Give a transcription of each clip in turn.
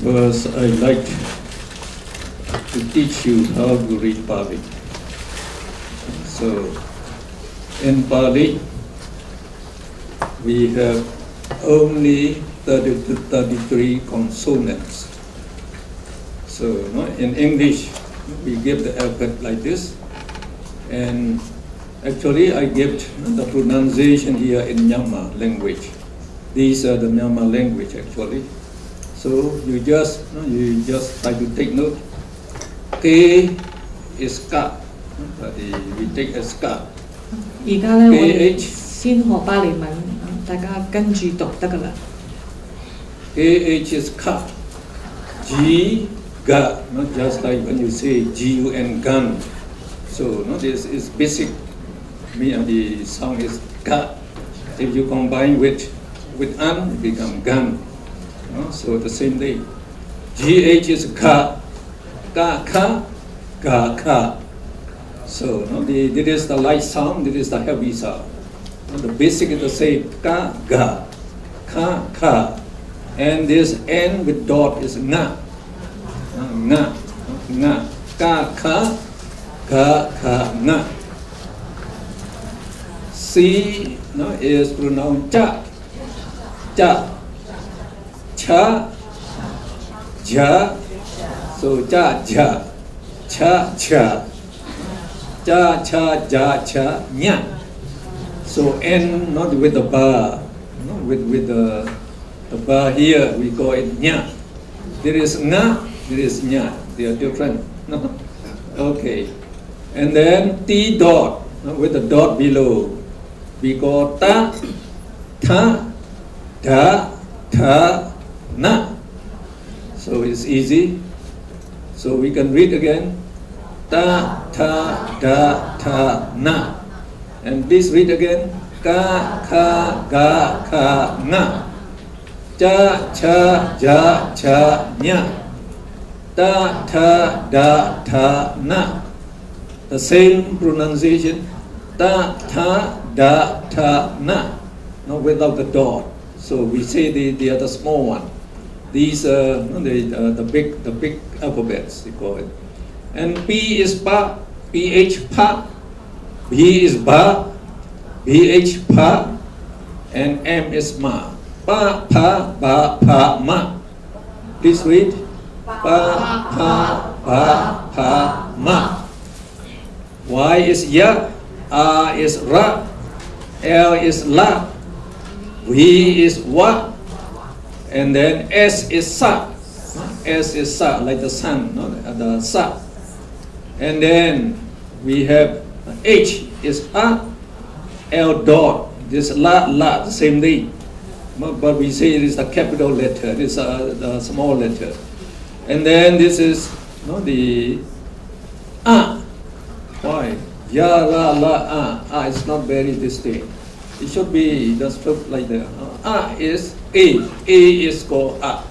First, I'd like to teach you how to read Pali. So, in Pali, we have only 33 consonants. So, in English, we give the alphabet like this, and actually I give the pronunciation here in Myanmar language. These are the Myanmar language actually. So you just try to take note. K is ka. We take as ka. 而家咧，我哋先學巴利文，大家跟住讀得噶啦。KH is ka. G ga, not just like when you say GUN gun. So this is basic. The sound is ka. If you combine with an, it becomes gun. So the same day. GH is ka. Ka ka. Ga ka. So this is the light sound, this is the heavy sound. The basic is the same. Ka ga. Ka ka. And this N with dot is nga. Nga. Nga. Ka ka. Ga ka nga. C is pronounced cha. Cha. Cha. Ja. So cha ja. Cha cha. Cha cha ja cha nya. So N not with the bar. With the bar here we call it nya. There is nga, there is nya. They are different. Okay. And then T dot with the dot below. We call ta, tha, da, tha, na. So it's easy. So we can read again. Ta, tha, da, tha, na. And please read again. Ka, ka, ga, ka, nga. Cha, cha, ja, cha, nya. Ta, tha, da, tha, na. The same pronunciation. Ta, tha, da, tha, na. No, without the dot. So we say they are the small one. These are the big alphabets, they call it. And P is pa, PH pa. B is ba, BH pa. And M is ma. Pa, pa, ba, pa, ma. Please read. Pa, pa, ba, pa, ma. Y is ya. R is ra. L is la. V is wa. And then S is sa. S is sa, like the sun, the sa. And then we have H is ha. L dot. This la, the same thing. But we say it is the capital letter. It is the small letter. And then this is the a. Why? Ya, la, la, a. Is not very distinct. It should be just like that. A is A. A is called A.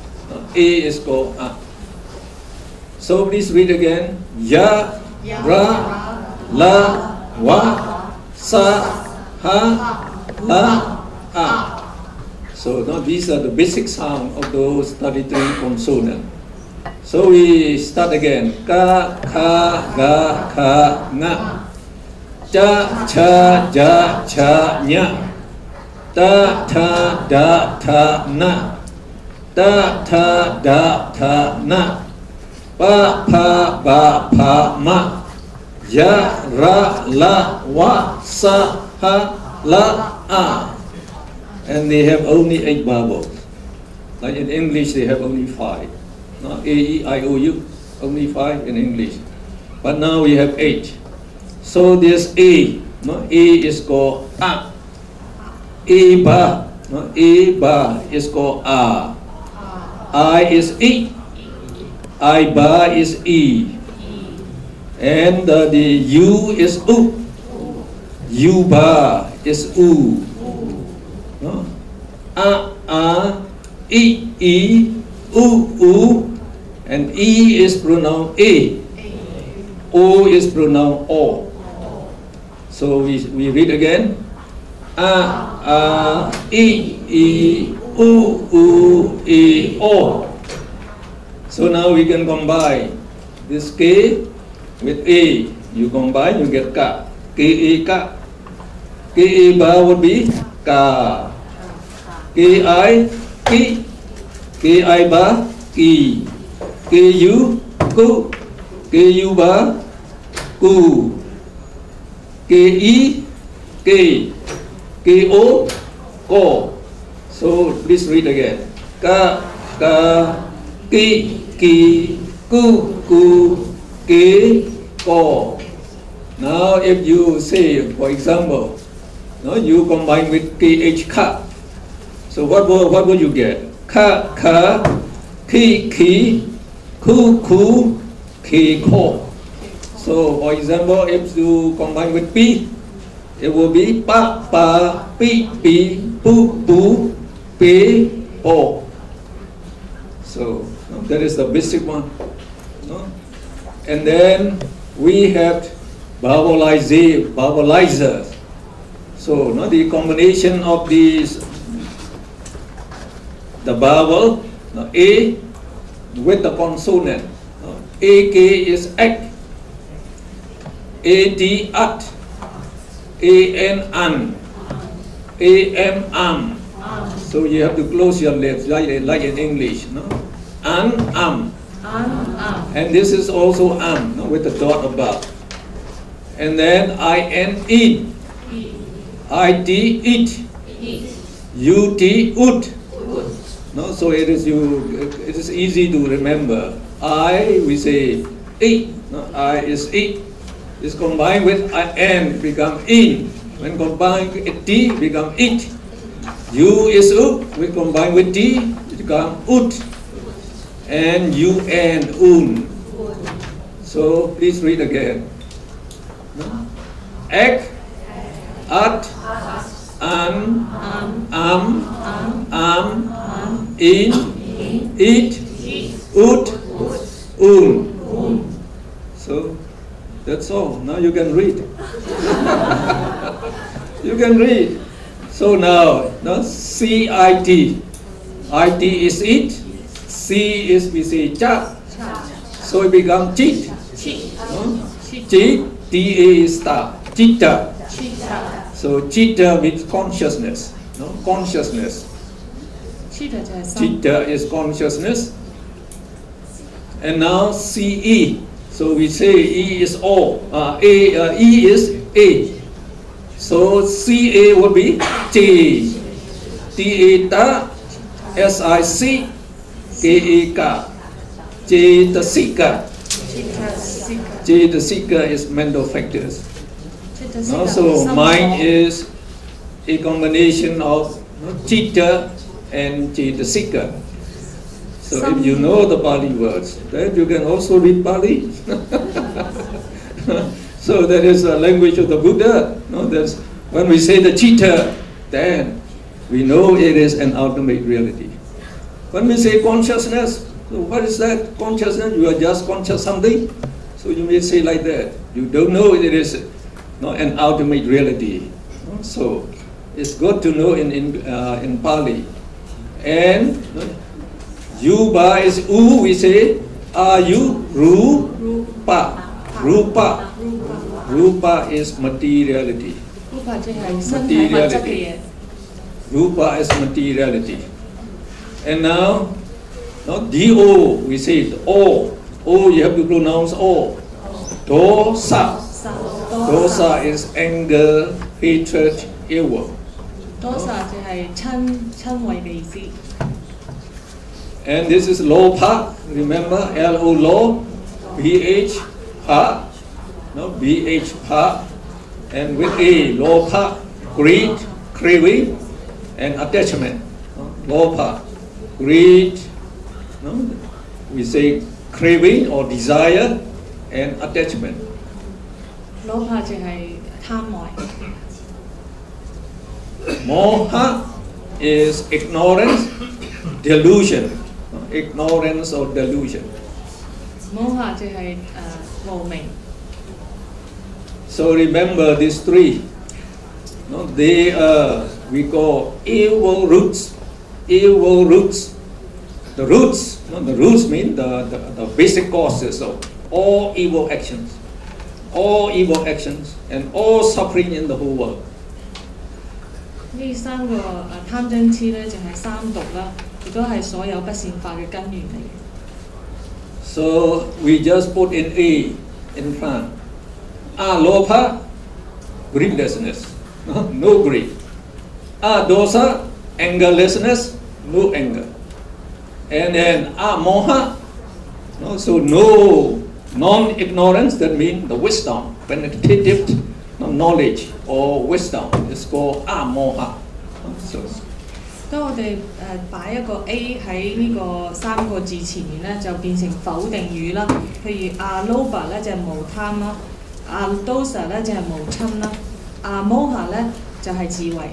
A is called A. So please read again. Ya, ra, la, wa, sa, ha, la, a. So now these are the basic sound of those 33 consonants. So we start again. Ka, ka, ga, ka, nga. Cha, cha, ja, cha, nya. Ta, tha, da, tha, na. Ta, tha, da, tha, na. Pa, pa, ba, pa, ma. Ya, ra, la, wa, sa, ha, la, a. And they have only 8 vowels. Like in English, they have only 5. A, E, I, O, U, only 5 in English. But now we have 8. So this A, A is called A. A ba, A ba is called A. I is E. I ba is E. And the U is U. U ba is U. A, E, E, U, U. And E is pronounced A. O is pronounced O. So we read again. A, E, E, U, U, E, O. So now we can combine this K with A. You combine, you get Ka. K-A, Ka. K-A bar would be Ka. K-I, Ki. K-I bar, Ki. K-U, Ku. K-U bar, Ku. K-E, K. K-O, Ko. So please read again. Ka, Ka, Ki, Ki, Ku, Ku, Ke, Ko. Now if you say, for example, no, you combine with KH, Ka. So what will you get? Ka, Ka, Ki, Ki, Ku, Ku, Ke, Ko. So for example, if you combine with P, it will be Pa, Pa, Pi, Pi, Pu, Pu, Pe, Po. So that is the basic one. No? And then we have vowelizers. So the combination of these, the vowel, A with the consonant. AK is ek, AD at, AN an, AM am. So you have to close your lips like in English, no? An, and this is also am, no? With the dot above. And then IN, in, IT, it, UT, ut. No, so it is easy to remember. I, we say it. No, I is it. It's combined with IN, become in. When combined with T, become it. U is ut. We combine with T, it become ut. And UN, un. So please read again. No? Ek, at, an, am, in, it, ut, un. So that's all. Now you can read. You can read. So now CIT. IT is it. C is, we say, cha. So it becomes chit. Chit. T-A is star. Chitta. So chitta means consciousness. No? Consciousness. Chitta is consciousness. And now CE. So we say E is O. E is A. So CA would be T. T-A ta. S-I-C. K-A-K. Cetasika. Cetasika is mental factors. So mind is a combination of citta and cetasika. So if you know the Pali words, then you can also read Pali. So that is the language of the Buddha. No, that's when we say the citta, then we know it is an ultimate reality. When we say consciousness, so what is that consciousness? You are just conscious something. So you may say like that. You don't know it is an ultimate reality. So it's good to know in Pali. And Yuba is U, we say Ayu, Rupa. Rupa. Rupa is materiality. Materiality. Rupa is materiality. And now, D-O, we say O. O, you have to pronounce O. Dosa. Dosa is anger, hatred, ill will. And this is Lopa. Remember, L-O, Lo, B-H, Pa. No, B-H, Pa. And with A, Lopa, greed, craving, and attachment. Lopa, greed, we say craving or desire, and attachment. Moha is ignorance, delusion. Ignorance or delusion. So remember these three. They are, we call evil roots. Evil roots. the roots. The roots mean the basic causes of all evil actions, and all suffering in the whole world. 呢三個貪嗔痴咧，就係三毒啦，亦都係所有不善法嘅根源嚟嘅。So we just put in A in front. Alopa, greedlessness, no greed. Dosa, angerlessness, no anger. And then moha, so no non-ignorance, that means the wisdom, penetrative knowledge or wisdom is called moha. So, 當我哋擺一個 A 喺呢個三個字前面咧，就變成否定語啦。譬如阿 loba 咧就係無貪啦，阿 dosa 咧就係無親啦，阿 moha 咧就係智慧。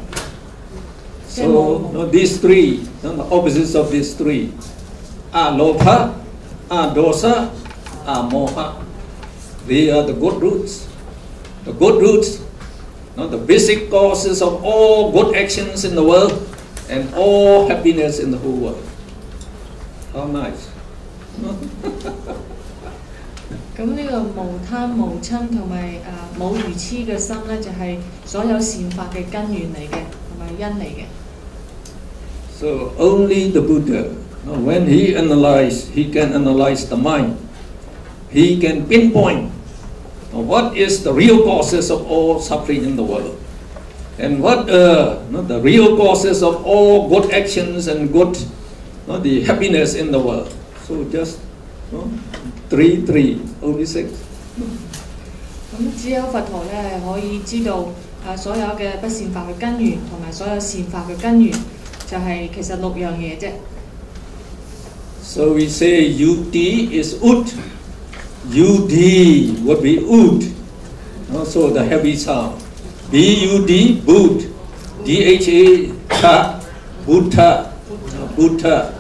So these three, the opposites of these three, alopa, dosa, moha, they are the good roots. The good roots, the basic causes of all good actions in the world and all happiness in the whole world. How nice. 咁呢個無貪無親同埋冇愚痴嘅心咧，就係所有善法嘅根源嚟嘅，同埋因嚟嘅。So only the Buddha, when he can analyze the mind. He can pinpoint what is the real causes of all suffering in the world, and what the real causes of all good actions and good the happiness in the world. So just three, only six. 咁只有佛陀咧係可以知道所有嘅不善法嘅根源，同埋所有善法嘅根源，就係其實6樣嘢啫。So we say UT is ut. UD would be ud. So the heavy sound. BUD, bud. DHA, ta, buddha, buddha.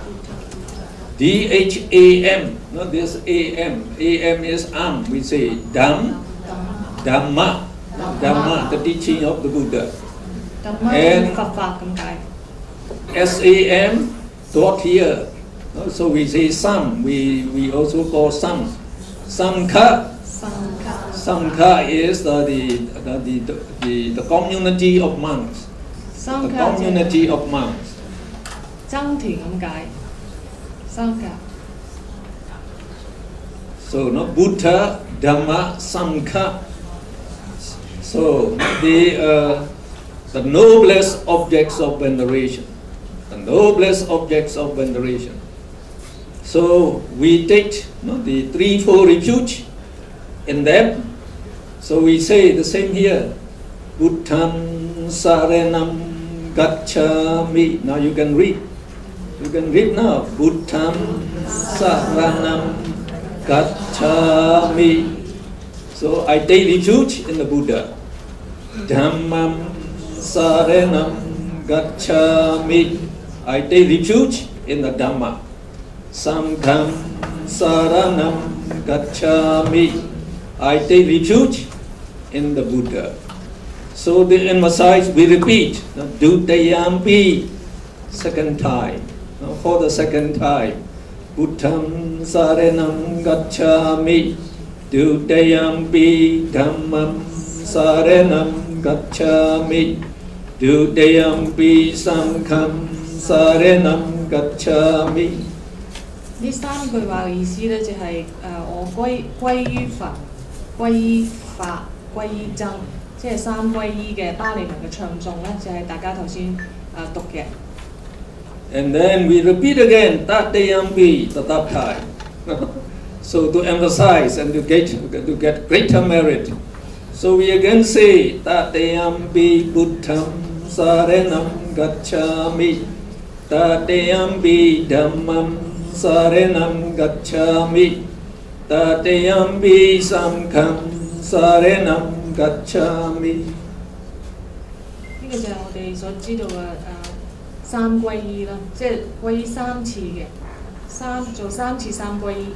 DHAM, not this AM. AM is we say Ddhamma, the teaching of the Buddha. And SAM, thought here. So we say some, we also call some. Sangha is the community of monks. The community of monks. 僧團咁解。Sangha. So Buddha, Dhamma, Sangha. So the noblest objects of veneration. The noblest objects of veneration. So we take the 3-4 refuge in them. So we say the same here. Buddham saranam gacchami. Now you can read. You can read now. Buddham saranam gacchami. So I take refuge in the Buddha. Dhammam saranam gacchami. I take refuge in the Dhamma. Sangham saranam gacchami. I take refuge in the Buddha. So they emphasize, we repeat, Dutayampi, second time. Now for the second time, Buddham saranam gacchami. Dutayampi dhammam saranam gacchami. Dutayampi sangham saranam gacchami. 呢三句話嘅意思咧，就係我歸於佛、歸於法、歸於僧，即係三歸依嘅巴利文嘅唱誦咧，就係大家頭先讀嘅。And then we repeat again, Tat-tayampi, the third time. So to emphasize and to get greater merit. So we again say, Tat-tayampi buddham saranam gacchami. Tat-tayampi dhammam saranam gacchami. Tat-tayampi sangham saranam gacchami. 呢個就係我哋所知道嘅三歸依啦，即係歸依三次嘅，做三次三歸依。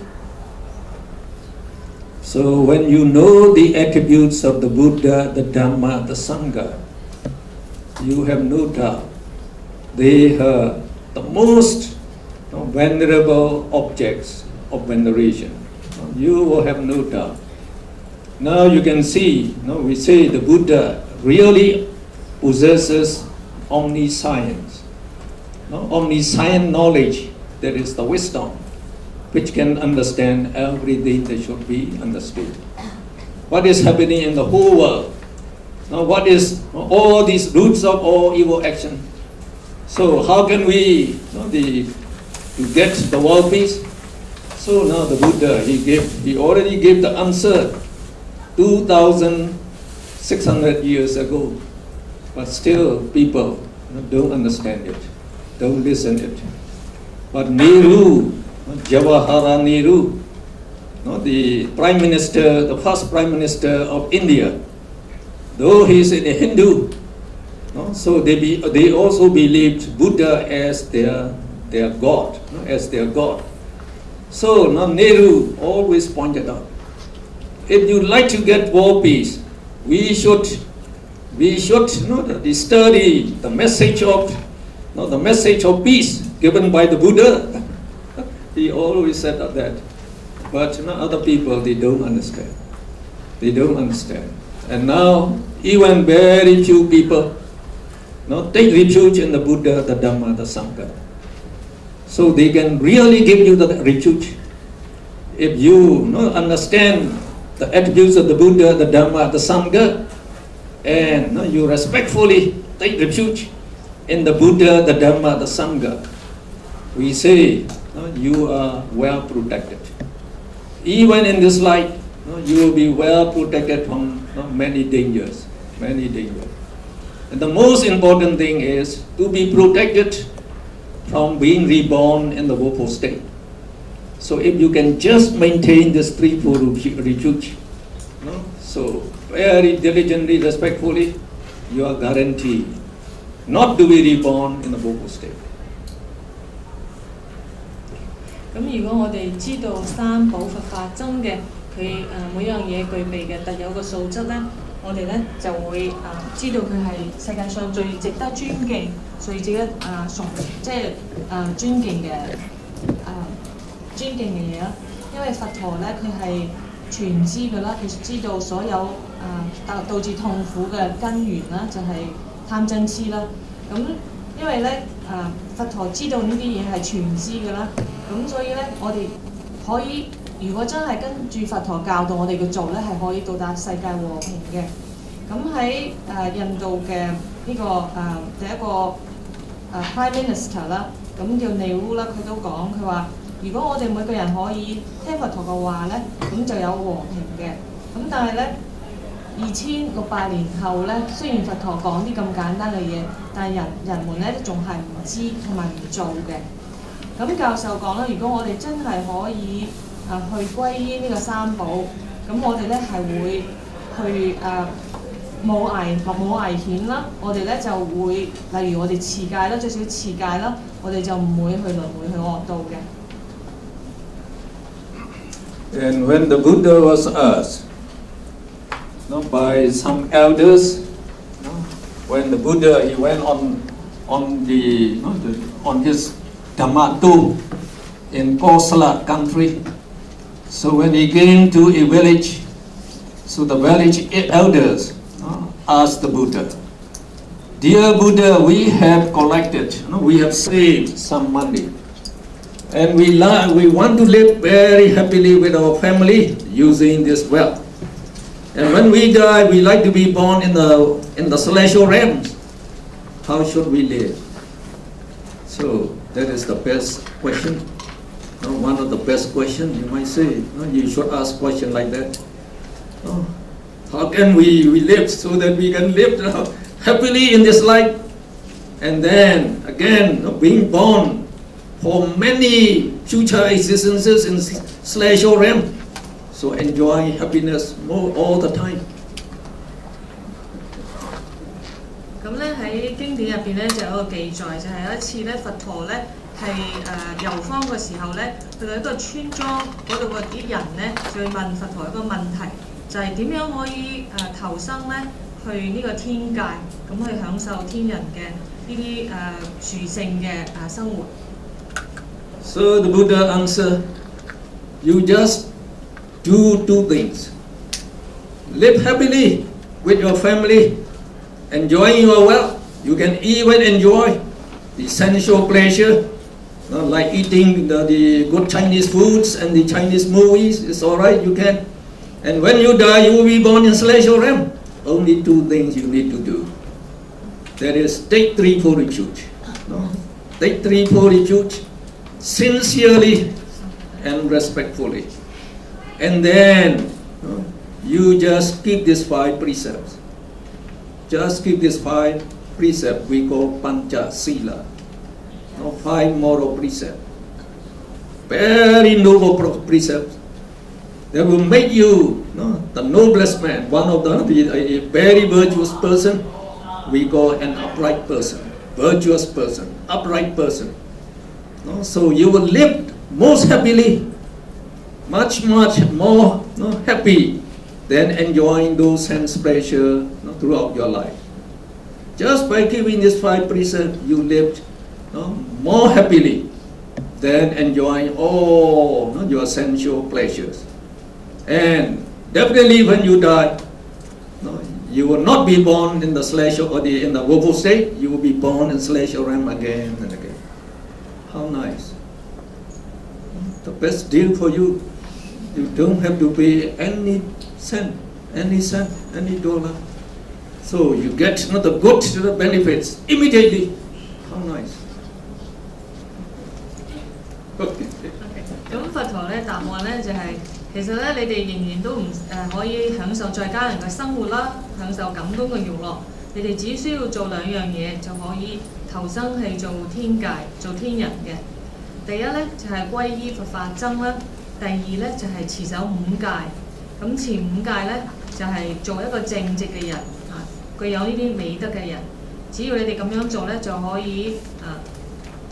So when you know the attributes of the Buddha, the Dhamma, the Sangha, you have no doubt they are the most venerable objects of veneration. You will have no doubt. Now you can see, we say the Buddha really possesses omniscience. Omniscient knowledge, that is the wisdom, which can understand everything that should be understood. What is happening in the whole world? What is all these roots of all evil action? So how can we to get the world peace? So now the Buddha, he already gave the answer 2,600 years ago, but still people don't understand it, don't listen it. But Nehru, Jawaharlal Nehru, the Prime Minister, the first Prime Minister of India, though he is a Hindu, so they also believed Buddha as their God, as their God. So now Nehru always pointed out, if you like to get world peace, we should study the message of peace given by the Buddha. He always said that. But other people, they don't understand. They don't understand. And now, even very few people take refuge in the Buddha, the Dhamma, the Sangha. So they can really give you the refuge. If you understand the attributes of the Buddha, the Dhamma, the Sangha, and you respectfully take refuge in the Buddha, the Dhamma, the Sangha, we say you are well protected. Even in this life, you will be well protected from many dangers, many dangers. And the most important thing is to be protected from being reborn in the woeful state. So if you can just maintain this threefold refuge, so very diligently, respectfully, you are guaranteed not to be reborn in the woeful state. 咁如果我哋知道三寶佛法僧嘅佢每樣嘢具備嘅特有嘅素質咧，我哋咧就會知道佢係世界上最值得尊敬、最值得即係尊敬嘅嘢啦。因為佛陀咧佢係全知嘅啦，佢知道所有導致痛苦嘅根源啦，就係貪嗔痴啦。咁因為咧佛陀知道呢啲嘢係全知嘅啦，咁所以咧我哋可以如果真係跟住佛陀教導我哋嘅做咧，係可以到達世界和平嘅。咁喺印度嘅呢個第一個Prime Minister 啦，咁叫尼烏啦，佢都講佢話，如果我哋每個人可以聽佛陀嘅話咧，咁就有和平嘅。咁但係咧2600年後咧，雖然佛陀講啲咁簡單嘅嘢，但係人們咧仲係唔知同埋唔做嘅。咁教授講啦，如果我哋真係可以去歸依呢個三寶，咁我哋咧係會去冇危險啦。我哋咧就會，例如我哋持戒啦，最少持戒啦，我哋就唔會去輪迴去惡道嘅。And when the Buddha was asked by some elders, when the Buddha he went on his Dhamma tour in Kosala country. So when he came to a village, so the village elders asked the Buddha, "Dear Buddha, we have collected, we have saved some money, and we want to live very happily with our family using this wealth. And when we die, we like to be born in the celestial realms. How should we live?" So that is the best question. One of the best questions, you might say. You should ask questions like that. How can we live so that we can live happily in this life? And then again, being born for many future existences in celestial realm. So enjoy happiness all the time. 咁咧喺經典入邊咧就有一個記載，就係有一次咧佛陀咧係遊方嘅時候咧，去到一個村莊嗰度嗰啲人咧就會問佛陀一個問題，就係點樣可以投生咧去呢個天界，咁去享受天人嘅呢啲殊勝嘅生活。So the Buddha answered, you just do two things. Live happily with your family, enjoying your wealth. You can even enjoy the sensual pleasure, like eating the good Chinese foods and the Chinese movies. It's all right, you can. And when you die, you will be born in celestial realm. Only two things you need to do. That is, take three fortitude. Take three fortitude sincerely and respectfully. And then you just keep these 5 precepts. Just keep these 5 precepts we call Pancha Sila. 5 moral precepts. Very noble precepts. That will make you the noblest man, one of a very virtuous person. We call an upright person, virtuous person, upright person. So you will live most happily, much more happy than enjoying those sense pleasure throughout your life. Just by keeping these 5 precepts, you lived more happily than enjoying all your sensual pleasures. And definitely when you die, you will not be born in the celestial or in the woeful state. You will be born in celestial realm again and again. How nice! The best deal for you. You don't have to pay any cent, any dollar. So you get the good benefits immediately. How nice! Okay. 咁佛陀咧答案咧就係、其實咧你哋仍然都唔可以享受在家人嘅生活啦，享受感官嘅娛樂。你哋只需要做2樣嘢就可以投生去做天界、做天人嘅。第一咧就係、皈依佛法僧啦，第二咧就係、持守5戒。咁前5戒咧就係、做一個正直嘅人啊，具有呢啲美德嘅人。只要你哋咁樣做咧，就可以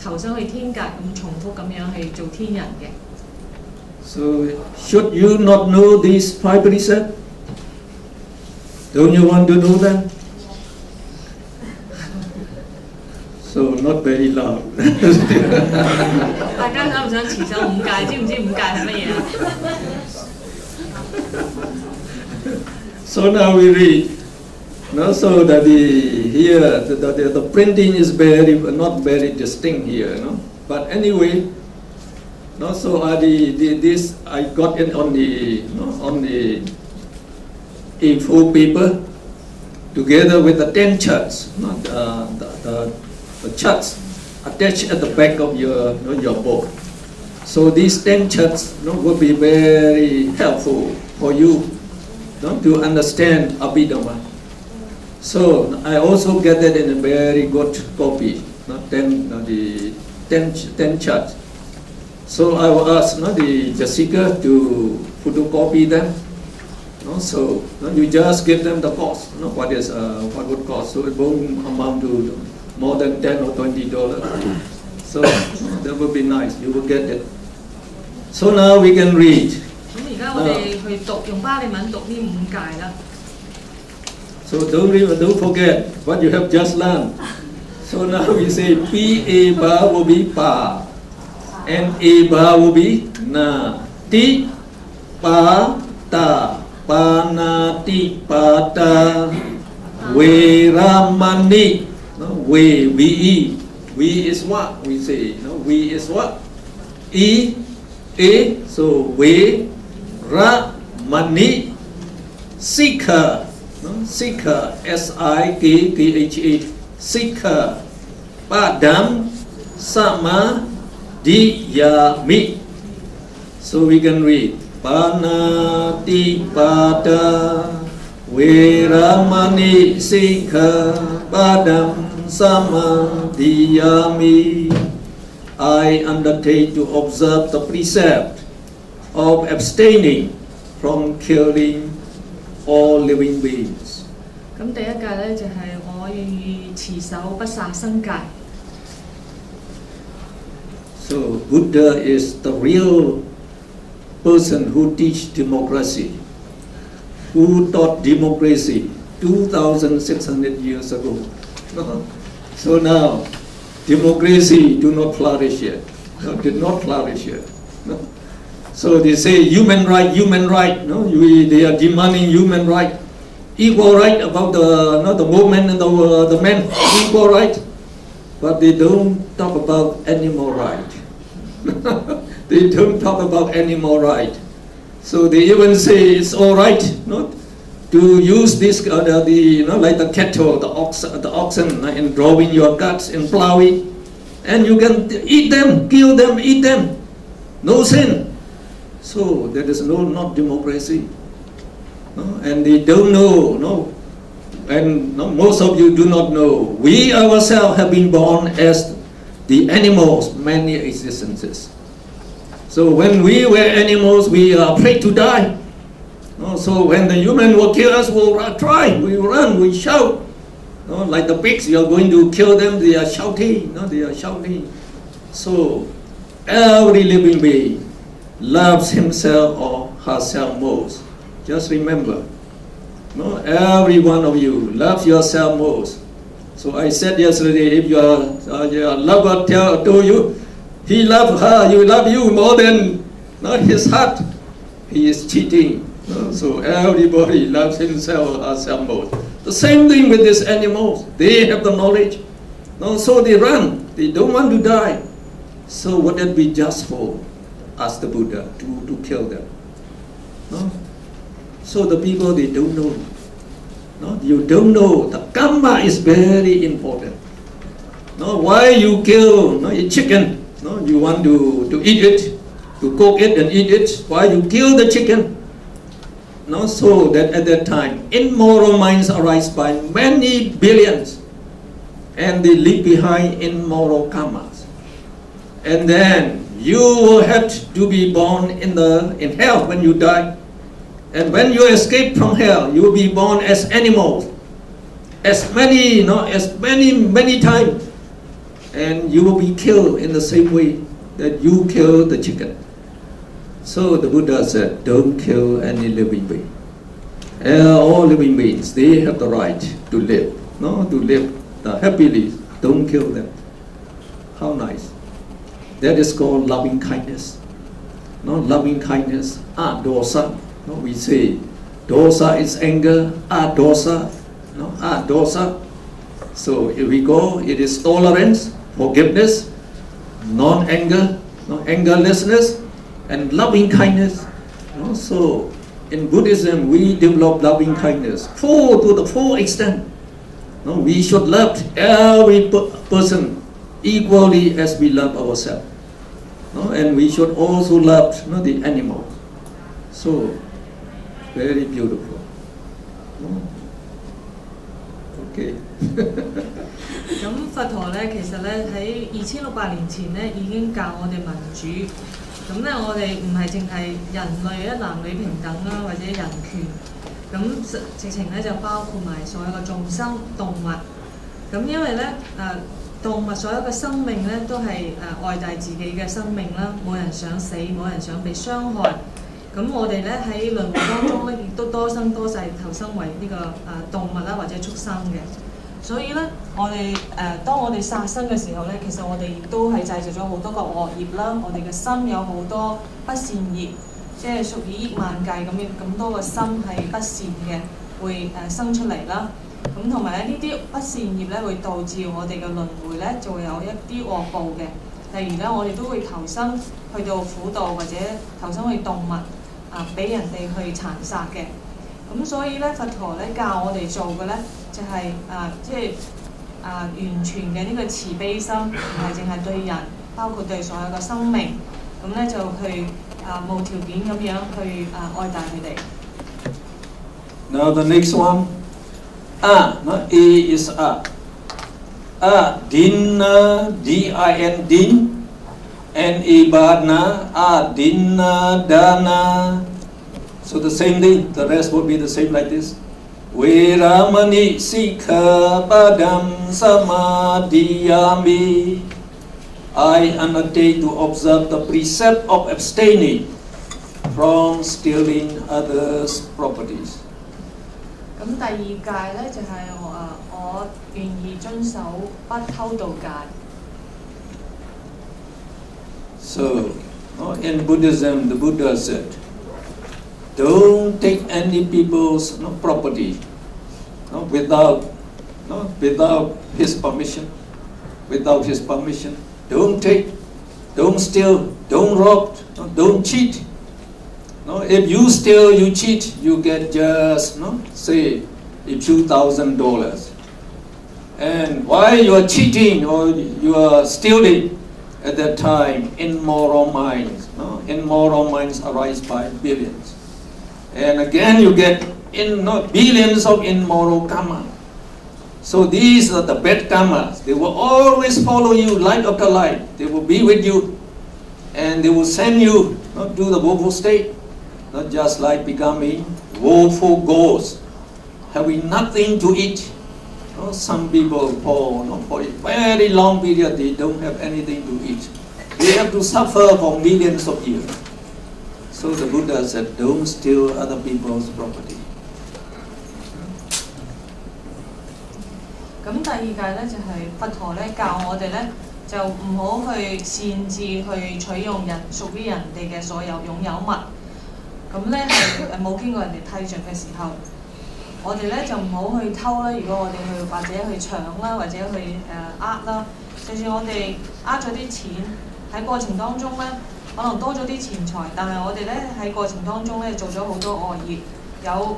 投生去天界，咁重複咁樣去做天人嘅。So should you not know these 5 precepts? Don't you want to know them? So not very loud. 大家想唔想持守5戒？知唔知5戒係乜嘢啊 So now we read. So that here the printing is not very distinct here. But anyway. So this I got it on the A4 paper together with the 10 charts, the charts attached at the back of your book. So these 10 charts will be very helpful for you to understand Abhidhamma. So I also get it in a very good copy, 10 charts. So I will ask the seeker to photocopy them. So you just give them the cost. What would cost? So it won't amount to more than $10 or $20. So that would be nice. You will get it. So now we can read. 咁而家我哋去讀用巴利文讀呢5戒啦。So don't forget what you have just learned. So now we say P A ba will be pa. And Eba will be na, ti, pa, ta, pa, na, ti, pa, ta, we, ramani, we, we is what we say, we is what, e, so we, ra, mani, sikha, sikha, S-I-K-K-H-A, sikha, padam, sama, Diyami. So we can read Panati Pada Veramani Sikha Padam Sama Diyami. I undertake to observe the precept of abstaining from killing all living beings. 咁第一戒咧就係我願意持守不殺生戒。So Buddha is the real person who teach democracy, who taught democracy 2,600 years ago. So now democracy do not flourish yet. did not flourish yet. No? So they say human right, no? They are demanding human right, equal right about the woman and the men, equal right, but they don't talk about animal right. They don't talk about animal right. So they even say it's all right, no? To use this, like the cattle, the oxen, in drawing your guts and plowing, and you can eat them, kill them, eat them, no sin. So there is not democracy, no? And they don't know, no? And no, most of you do not know. We ourselves have been born as the animals, many existences. So when we were animals, we are afraid to die. No? So when the human will kill us, we'll try, we run, we shout. No? Like the pigs, you are going to kill them, they are shouting. No? They are shouting. So every living being loves himself or herself most. Just remember, no? Every one of you loves yourself most. So I said yesterday, if your lover told you, he loves her, you love you more than not his heart, he is cheating. No? So everybody loves himself or herself most. The same thing with these animals. They have the knowledge. No? So they run. They don't want to die. So would that be just for us, the Buddha, to kill them? No? So the people, they don't know. No? You don't know. The karma is very important. No? Why you kill a chicken? No? You want to eat it, to cook it and eat it. Why you kill the chicken? No? So that at that time, immoral minds arise by many billions, and they leave behind immoral karmas. And then you will have to be born in hell when you die. And when you escape from hell, you will be born as animals, as many times. And you will be killed in the same way that you killed the chicken. So the Buddha said, don't kill any living being. All living beings, they have the right to live, no? To live happily. Don't kill them. How nice. That is called loving kindness. No? Loving kindness, dosa. No? We say, dosa is anger, dosa. No? Dosa. So if we go, it is tolerance, forgiveness, non-anger, no? Angerlessness, and loving kindness. No? So in Buddhism, we develop loving kindness to the full extent. No? We should love every person equally as we love ourselves. No? And we should also love the animal. So, very beautiful. No? Okay. 咁佛陀咧，其實咧喺2600年前咧已經教我哋民主。咁咧，我哋唔係淨係人類男女平等啦，或者人權。咁直情咧就包括埋所有嘅眾生、動物。咁因為咧動物所有嘅生命咧都係愛戴自己嘅生命啦，冇人想死，冇人想被傷害。咁我哋咧喺輪迴當中咧，亦都多生多世投生為呢個動物啦或者畜生嘅。所以咧，我哋當我哋殺生嘅時候咧，其實我哋亦都係製造咗好多個惡業啦。我哋嘅心有好多不善業，即係數以億萬計咁多個心係不善嘅，會生出嚟啦。咁同埋咧，呢啲不善業咧會導致我哋嘅輪迴咧就會有一啲惡報嘅。例如咧，我哋都會投生去到苦道或者投生去動物俾人哋去殘殺嘅。咁所以咧，佛陀咧教我哋做嘅咧就係完全嘅呢個慈悲心，唔係淨係對人，包括對所有嘅生命。咁咧就去無條件咁樣去愛戴佢哋。Now the next one, A is Dinna, D-I-N, Din, N-E-Badna, Dinna, Dana. So the same thing, the rest would be the same like this. Veramani Sikha Padam Samadhiyami. I undertake to observe the precept of abstaining from stealing others' properties. 咁第二戒咧就係我願意遵守不偷盜戒。So, in Buddhism, the Buddha said, don't take any people's property without his permission. Without his permission, don't take, don't steal, don't rob, don't cheat. If you steal, you cheat, you get just say $2,000. And while you are cheating or you are stealing, at that time, immoral minds arise by billions. And again, you get billions of immoral karma. So these are the bad karmas. They will always follow you life after life. They will be with you, and they will send you to the woeful state, not just like becoming woeful ghosts, having nothing to eat. Some people for a very long period they don't have anything to eat. They have to suffer for millions of years. So the Buddha said, don't steal other people's property. 咁第二屆咧就係佛陀咧教我哋咧就唔好去擅自去取用屬於人哋嘅所有擁有物。咁咧係冇經過人哋批准嘅時候，我哋咧就唔好去偷啦。如果我哋去或者去搶啦，或者去呃啦，就算我哋呃咗啲錢喺過程當中咧，可能多咗啲錢財，但係我哋咧喺過程當中咧做咗好多惡業，有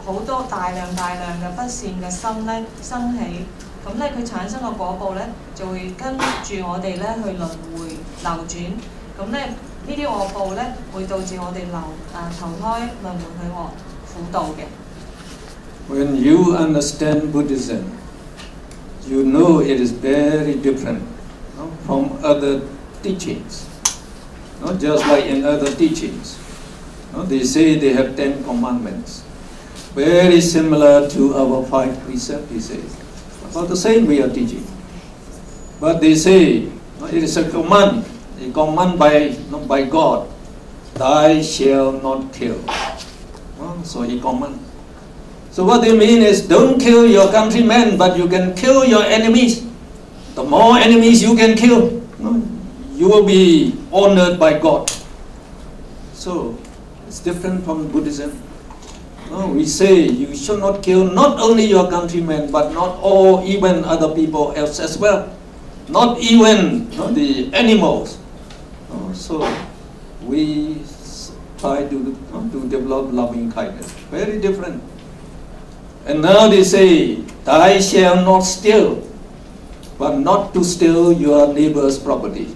好多大量嘅不善嘅心咧生起，咁咧佢產生嘅果報咧就會跟住我哋咧去輪迴流轉，咁咧呢啲惡報咧會導致我哋投胎輪迴去苦道嘅。When you understand Buddhism, you know it is very different from other teachings. Not just like in other teachings. They say they have 10 commandments. Very similar to our 5 precepts, they say. About the same way of teaching. But they say it is a command by God. Thou shalt not kill. So he command. So what they mean is don't kill your countrymen, but you can kill your enemies. The more enemies you can kill, you will be honored by God. So it's different from Buddhism. We say you should not kill not only your countrymen, but not all, even other people else as well. Not even the animals. So we try to develop loving kindness. Very different. And now they say, thou shalt not steal, but not to steal your neighbor's property.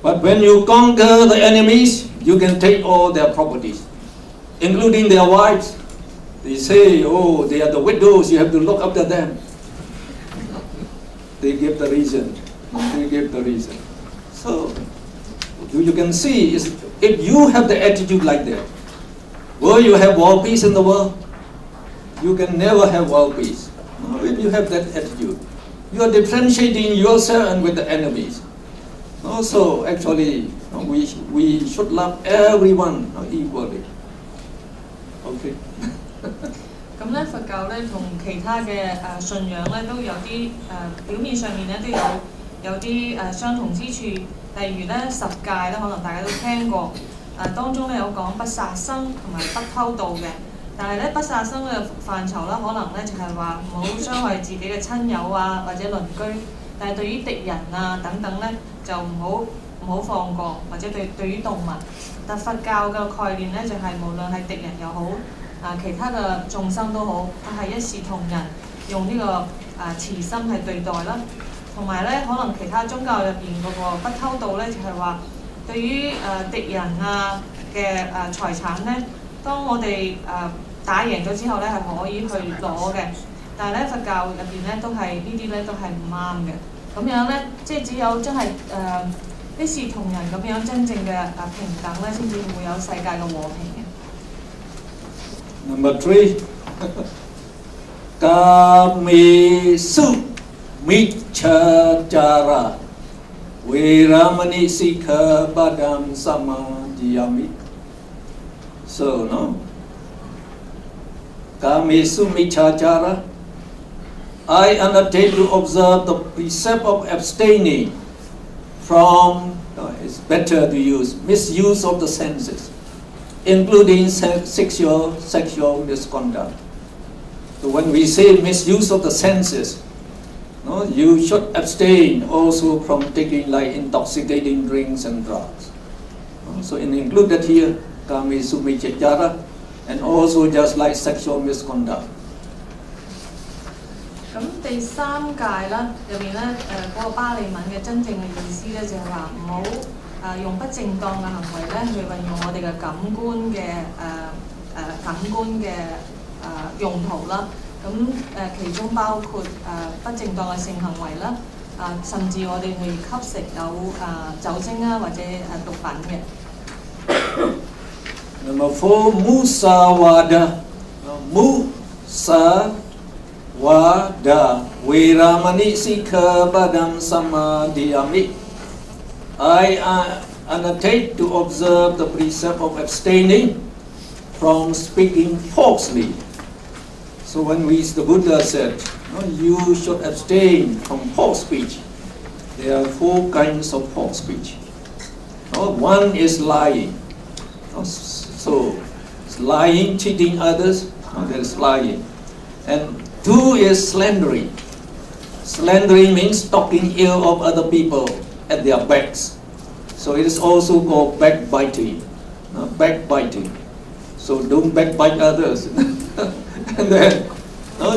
But when you conquer the enemies, you can take all their properties, including their wives. They say, oh, they are the widows, you have to look after them. They give the reason. So, you can see, if you have the attitude like that, will you have world peace in the world? You can never have world peace. If you have that attitude, you are differentiating yourself with the enemies. So actually, we should love everyone equally. Okay. 咁咧佛教咧同其他嘅信仰咧都有啲表面上面咧都有啲相同之處，例如咧十戒咧可能大家都聽過，當中咧有講不殺生同埋不偷盜嘅，但係咧不殺生嘅範疇啦，可能咧就係話唔好傷害自己嘅親友啊或者鄰居，但係對於敵人啊等等咧就唔好放過，或者對於動物。但佛教嘅概念咧就係無論係敵人又好，其他嘅眾生都好，係一視同仁，用呢個慈心係對待啦。同埋咧，可能其他宗教入邊嗰個不偷盜咧，就係話對於敵人嘅財產咧，當我哋打贏咗之後咧，係可以去攞嘅。但係咧，佛教入邊咧都係呢啲咧都係唔啱嘅。咁樣咧，即係只有真係一視同仁咁樣真正嘅平等咧，先至會有世界嘅和平嘅。Number 3, Kamesu Michachara Veramani Sikha Badam Samadhiyami. So, Kamesu Michachara, I undertake to observe the precept of abstaining from it's better to use misuse of the senses, including sexual misconduct. So when we say misuse of the senses, no, you should abstain also from taking like intoxicating drinks and drugs. So included here, kami sumichara, and also just like sexual misconduct. 咁第三戒啦，入面咧嗰個巴利文嘅真正嘅意思咧，就係話唔好用不正當嘅行為咧去運用我哋嘅感官嘅用途啦。咁其中包括不正當嘅性行為啦，甚至我哋去吸食有酒精啊或者毒品嘅。Number 4, Musawada. Musawada. Viramani Sikha Badam Samadhiyami. I undertake to observe the precept of abstaining from speaking falsely. So when the Buddha said, no, you should abstain from false speech. There are 4 kinds of false speech. No, one is lying. No, so it's lying, cheating others. No, that is lying. And 2 is slandering. Slandering means talking ill of other people at their backs. So it is also called backbiting. No, backbiting. So don't backbite others. And then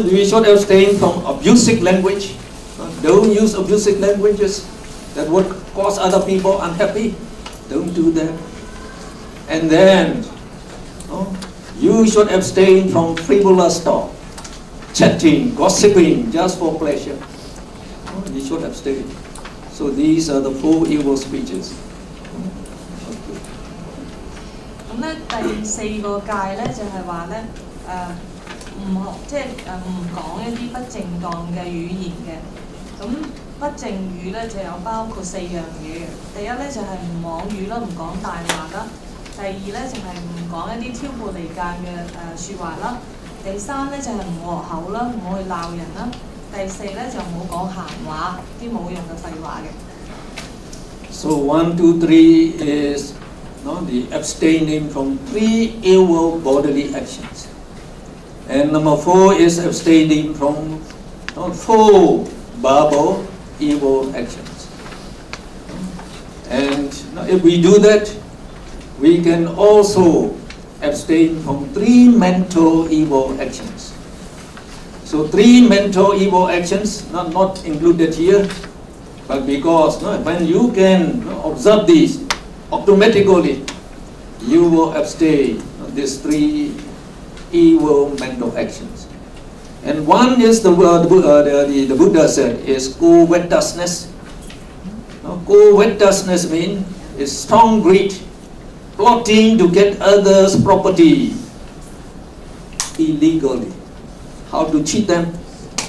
we should abstain from abusive language. Don't use abusive languages that would cause other people unhappy. Don't do that. And then you should abstain from frivolous talk, chatting, gossiping just for pleasure. You should abstain. So these are the 4 evil speeches. 咁咧第4個戒咧就係話咧唔講一啲不正當嘅語言嘅。咁不正語咧就有包括4樣嘢。第一咧就係唔妄語啦，唔講大話啦。第二咧就係唔講一啲挑撥離間嘅説話啦。第三咧就係唔惡口啦，唔好去鬧人啦。第四咧就唔好講閒話，啲冇用嘅廢話嘅。So 1, 2, 3 is the abstaining from 3 evil bodily actions. And number 4 is abstaining from 4 verbal evil actions. And if we do that, we can also abstain from 3 mental evil actions. So 3 mental evil actions, not included here, but because when you can observe these, automatically you will abstain these 3 evil mental actions. And one is the Buddha said is covetousness. Covetousness means is strong greed, plotting to get others' property illegally. How to cheat them,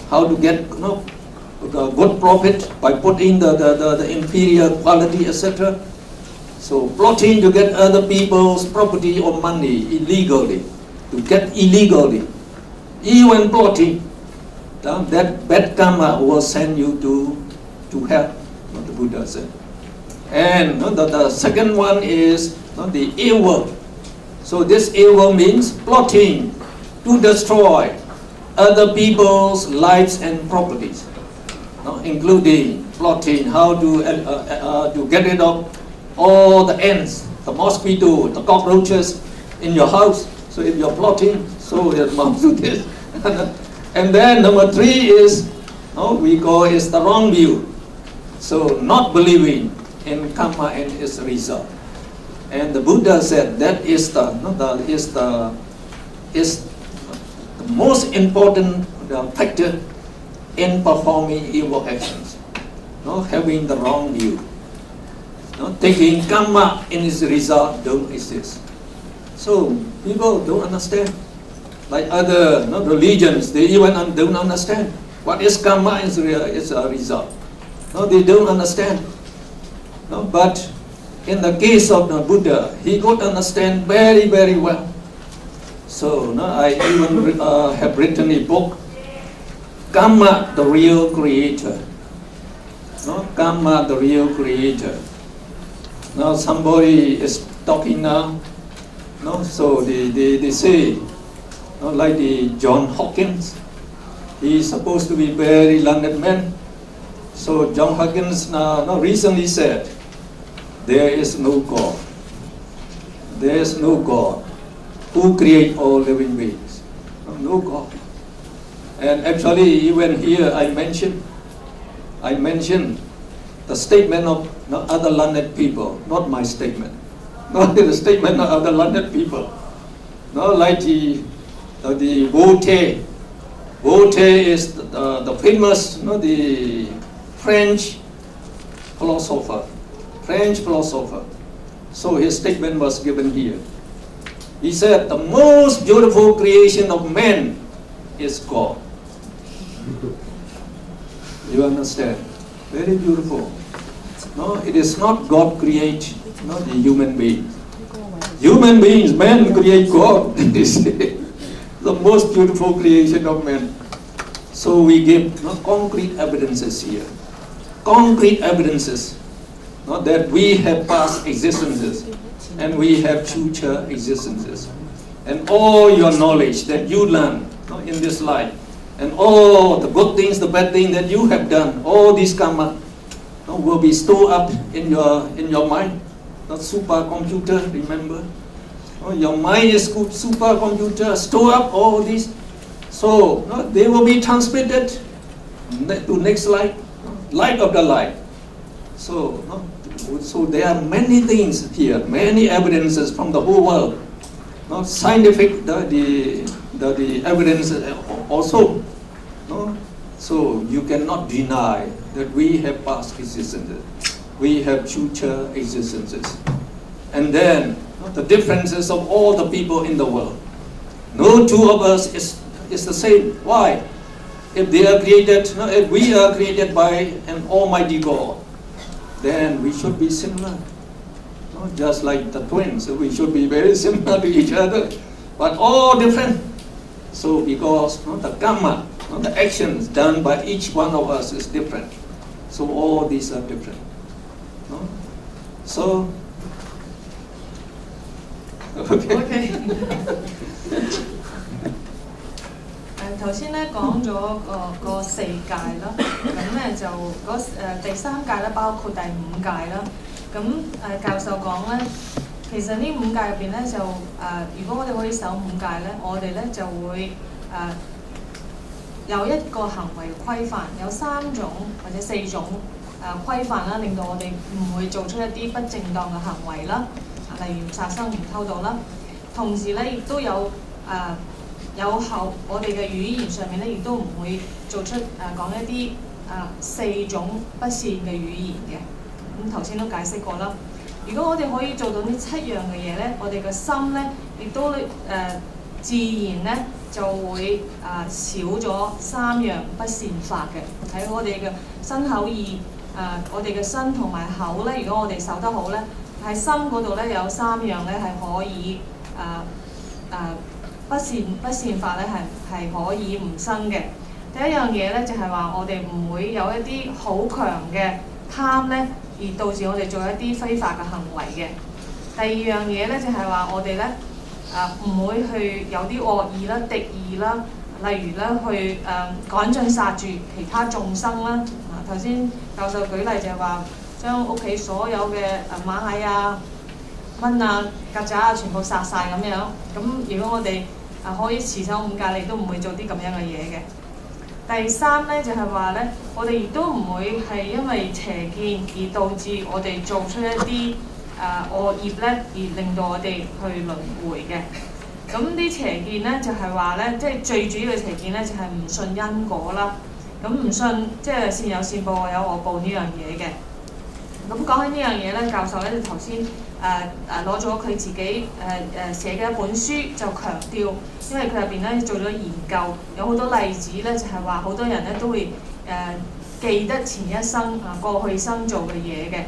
how to get good profit by putting the inferior quality, etc. So plotting to get other people's property or money illegally, to get illegally. Even plotting, that bad karma will send you to hell, what the Buddha said. And the second one is the evil. So this evil means plotting to destroy other people's lives and properties, including plotting how to get rid of all the ants, the mosquito, the cockroaches in your house. So if you're plotting, so it amounts to this. And then number 3 is, we call is the wrong view. So not believing in karma and its result. And the Buddha said that is the most important factor in performing evil actions. Having the wrong view. Taking karma in its result don't exist. So people don't understand. Like other religions, they even don't understand what is karma is a result. They don't understand. But in the case of the Buddha, he could understand very, very well. So I even have written a book, Karma, the Real Creator. Karma, the Real Creator. Now somebody is talking now. No, so they say, no, like the John Hawkins, he is supposed to be very learned man. So John Hawkins recently said, there is no God. There is no God who create all living beings. No God. And actually, even here I mentioned the statement of other learned people, not my statement. Not the statement of other learned people. No, like the Voltaire. Voltaire is the famous, the French philosopher. So his statement was given here. He said, the most beautiful creation of man is God. You understand? Very beautiful. No, it is not God create, the human beings. Human beings, man create God. The most beautiful creation of man. So we give concrete evidences here. Concrete evidences that we have past existences and we have future existences. And all your knowledge that you learn in this life, and all the good things, the bad things that you have done, all these karma will be stored up in your mind. Not supercomputer, remember? Your mind is supercomputer, store up all these. So they will be transmitted to next life, light of the light. So there are many things here, many evidences from the whole world. Scientific, the evidence also. So you cannot deny that we have past existences, we have future existences. And then the differences of all the people in the world. No two of us is the same. Why? If they are created, if we are created by an Almighty God, then we should be similar. Just like the twins, we should be very similar to each other, but all different. So because the karma, the actions done by each one of us is different. So all these are different. So, okay. 頭先咧講咗個四戒啦，咁咧就第三戒咧包括第五戒啦。咁教授講咧，其實呢五戒入邊咧就如果我哋可以守五戒咧，我哋咧就會有一個行為規範，有3種或者4種規範啦，令到我哋唔會做出一啲不正當嘅行為啦，例如殺生唔偷盜啦。同時咧亦都有我哋嘅語言上面咧，亦都唔會做出講一啲4種不善嘅語言嘅。咁頭先都解釋過啦。如果我哋可以做到呢7樣嘅嘢咧，我哋嘅心咧亦都自然咧就會少咗3樣不善法嘅。喺我哋嘅身口意我哋嘅身同埋口咧，如果我哋守得好咧，喺心嗰度咧有3樣咧係可以不善法咧係可以唔生嘅。第一樣嘢咧就係話我哋唔會有一啲好強嘅貪咧，而導致我哋做一啲非法嘅行為嘅。第二樣嘢咧就係話我哋咧唔會去有啲惡意啦、敵意啦，例如咧去趕盡殺絕其他眾生啦。頭先教授舉例就係話將屋企所有嘅螞蟻啊、蚊啊、曱甴啊全部殺晒咁樣。咁如果我哋可以持守五戒，你都唔會做啲咁樣嘅嘢嘅。第三咧就係話咧，我哋亦都唔會係因為邪見而導致我哋做出一啲惡業咧，而令到我哋去輪迴嘅。咁啲邪見咧就係話咧，即係最主要嘅邪見咧就係唔信因果啦。咁唔信即係善有善報，惡有惡報呢樣嘢嘅。咁講起呢樣嘢咧，教授咧頭先攞咗佢自己寫嘅一本書，就強調，因為佢入邊咧做咗研究，有好多例子咧，就係話好多人咧都會記得前一生過去生做嘅嘢嘅。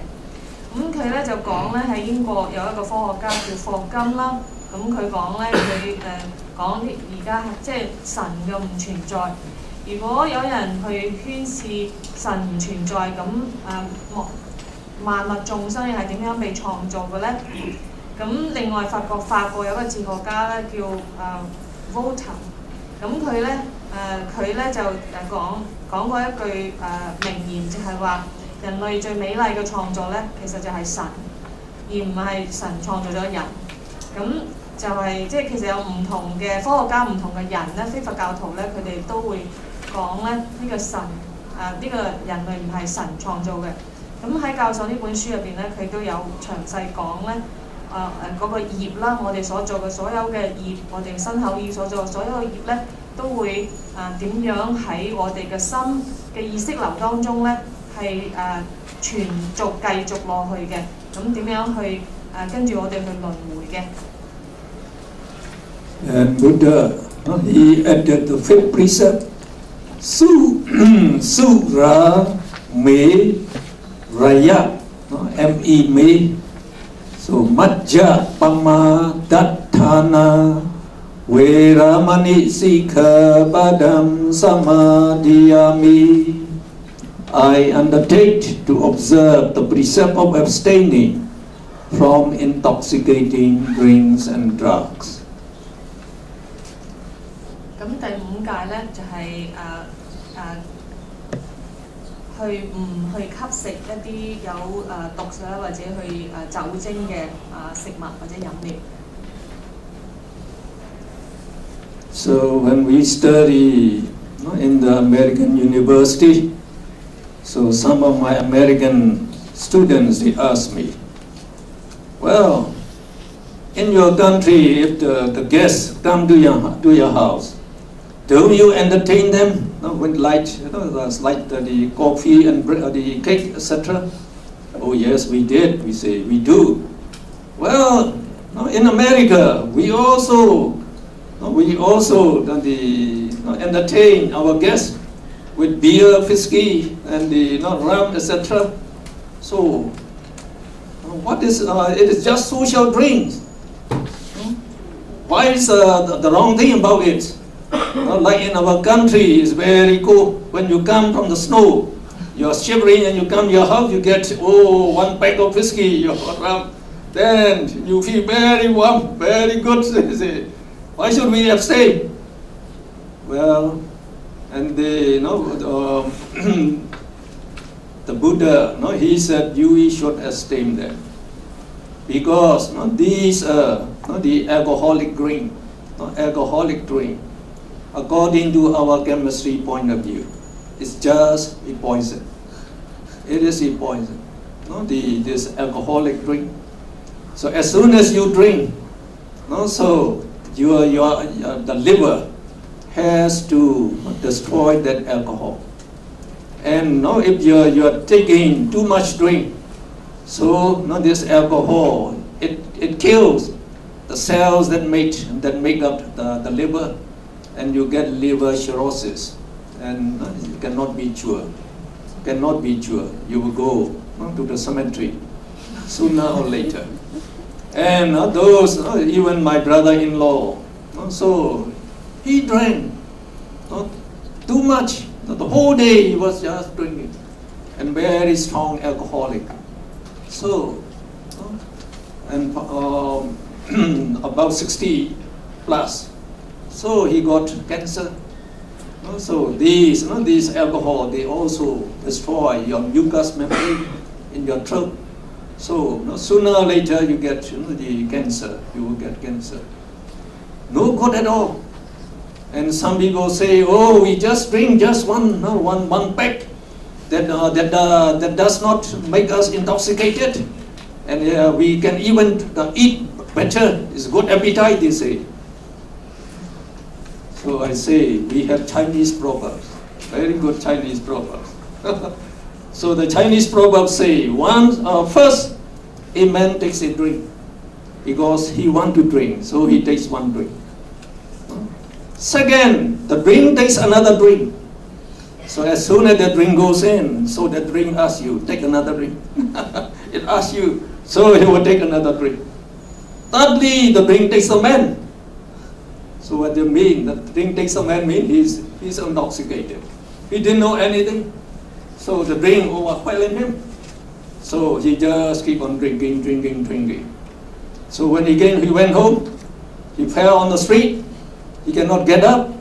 咁佢咧就講咧喺英國有一個科學家叫霍金啦，咁佢講咧佢講啲而家即係神嘅唔存在。如果有人去宣示神唔存在，咁萬物眾生係點樣被創造嘅咧？咁另外法國有個哲學家咧叫Voltaire， 咁佢咧就講過一句名言，就係話人類最美麗嘅創造咧，其實就係神，而唔係神創造咗人。咁就係即係其實有唔同嘅科學家、唔同嘅人咧，非佛教徒咧，佢哋都會講咧呢個神呢個人類唔係神創造嘅。咁喺教授呢本書入邊咧，佢都有詳細講咧嗰個業啦，我哋所做嘅所有嘅業，我哋身口意所做嘅所有嘅業咧，都會點樣喺我哋嘅心嘅意識流當中咧係傳續繼續落去嘅。咁點樣去跟住我哋去輪迴嘅？And Buddha, he added the fifth precept, Sura Me Raya, M-E Me. So Majja Pama Dattana Veramani Sikha Padam Samadhiyami. I undertake to observe the precept of abstaining from intoxicating drinks and drugs. 咁第五戒咧就係去唔去吸食一啲有毒素或者去酒精嘅食物或者飲料。So when we study in the American university, so some of my American students, they ask me, well, in your country, if the guests come to your house, don't you entertain them with light, like the coffee and the cake, etc.? Oh yes, we did. We say we do. Well, in America, we also entertain our guests with beer, whiskey, and the rum, etc. So, what is it is just social drinks. Why is the wrong thing about it? Like in our country, it's very cold. When you come from the snow, you're shivering and you come to your house, you get, one pack of whiskey, rum. Then you feel very warm, very good. Why should we abstain? Well, and the Buddha, he said you should abstain them. Because these the alcoholic drink, according to our chemistry point of view, it's just a poison. It is a poison. This alcoholic drink. So as soon as you drink, so the liver has to destroy that alcohol. And if you're taking too much drink, so this alcohol it kills the cells that make up the liver, and you get liver cirrhosis, and it cannot be cured. Cannot be cured. You will go to the cemetery sooner or later. And those, even my brother-in-law, so he drank too much. The whole day he was just drinking, and very strong alcoholic. So, and about 60 plus. So he got cancer. So these alcohol, they also destroy your mucous membrane in your throat. So sooner or later you get the cancer. You will get cancer. No good at all. And some people say, oh, we just drink just one pack. That does not make us intoxicated, and we can even eat better. It's good appetite, they say. So I say we have Chinese proverbs, very good Chinese proverbs. So the Chinese proverbs say, first a man takes a drink because he wants to drink, so he takes one drink. Second, the drink takes another drink. So as soon as the drink goes in, so the drink asks you, take another drink. It asks you, so he will take another drink. Thirdly, the drink takes a man. So what do you mean? The drink takes a man means he's intoxicated. He didn't know anything. So the drink overwhelmed him. So he just keep on drinking. So when he went home, he fell on the street. He cannot get up.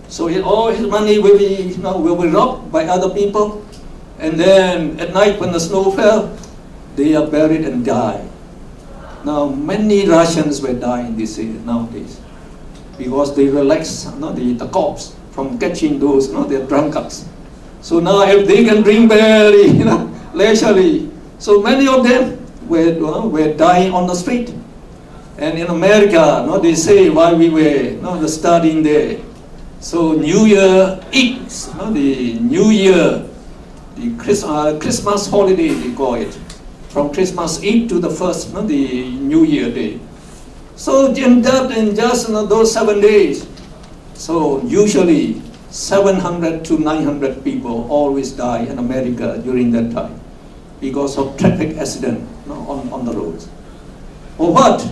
So all his money will be robbed by other people. And then at night when the snow fell, they are buried and die. Now many Russians were dying this year nowadays because they relax the corpse from catching those the drunkards. So now if they can drink very leisurely, so many of them were dying on the street. And in America, they say while we were studying there, so New Year Eve, the New Year, the Christmas holiday they call it, from Christmas Eve to the first, the New Year day. So in just those 7 days, so usually 700 to 900 people always die in America during that time because of traffic accident on the roads. Or what?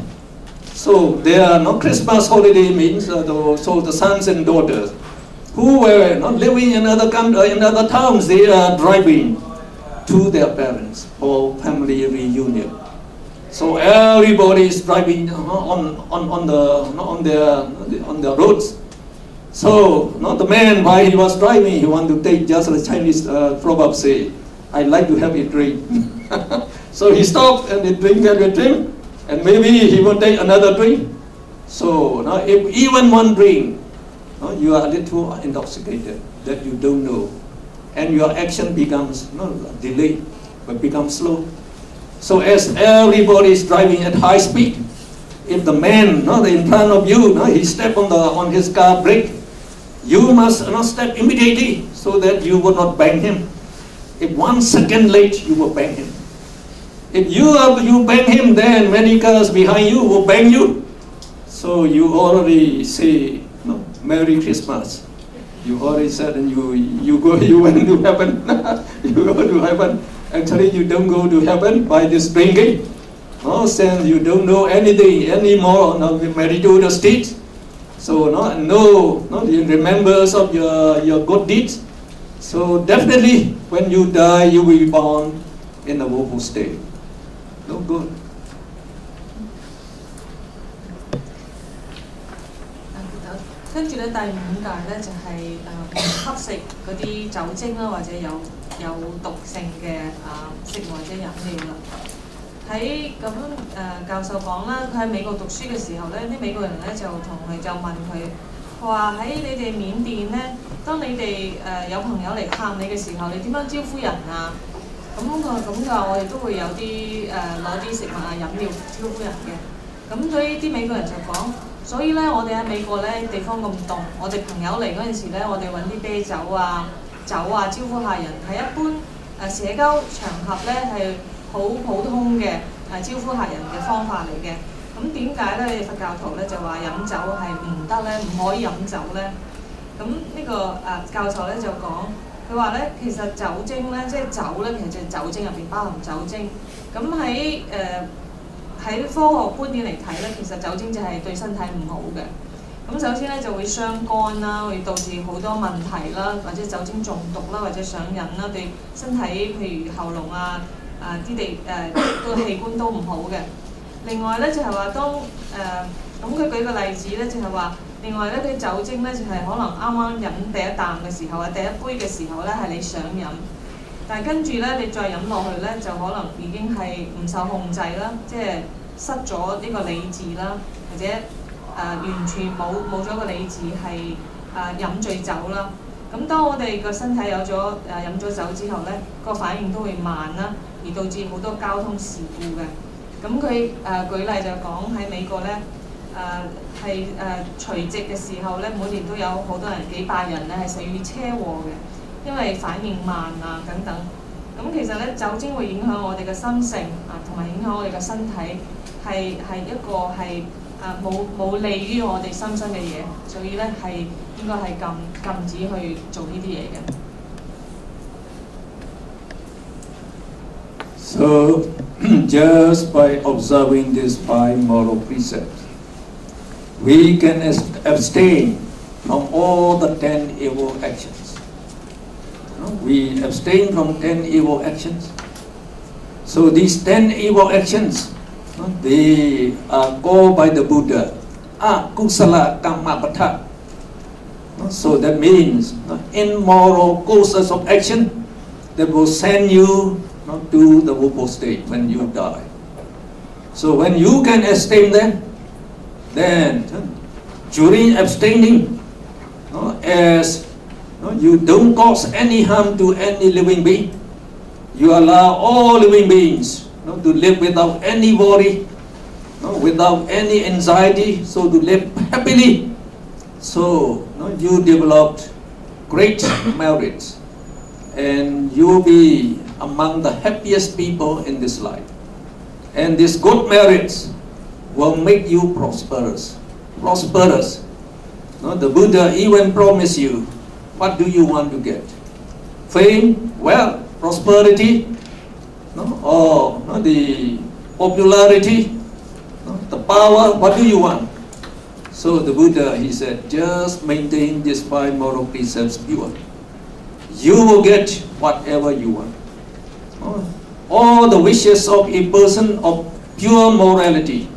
So there Christmas holiday means so the sons and daughters who were not living in other towns, they are driving to their parents for family reunion. So everybody is driving on the roads. So the man, while he was driving, he wanted to take, just as Chinese proverb say, "I like to have a drink." So he stopped and he have a drink, and maybe he will take another drink. So now if even one drink, you are a little intoxicated that you don't know, and your action becomes delayed, but becomes slow. So as everybody is driving at high speed, if the man in front of you, he step on his car brake, you must step immediately so that you will not bang him. If 1 second late, you will bang him. If you bang him, then many cars behind you will bang you. So you already say, Merry Christmas. You already said, and you went to heaven. You go to heaven. Actually, you don't go to heaven by this drinking. Since you don't know anything anymore, married to the state. So the remembrance of your good deeds. So definitely, when you die, you will be born in a woeful state. No good. 跟住咧第5戒咧就係吸食嗰啲酒精啦，或者有毒性嘅食物或者飲料啦。喺咁教授講啦，佢喺美國讀書嘅時候咧，啲美國人咧就問佢，佢話喺你哋緬甸咧，當你哋有朋友嚟探你嘅時候，你點樣招呼人啊？咁佢話我哋都會有啲攞啲食物啊飲料招呼人嘅。咁所以啲美國人就講。所以咧，我哋喺美國咧地方咁凍，我哋朋友嚟嗰陣時咧，我哋揾啲啤酒啊、招呼客人，係一般社交場合咧係好普通嘅招呼客人嘅方法嚟嘅。咁點解咧？佛教徒咧就話飲酒係唔得咧，唔可以飲酒咧？咁呢個教授咧就講，佢話咧其實酒精咧，即係酒咧，其實就係酒精入邊包含酒精。咁喺科學觀點嚟睇咧，其實酒精就係對身體唔好嘅。咁首先咧就會傷肝啦，會導致好多問題啦，或者酒精中毒啦，或者上癮啦，對身體譬如喉嚨個器官都唔好嘅。另外咧就係話當咁佢舉個例子咧，就係話另外咧佢酒精咧就係可能啱啱飲第一啖嘅時候啊，第一杯嘅時候咧係你想飲。但係跟住咧，你再飲落去咧，就可能已經係唔受控制啦，即係失咗呢個理智啦，或者完全冇咗個理智係飲醉酒啦。咁當我哋個身體有咗飲咗酒之後咧，個反應都會慢啦，而導致好多交通事故嘅。咁佢舉例就講喺美國咧係除夕嘅時候咧，每年都有好多人幾百人咧係死於車禍嘅。因為反應慢啊等等，咁其實咧酒精會影響我哋嘅心性同埋影響我哋嘅身體，係一個係冇利於我哋心身嘅嘢，所以咧係應該係禁止去做呢啲嘢嘅。So just by observing these 5 moral precepts, we can abstain from all the 10 evil actions. We abstain from 10 evil actions. So these 10 evil actions, they are called by the Buddha akusala kammapatha. So that means immoral courses of action that will send you to the woeful state when you die. So when you can abstain them, then during abstaining, as you don't cause any harm to any living being, you allow all living beings to live without any worry, without any anxiety, so to live happily. So you developed great merits, and you will be among the happiest people in this life. And these good merits will make you prosperous. Prosperous. The Buddha even promised you, what do you want to get? Fame, wealth, prosperity, or the popularity, the power, what do you want? So the Buddha, he said, just maintain these 5 moral precepts pure. You will get whatever you want. All the wishes of a person of pure morality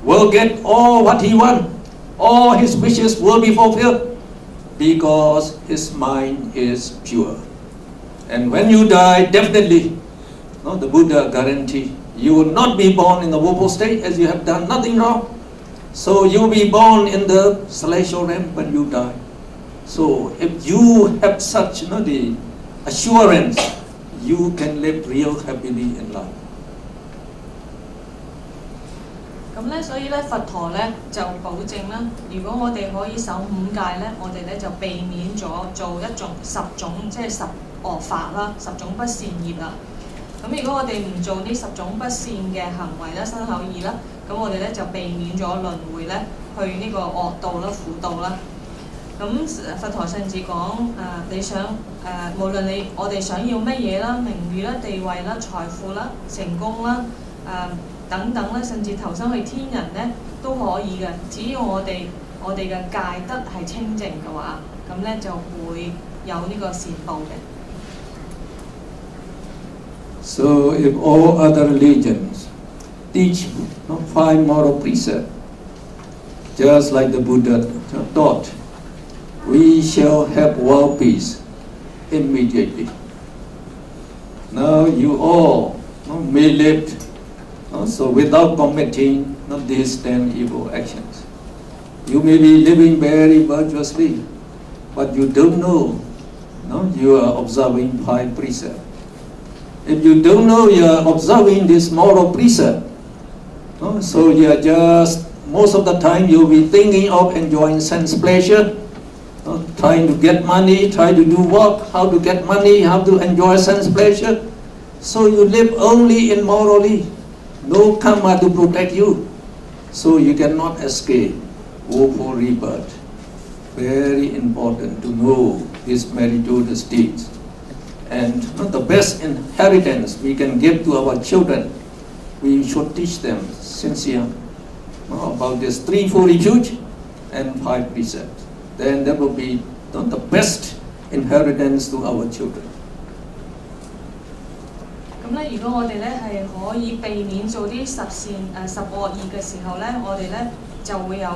will get all what he wants. All his wishes will be fulfilled because his mind is pure. And when you die, definitely, the Buddha guarantee, you will not be born in the woeful state as you have done nothing wrong. So you will be born in the celestial realm when you die. So if you have such the assurance, you can live real happily in life. 咁咧，所以咧，佛陀咧就保證啦，如果我哋可以守5戒咧，我哋咧就避免咗做一種10種即係10惡法啦，10種不善業啦。咁如果我哋唔做呢10種不善嘅行為啦、身口意啦，咁我哋咧就避免咗輪迴咧去呢個惡道啦、苦道啦。咁佛陀甚至講你想無論我哋想要乜嘢啦、名譽啦、地位啦、財富啦、成功啦、等等咧，甚至投生去天人咧都可以嘅。只要我哋嘅戒德係清淨嘅話，咁咧就會有呢個善報嘅。So if all other religions teach 5 moral precepts, just like the Buddha taught, we shall have world peace immediately. Now you all may live so without committing these 10 evil actions. You may be living very virtuously, but you don't know you are observing 5 precepts. If you don't know you are observing this moral precept, so you are just, most of the time you'll be thinking of enjoying sense pleasure, trying to get money, try to do work, how to get money, how to enjoy sense pleasure. So you live only immorally, no karma to protect you. So you cannot escape woeful rebirth. Very important to know these meritorious deeds. And the best inheritance we can give to our children, we should teach them since young about this 3-4 refuge and 5 precepts. Then that will be the best inheritance to our children. 咁咧，如果我哋咧係可以避免做啲10惡業嘅時候咧，我哋咧就會有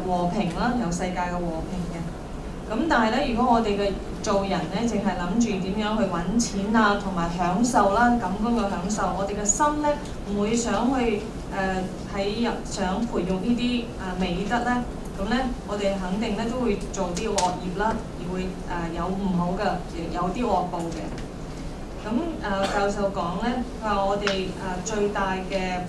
和平啦，有世界嘅和平嘅。咁但係咧，如果我哋嘅做人咧，淨係諗住點樣去揾錢啊，同埋享受啦，感官嘅享受，我哋嘅心咧唔會想去想培育呢啲美德咧，咁咧我哋肯定咧都會做啲惡業啦，而會有唔好嘅，有啲惡報嘅。咁教授講咧，佢話我哋最大嘅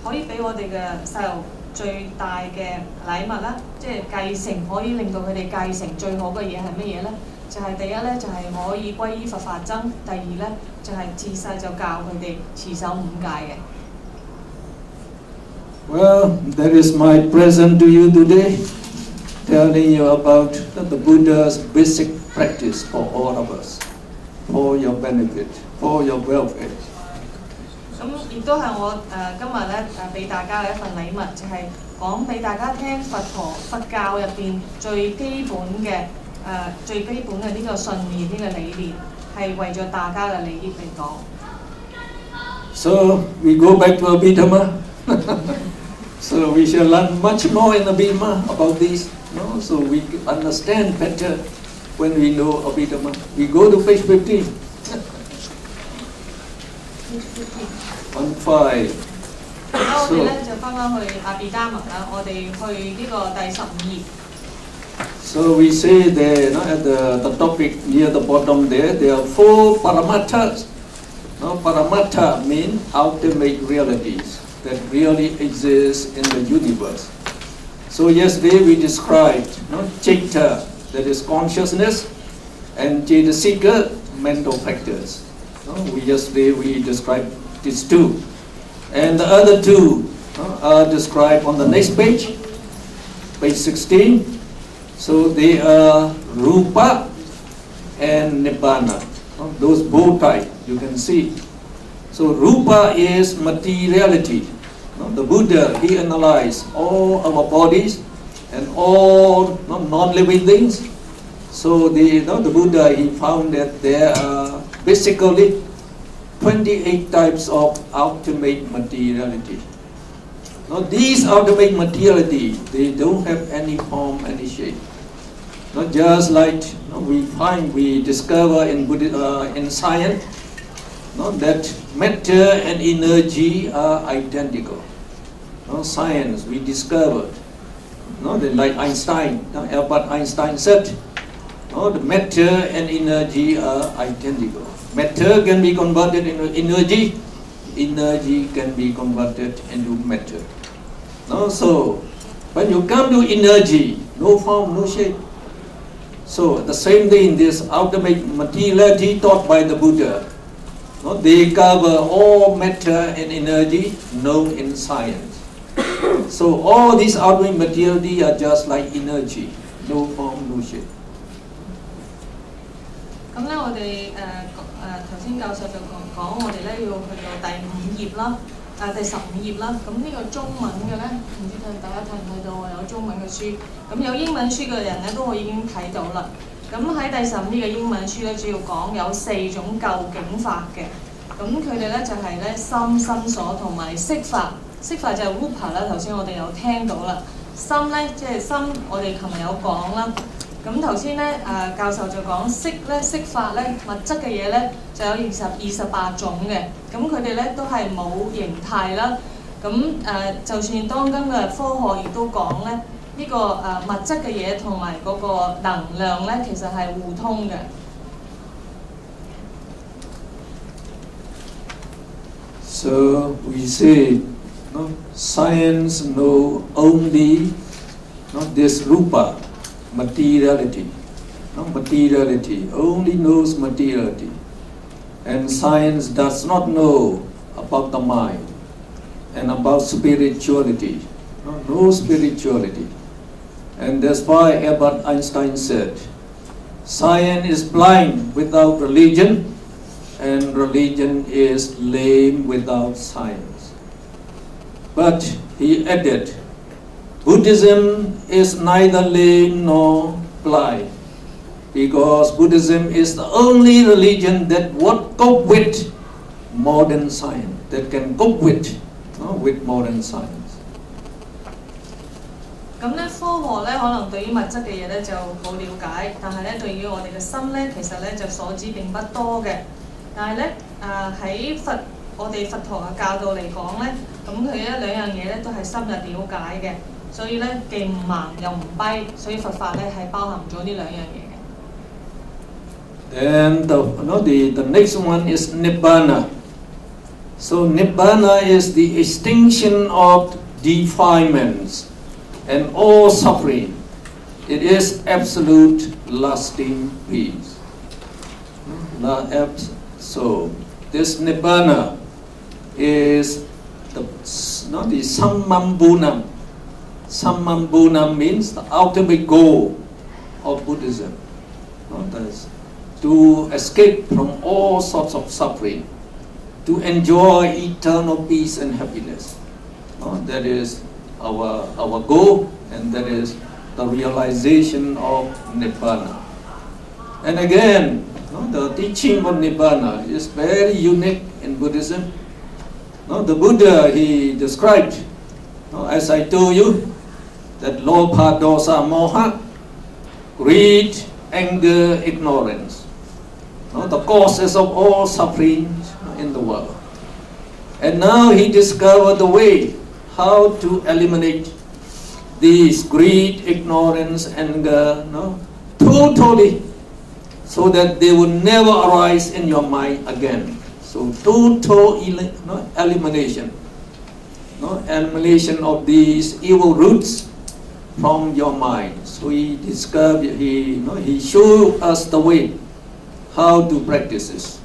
可以俾我哋嘅細路最大嘅禮物啦，即係繼承可以令到佢哋繼承最好嘅嘢係乜嘢咧？就係第一咧，就係可以歸依佛法僧；第二咧，就係自細就教佢哋持守5戒嘅。Well, that is my present to you today, telling you about the Buddha's basic practice for all of us, for your benefit, for your welfare. 咁亦都係我今日咧俾大家嘅一份禮物，就係講俾大家聽佛教入邊最基本嘅呢個信念，呢個理念係為咗大家嘅利益嚟講。So we go back to Abhidhamma. So we shall learn much more in Abhidhamma about this. No? So we understand better when we know Abhidhamma. We go to page 15. 15. 我哋咧就翻去阿毗達摩啦，我哋去呢個第15頁。So we say there, at the topic near the bottom there are 4 paramatthas. Paramattha means ultimate realities that really exist in the universe. So yesterday we described Citta, that is consciousness, and Cetasika, mental factors. Yesterday we described these 2. And the other 2 are described on the next page, page 16. So they are Rupa and Nibbana. Those both types you can see. So Rupa is materiality. The Buddha, he analyzed all our bodies and all non-living things. So the Buddha, he found that there are basically 28 types of ultimate materiality. Now these ultimate materiality, they don't have any form, any shape. Not just like we discover in science that matter and energy are identical. Science, we discovered, like Einstein, Albert Einstein said, the matter and energy are identical. Matter can be converted into energy, energy can be converted into matter. So when you come to energy, no form, no shape. So the same thing, this ultimate materiality taught by the Buddha, they cover all matter and energy known in science. So all these ultimate materiality are just like energy, no form, no shape. 咁咧，我哋頭先教授就講，我哋咧要去到第5頁啦，第15頁啦。咁呢個中文嘅咧，唔知大家睇唔睇到我有中文嘅書？咁有英文書嘅人咧，都已經睇到啦。咁喺第15頁嘅英文書咧，主要講有4種究竟法嘅。咁佢哋咧就係咧心、心所同埋色法。色法就係 Rupa 啦，頭先我哋有聽到啦。心咧即係心，我哋琴日有講啦。咁頭先咧教授就講色咧色法咧物質嘅嘢咧就有28種嘅，咁佢哋咧都係冇形態啦。咁就算當今嘅科學亦都講咧，呢個物質嘅嘢同埋嗰個能量咧其實係互通嘅。So we say, science know only this rupa, materiality. Materiality only knows materiality, and science does not know about the mind and about spirituality. No spirituality, and that's why Albert Einstein said, "Science is blind without religion, and religion is lame without science." But he added, Buddhism is neither lame nor blind, because Buddhism is the only religion that would cope with modern science, that can cope with modern science. 咁咧科學咧可能對於物質嘅嘢咧就好了解，但係咧對於我哋嘅心咧其實咧就所知並不多嘅。但係咧喺我哋佛陀嘅教導嚟講咧，咁佢咧兩樣嘢咧都係深入了解嘅，所以咧既唔盲又唔跛，所以佛法咧係包含咗呢兩樣嘢嘅。Then the next one is Nibbana. So Nibbana is the extinction of defilements and all suffering. It is absolute lasting peace. So this Nibbana is the Sammambunam. Sammambunam means the ultimate goal of Buddhism. That is to escape from all sorts of suffering, to enjoy eternal peace and happiness. That is our goal, and that is the realization of Nibbana. And again, the teaching of Nibbana is very unique in Buddhism. Now, the Buddha, he described, as I told you, that lobha, dosa, moha, greed, anger, ignorance, the causes of all suffering in the world. And now he discovered the way how to eliminate these greed, ignorance, anger, totally, so that they will never arise in your mind again. So total elimination, elimination of these evil roots from your mind. So he discovered, he showed us the way how to practice this,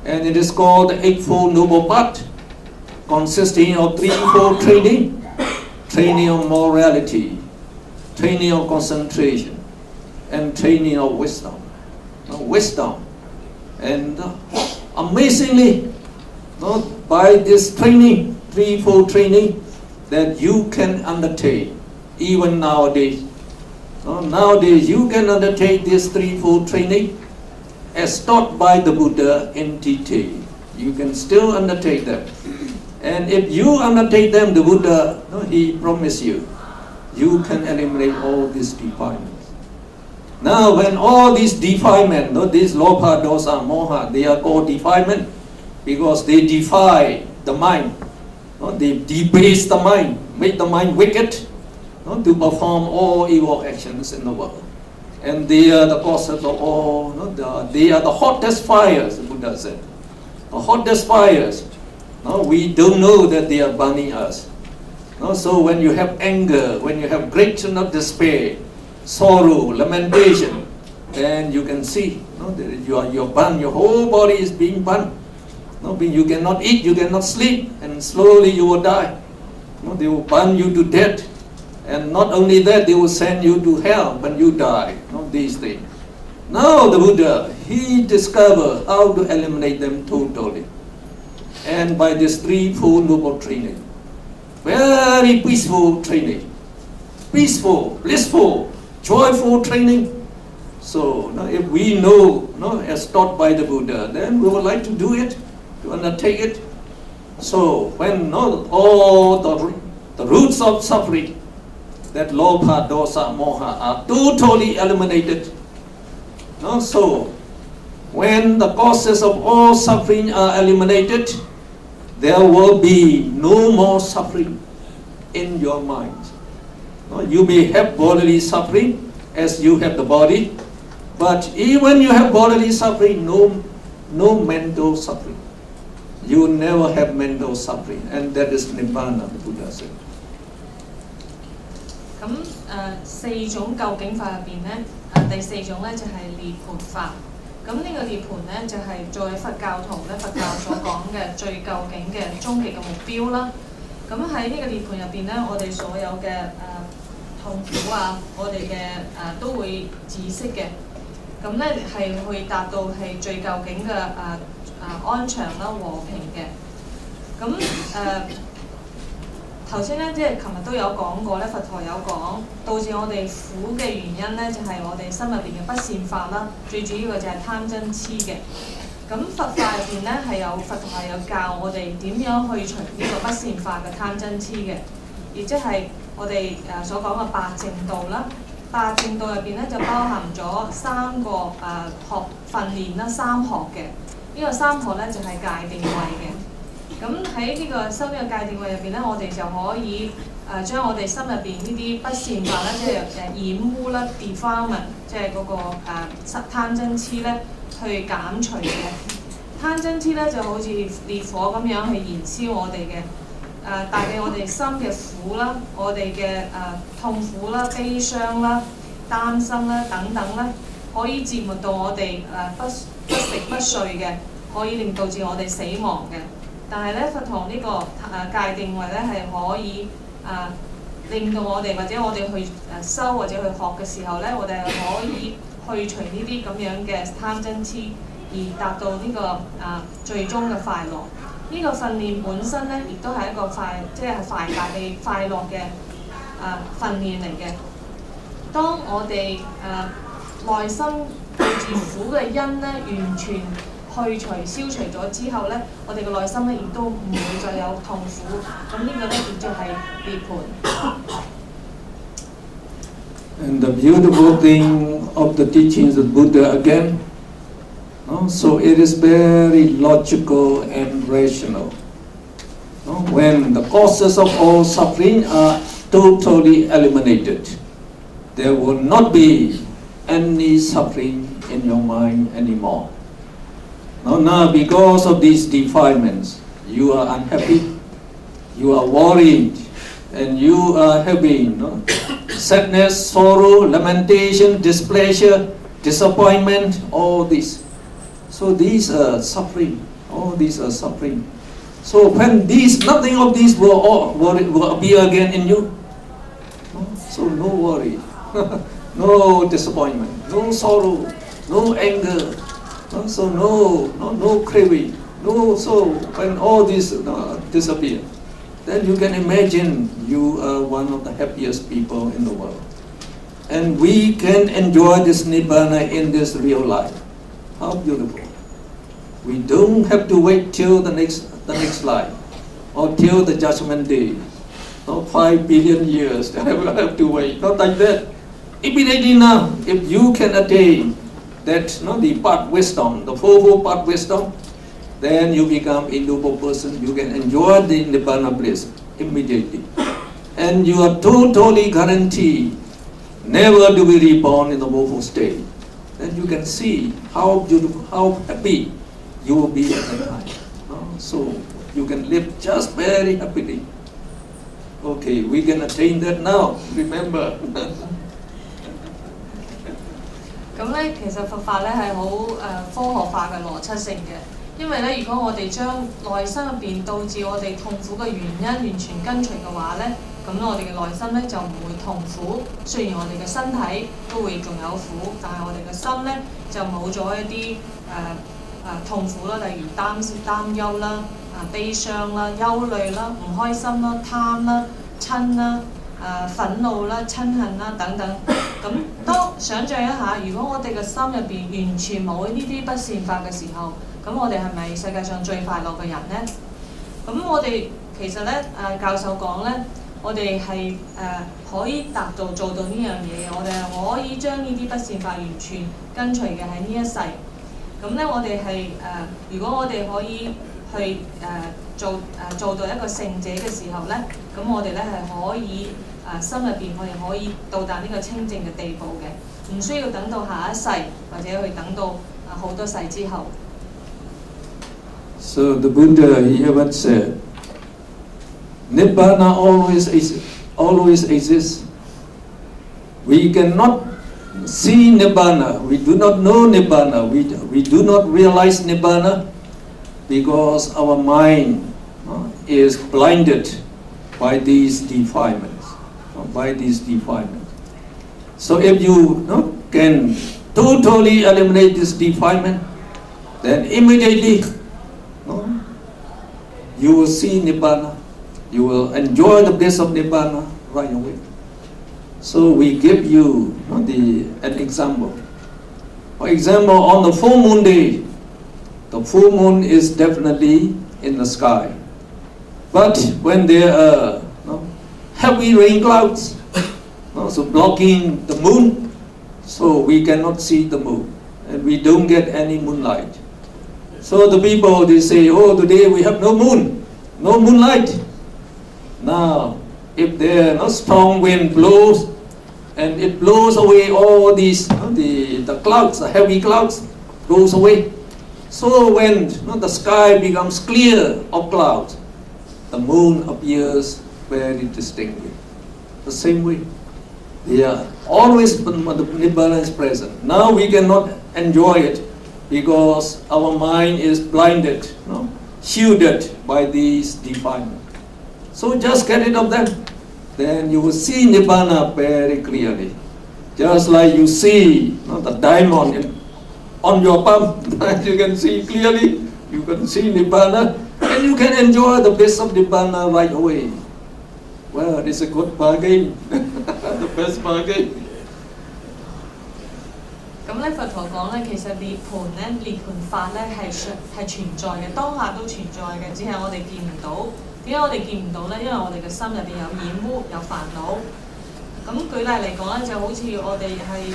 and it is called the Eightfold Noble Path, consisting of threefold training: training of morality, training of concentration, and training of wisdom. And amazingly, by this training, threefold training, that you can undertake, even nowadays. Nowadays, you can undertake this threefold training as taught by the Buddha in detail. You can still undertake them. And if you undertake them, the Buddha, he promised you, you can eliminate all these defilements. Now, when all these defilements, these lobha, dosa, moha, they are called defilement because they defy the mind. They debase the mind, make the mind wicked, to perform all evil actions in the world. And they are the causes of all, they are the hottest fires, the Buddha said. The hottest fires. We don't know that they are burning us. So when you have anger, when you have great despair, sorrow, lamentation, and you can see that you're burned, your whole body is being burned. You cannot eat, you cannot sleep, and slowly you will die. They will burn you to death. And not only that, they will send you to hell when you die. These things. Now the Buddha, he discovered how to eliminate them totally. And by this threefold noble training, very peaceful training, peaceful, blissful, joyful training. So if we know, as taught by the Buddha, then we would like to do it, to undertake it. So when all the roots of suffering, that lobha, dosa, moha, are totally eliminated. So when the causes of all suffering are eliminated, there will be no more suffering in your mind. You may have bodily suffering as you have the body, but even you have bodily suffering, no mental suffering. You will never have mental suffering, and that is Nibbana, the Buddha said. 咁四種究竟法入邊咧，第四種咧就係涅槃法。咁呢個涅槃咧就係在佛教徒咧，佛教所講嘅最究竟嘅終極嘅目標啦。咁喺呢個涅槃入邊咧，我哋所有嘅痛苦啊，我哋嘅都會止息嘅。咁咧係去達到係最究竟嘅安詳啦、和平嘅。咁頭先咧，即係琴日都有講過咧，佛陀有講導致我哋苦嘅原因咧，就係我哋心入邊嘅不善法啦。最主要嘅就係貪嗔痴嘅。咁佛法入邊咧佛陀係有教我哋點樣去除呢個不善法嘅貪嗔痴嘅，亦即係我哋所講嘅八正道啦。八正道入邊咧就包含咗三個學訓練啦，三學嘅。呢個三學咧就係戒定慧嘅。咁喺呢個修呢個戒定慧入邊咧，我哋就可以將我哋心入邊呢啲不善法咧，即係染污啦 defilement， 即係嗰個貪嗔痴咧，去減除嘅。貪嗔痴咧就好似烈火咁樣去燃燒我哋嘅帶俾我哋心嘅苦啦，我哋嘅痛苦啦、悲傷啦、擔心啦等等咧，可以折磨到我哋不食不睡嘅，可以令導致我哋死亡嘅。但係咧，佛陀呢個戒定慧咧係可以令到我哋或者我哋去修或者去學嘅時候咧，我哋係可以去除呢啲咁樣嘅貪嗔痴，而達到呢個最終嘅快樂。呢個訓練本身咧，亦都係一個即係大地快樂嘅訓練嚟嘅。當我哋內心導致苦嘅因咧，完全去除、消除咗之後咧，我哋嘅內心咧亦都唔會再有痛苦。咁呢個咧亦就係涅槃。And the beautiful thing of the teachings of Buddha again, so it is very logical and rational. When the causes of all suffering are totally eliminated, there will not be any suffering in your mind anymore. Now because of these defilements, you are unhappy, you are worried, and you are having sadness, sorrow, lamentation, displeasure, disappointment, all this. So these are suffering. All these are suffering. So when nothing of these will appear again in you, so no worry, no disappointment, no sorrow, no anger, so no craving, so when all these disappear, then you can imagine you are one of the happiest people in the world. And we can enjoy this Nibbana in this real life. How beautiful. We don't have to wait till the next life or till the judgment day. Not 5 billion years I have to wait. Not like that. Immediately now, if you can attain that the path wisdom, the fourfold path wisdom, then you become a noble person. You can enjoy the Nibbana bliss immediately. And you are totally guaranteed never to be reborn in the woeful state. Then you can see how beautiful, how happy you will be at that time. So you can live just very happily. Okay, we can attain that now. Remember. 咁咧，其實佛法咧係好科學化嘅邏輯性嘅。因為咧，如果我哋將內心入邊導致我哋痛苦嘅原因完全根除嘅話咧，咁我哋嘅內心咧就唔會痛苦。雖然我哋嘅身體都會仲有苦，但係我哋嘅心咧就冇咗一啲痛苦啦，例如擔憂啦、悲傷啦、憂慮啦、唔開心啦、貪啦、親啦、憤怒啦、親恨啦等等。咁當想像一下，如果我哋嘅心入邊完全冇呢啲不善法嘅時候，咁我哋係咪世界上最快樂嘅人呢？咁我哋其實咧，教授講咧，我哋係可以做到呢樣嘢嘅，我哋係可以將呢啲不善法完全根除嘅喺呢一世。咁咧，我哋係如果我哋可以去做到一個聖者嘅時候咧，咁我哋咧係可以心入邊我哋可以到達呢個清淨嘅地步嘅，唔需要等到下一世或者去等到好多世之後。So the Buddha, he ever said, Nibbana always exists. We cannot see Nibbana. We do not know Nibbana. We do not realize Nibbana because our mind is blinded by these defilements. So if you can totally eliminate this defilement, then immediately you will see Nibbana. You will enjoy the bliss of Nibbana right away. So we give you an example. For example, on the full moon day, the full moon is definitely in the sky. But when there are heavy rain clouds, so blocking the moon, so we cannot see the moon, and we don't get any moonlight. So the people, they say, oh, today we have no moon, no moonlight. Now, if there strong wind blows, and it blows away all these, the clouds, the heavy clouds, blows away. So when the sky becomes clear of clouds, the moon appears very distinctly. The same way, they are always the Nibbana is present. Now we cannot enjoy it because our mind is blinded, shielded by these defilements. So just get rid of them. Then you will see Nibbana very clearly. Just like you see the diamond on your palm, you can see clearly, you can see Nibbana, and you can enjoy the bliss of Nibbana right away. Well, it's a good bargain, the best bargain. 咁咁咧佛陀講咧，其實涅槃法咧係存在嘅，當下都存在嘅，只係我哋見唔到。點解我哋見唔到咧？因為我哋嘅心入邊有染污、有煩惱。咁舉例嚟講咧，就好似我哋係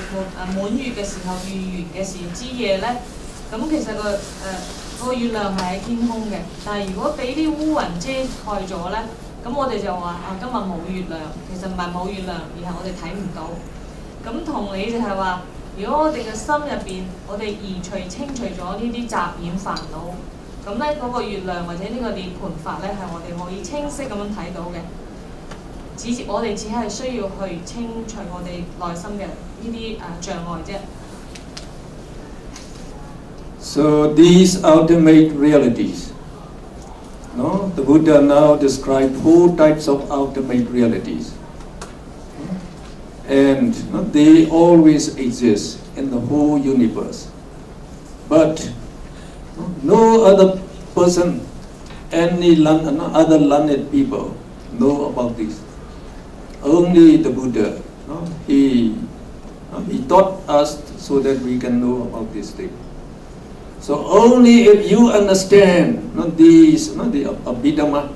滿月嘅時候、月圓嘅時之夜咧，咁其實個月亮係喺天空嘅，但係如果俾啲烏雲遮蓋咗咧，咁我哋就話今日冇月亮，其實唔係冇月亮，而係我哋睇唔到。咁同理就係話，如果我哋嘅心入邊，我哋清除咗呢啲雜染煩惱，咁咧嗰個月亮或者呢個涅槃法咧，係我哋可以清晰咁樣睇到嘅。我哋只係需要去清除我哋內心嘅呢啲障礙啫。So these ultimate realities, no, the Buddha now described 4 types of ultimate realities, and they always exist in the whole universe. But no other person, any other learned people know about this. Only the Buddha, he taught us so that we can know about this thing. So only if you understand the Abhidhamma,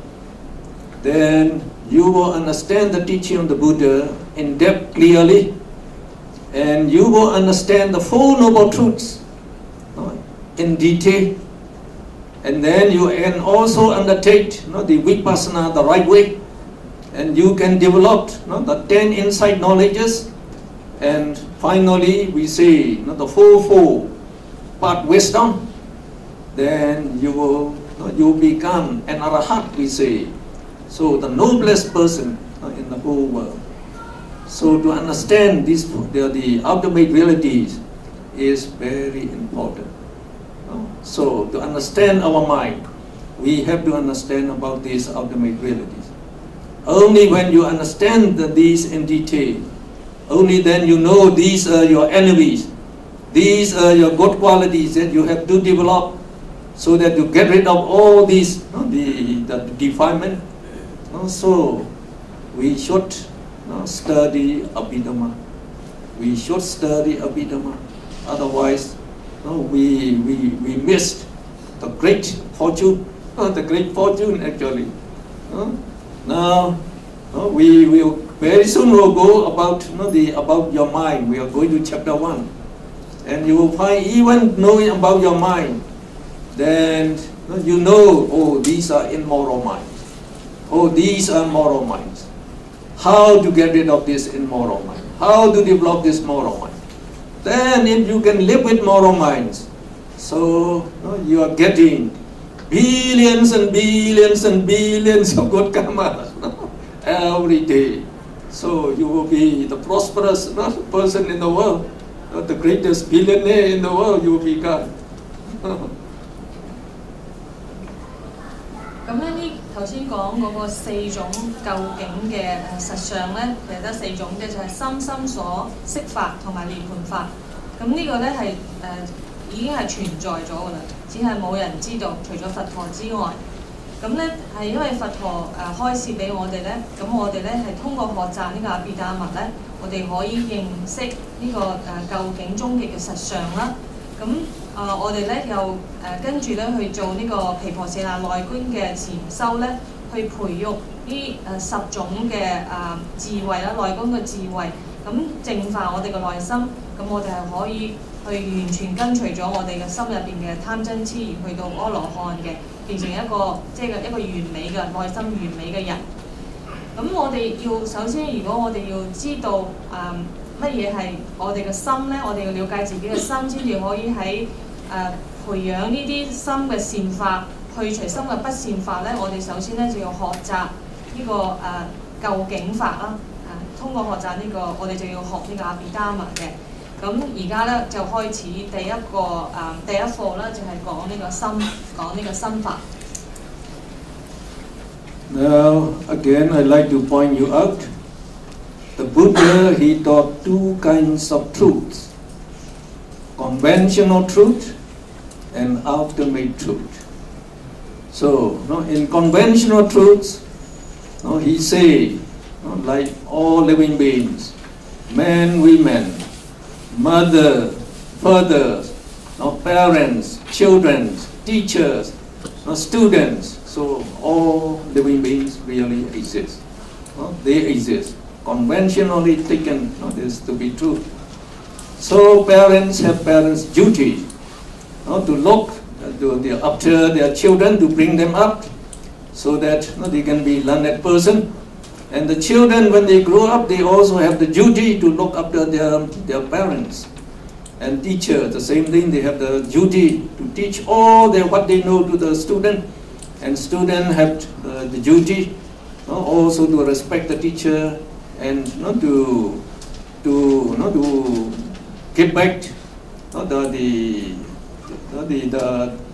then you will understand the teaching of the Buddha in depth clearly, and you will understand the 4 noble truths in detail, and then you can also undertake the vipassana the right way, and you can develop the 10 insight knowledges, and finally we say the 4 part wisdom. Then you become an arahat, we say. So the noblest person in the whole world. So to understand this, the ultimate realities is very important. So to understand our mind, we have to understand about these ultimate realities. Only when you understand these in detail, only then you know these are your enemies, these are your good qualities that you have to develop, so that you get rid of all these the defilement. So we should study Abhidhamma. We should study Abhidhamma. Otherwise, we missed the great fortune. The great fortune actually. Now we will very soon will go about your mind. We are going to chapter 1, and you will find, even knowing about your mind, then you know, oh, these are immoral minds. Oh, these are moral minds. How to get rid of this immoral mind? How to develop this moral mind? Then if you can live with moral minds, so you are getting billions and billions and billions of good karma every day. So you will be the prosperous person in the world, the greatest billionaire in the world you will become. 咁呢頭先講嗰個4種究竟嘅實相咧，其實得4種嘅，就係心所、色法同埋涅槃法。咁呢個咧係已經係存在咗㗎啦，只係冇人知道，除咗佛陀之外。咁咧係因為佛陀開示俾我哋咧，咁我哋咧係通過學習呢個阿毗達摩咧，我哋可以認識呢個究竟終極嘅實相啦。咁我哋咧又跟住咧去做呢個毗婆舍那內觀嘅禪修咧，去培育呢10種嘅智慧啦，內觀嘅智慧，咁淨化我哋嘅內心，咁我哋係可以去完全跟隨咗我哋嘅心入邊嘅貪嗔痴，而去到阿羅漢嘅，變成一個完美嘅內心完美嘅人。咁我哋要首先，如果我哋要知道乜嘢係我哋嘅心咧，我哋要了解自己嘅心，先至可以喺培養呢啲心嘅善法，去除心嘅不善法咧。我哋首先咧就要學習呢個究竟法啦。通過學習呢個，我哋就要學呢個阿毗達摩嘅。咁而家咧就開始第一課啦，就係講呢個心，講呢個心法。Now again, I'd like to point you out. The Buddha, he taught 2 kinds of truths: conventional truth and ultimate truth. So, in conventional truths, he say, like all living beings, men, women, mother, further, parents, children, teachers, students. So all living beings really exist. They exist. Conventionally taken, this to be true. So parents have parents' duty to look after their children, to bring them up, so that they can be learned person. And the children, when they grow up, they also have the duty to look after their parents. And teachers, the same thing, they have the duty to teach all what they know to the student. And students have the duty also to respect the teacher and to give back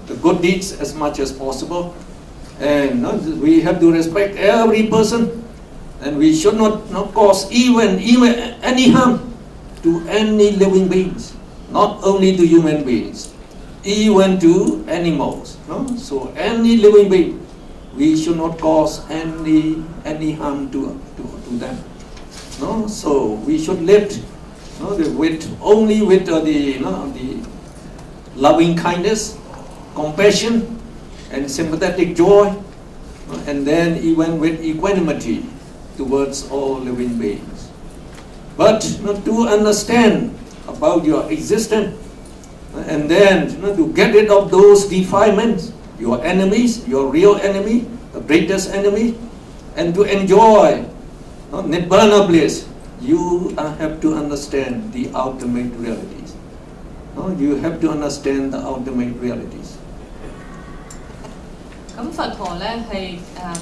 the good deeds as much as possible. And we have to respect every person, and we should not cause even any harm to any living beings, not only to human beings, even to animals. So any living being, we should not cause any harm to them. So we should live only with the loving kindness, compassion, and sympathetic joy, and then even with equanimity towards all living beings. But to understand about your existence, and then to get rid of those defilements, your enemies, your real enemy, the greatest enemy, and to enjoy Nibbana bliss, you have to understand the ultimate realities. You have to understand the ultimate realities. 咁佛陀咧係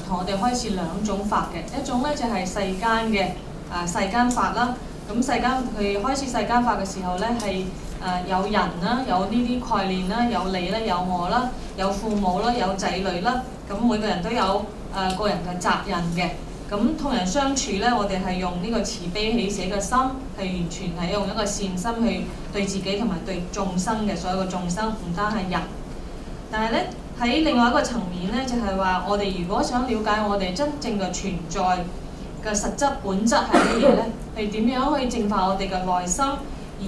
同我哋開始兩種法嘅，一種咧就係世間嘅世間法啦。咁世間佢開始世間法嘅時候咧係有人啦，有呢啲概念啦，有你啦，有我啦，有父母啦，有仔女啦。咁每個人都有個人嘅責任嘅。咁同人相處咧，我哋係用呢個慈悲喜捨嘅心，係完全係用一個善心去對自己同埋對眾生嘅所有嘅眾生，唔單係人。但係咧喺另外一個層面咧，就係話我哋如果想了解我哋真正嘅存在嘅實質本質係乜嘢咧，係點樣可以淨化我哋嘅內心，而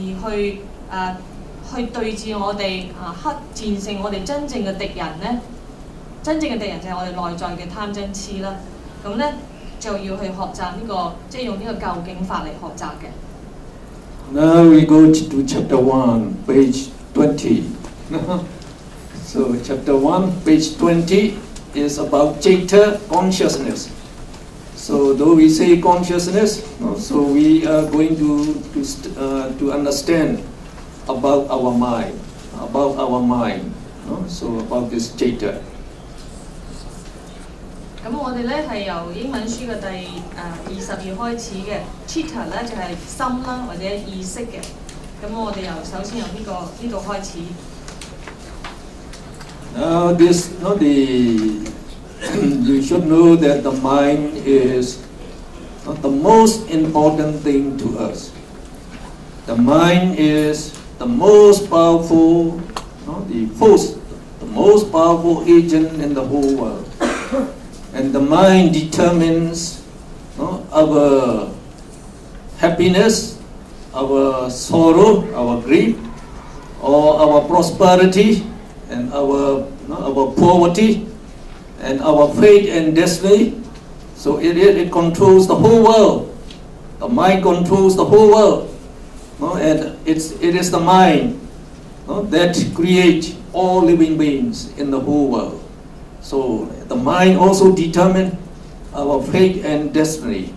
去對治我哋戰勝我哋真正嘅敵人咧。真正嘅敵人就係我哋內在嘅貪嗔痴啦。咁咧就要去學習即係用呢個究竟法嚟學習嘅。Now we go to chapter 1, page 20. So chapter 1, page 20 is about Citta, consciousness. So though we say consciousness, so we are going to understand about our mind, so about this Citta. 咁我哋咧係由英文書嘅第20頁開始嘅 Citta 咧就係心啦或者意識嘅。咁我哋首先由呢度開始。Now you should know that the mind is the most important thing to us. The mind is the most powerful, the most powerful agent in the whole world. And the mind determines our happiness, our sorrow, our grief, or our prosperity, and our poverty, and our fate and destiny. So it controls the whole world. The mind controls the whole world. And it is the mind that creates all living beings in the whole world. So the mind also determines our fate and destiny.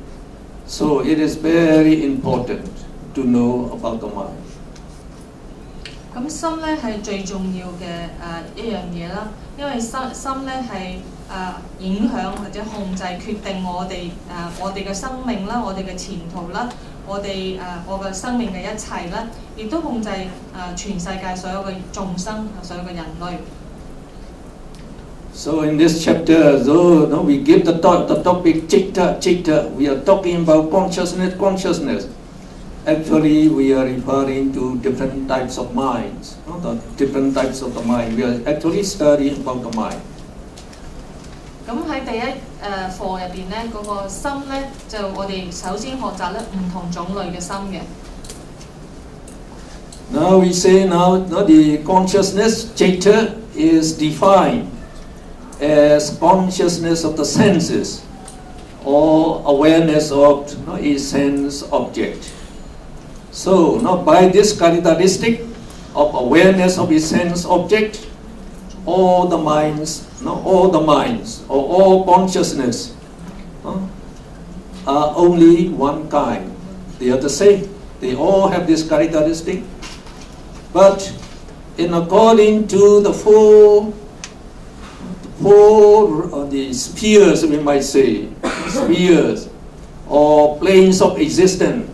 So it is very important to know about the mind. 咁心咧係最重要嘅一樣嘢啦，因為心咧係影響或者控制決定我哋嘅生命啦，我哋嘅前途啦，我嘅生命嘅一切啦，亦都控制全世界所有嘅眾生，所有嘅人類。So in this chapter, though we give the topic Citta, we are talking about consciousness. Actually, we are referring to different types of minds, the different types of the mind. We are actually studying about the mind. 咁喺第一課入邊咧，嗰個心咧就我哋首先學習咧唔同種類嘅心嘅。Now we say now the consciousness, citta, is defined as consciousness of the senses or awareness of a sense object. So now by this characteristic of awareness of a sense object, all the minds or all consciousness are only one kind. They are the same. They all have this characteristic. But in according to the four the spheres, we might say, spheres or planes of existence,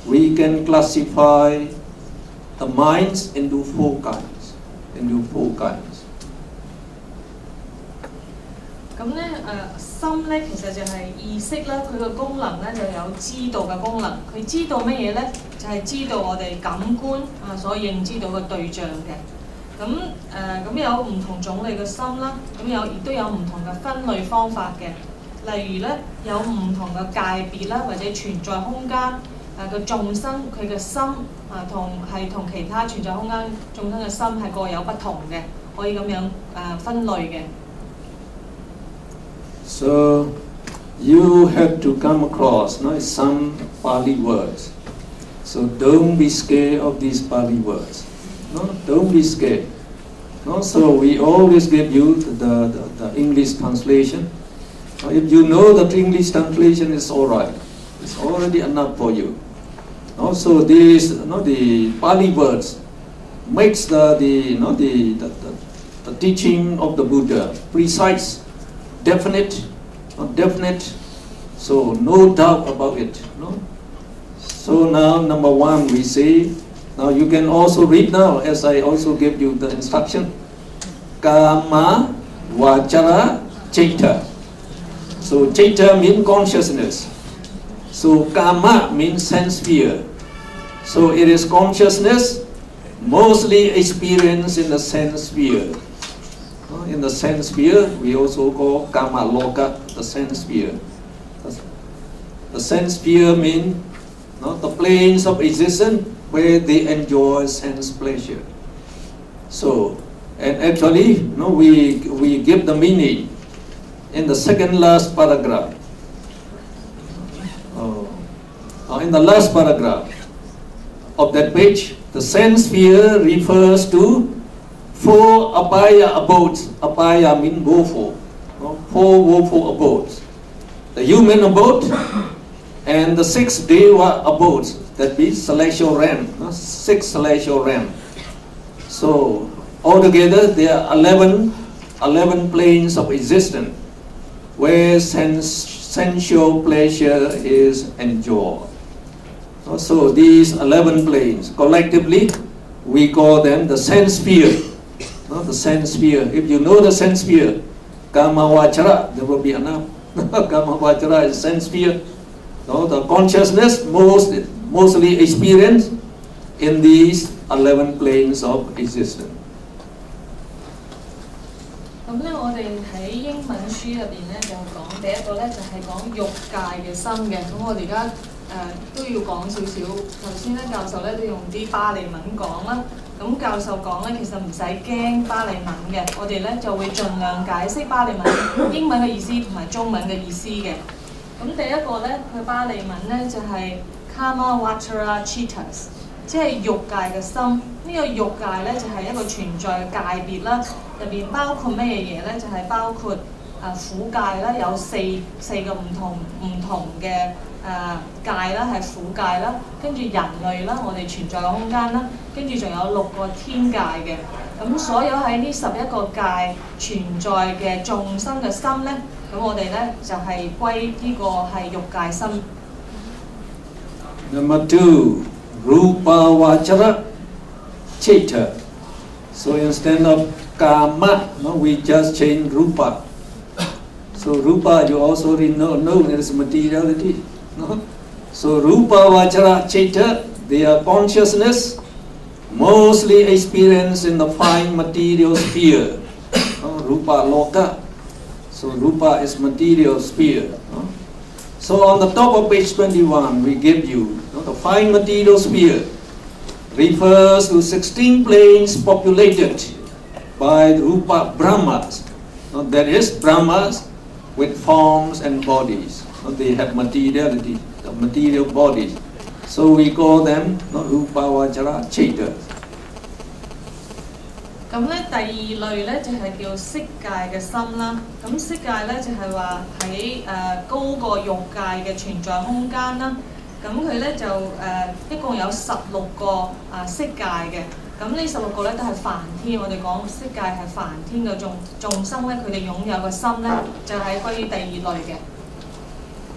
we can classify the minds into four kinds. 咁咧心咧其實就係意識啦，佢個功能咧就有知道嘅功能。佢知道乜嘢咧？就係知道我哋感官所認知到嘅對象嘅。咁有唔同種類嘅心啦，咁亦都有唔同嘅分類方法嘅。例如咧有唔同嘅界別啦，或者存在空間個眾生佢嘅心同其他存在空間眾生嘅心係各有不同嘅，可以咁樣分類嘅。So you have to come across some Pali words. So don't be scared of these Pali words. Don't be scared. So we always give you the English translation. If you know that English translation is all right, it's already enough for you. Also, these the Pali words makes the teaching of the Buddha precise, definite, so no doubt about it. So now number one we say, now you can also read now as I also gave you the instruction, Kama Vachara Citta. So citta means consciousness. So Kama means sense sphere. So it is consciousness mostly experienced in the sense sphere. In the sense sphere, we also call Kama Loka, the sense sphere. The sense sphere means the planes of existence where they enjoy sense pleasure. So, and actually, we give the meaning in the second last paragraph. In the last paragraph of that page, the sense sphere refers to four abhaya abodes. Abhaya means woeful. Four woeful abodes. The human abode and the 6 deva abodes. That means celestial realm. 6 celestial realm. So altogether there are 11 planes of existence where sensual pleasure is enjoyed. So these 11 planes, collectively, we call them the sense sphere. The sense sphere. If you know the sense sphere, Kama Vachara, there will be enough. Kama Vachara is sense sphere. The consciousness mostly experienced in these 11 planes of existence. 咁咧，我哋喺英文書入邊咧就講第一個咧就係講欲界嘅心嘅。咁我哋而家都要講少少。頭先咧教授咧都用啲巴利文講啦。咁教授講咧其實唔使驚巴利文嘅，我哋咧就會盡量解釋巴利文英文嘅意思同埋中文嘅意思嘅。咁第一個咧，佢巴利文咧就係 Kama Vachara Chittas， 即係欲界嘅心。呢個欲界咧就係一個存在嘅界別啦，入邊包括咩嘢咧？就係包括苦界啦，有四個唔同嘅界啦，係苦界啦，跟住人類啦，我哋存在嘅空間啦，跟住仲有6個天界嘅。咁所有喺呢11個界存在嘅眾生嘅心咧，咁我哋咧就係歸呢個係欲界心。Number 2, Rupa Vachara Citta. So instead of Kama, we just change Rupa. So Rupa, you also know there is materiality. So Rupa Vachara Citta, they are consciousness mostly experienced in the fine material sphere. Rupa Loka. So Rupa is material sphere. So on the top of page 21, we give you the fine material sphere. refers to 16 planes populated by Rupa Brahmas. That is, Brahmas with forms and bodies. They have materiality, the material bodies. So we call them Rupa Vajra Chaitya. 咁咧第二類咧就係叫色界嘅心啦。咁色界咧就係話喺高過欲界嘅存在空間啦。咁佢咧就一共有16個色界嘅。咁呢16個咧都係梵天。我哋講色界係梵天嘅眾生咧，佢哋擁有嘅心咧就係歸於第二類嘅。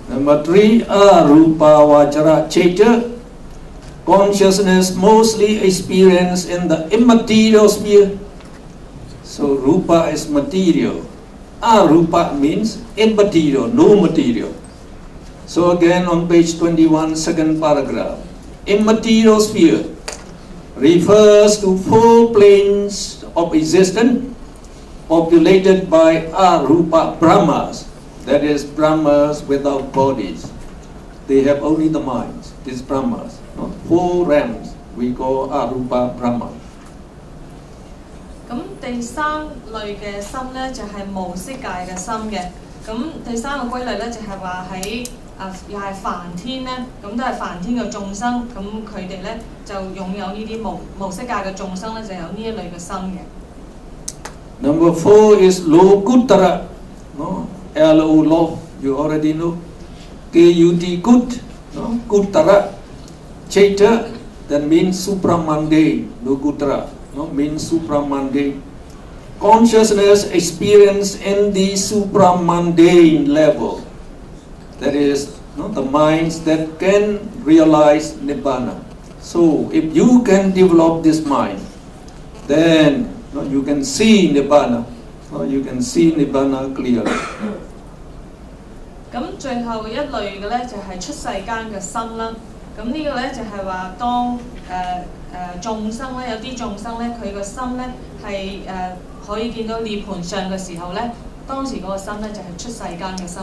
Number 3, Arupa Vajra Chaitya. Consciousness mostly experienced in the immaterial sphere. So Rupa is material. Arupa means immaterial, no material. So again on page 21, second paragraph. Immaterial sphere refers to 4 planes of existence populated by Arupa Brahmas. That is, Brahmas without bodies. They have only the minds, these Brahmas. 4 realms we call Arupa Brahma. 咁第三類嘅心咧就係無色界嘅心嘅。咁第三個歸類咧就係話喺又係梵天咧，咁都係梵天嘅眾生，咁佢哋咧就擁有呢啲無色界嘅眾生咧，就有呢一類嘅心嘅。Number 4 is Lokuttara. L-O Lo, you already know. K-U-T Kut, Kuttara. Chaitya, that means supramundane. Lokuttara, means supramundane. Consciousness experienced in the supramundane level. That is, the minds that can realize Nibbana. So, if you can develop this mind, then you can see Nibbana. You can see Nibbana clearly. 咁最後一類嘅咧就係出世間嘅心啦。咁呢個咧就係話當眾生咧有啲眾生咧佢個心咧係可以見到涅槃相嘅時候咧，當時嗰個心咧就係出世間嘅心。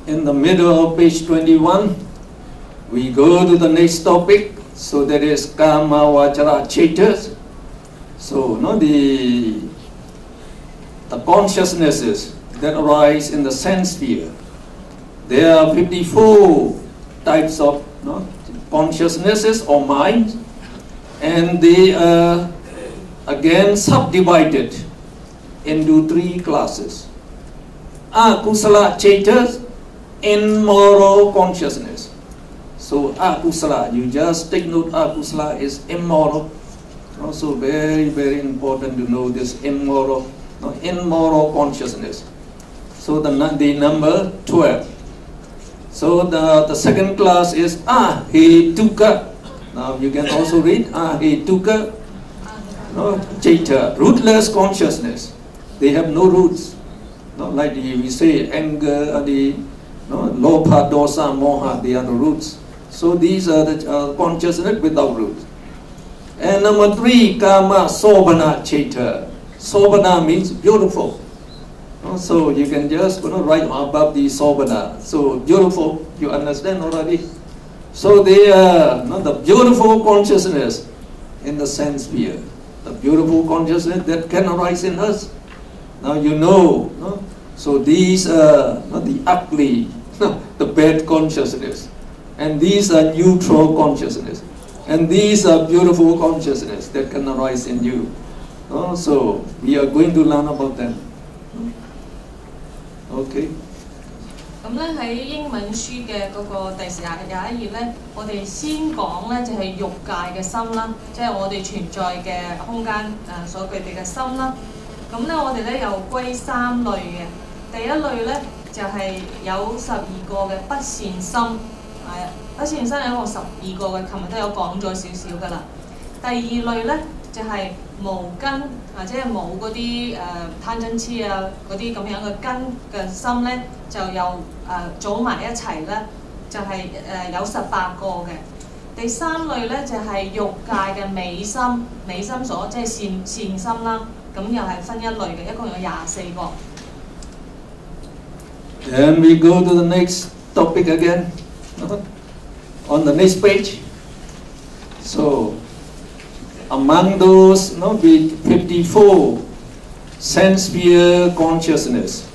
In the middle of page 21, we go to the next topic. So that is Kama Vajra Chaitas. So the consciousnesses that arise in the sense sphere. There are 54 types of consciousnesses or minds, and they are again subdivided into 3 classes. Akusala Chaitas, immoral consciousness. So akusala, you just take note, akusala is immoral. Also very, very important to know this immoral consciousness. So the number 12. So the second class is Ahetuka. Now you can also read Ahetuka Chaita, rootless consciousness. They have no roots. Like we say anger, lobha, dosa, moha, they are the roots. So these are the consciousness without roots. And number 3, Kama Sobhana Chaita. Sobhana means beautiful. So you can just write above the Sobhana. So beautiful, you understand already? So they are the beautiful consciousness in the sense sphere. The beautiful consciousness that can arise in us. Now you know. So these are the ugly, the bad consciousness. And these are neutral consciousness. And these are beautiful consciousness that can arise in you. So we are going to learn about them. Okay. 咁咧喺英文書嘅嗰個第21頁咧，我哋先講咧就係欲界嘅心啦，即係我哋存在嘅空間所具備嘅心啦。咁咧我哋咧又歸3類嘅。第一類咧就係有12個嘅不善心，不善心有一共12個嘅，琴日都有講咗少少噶啦。第二類咧就係無根即係冇嗰啲貪嗔痴嗰啲咁樣嘅根嘅心咧，就又組埋一齊咧，就係有18個嘅。第3類咧就係欲界嘅美心，美心所即係善心啦，咁又係分一類嘅，一共有24個。Then we go to the next topic again. On the next page, So among those, with 54 sense sphere consciousness,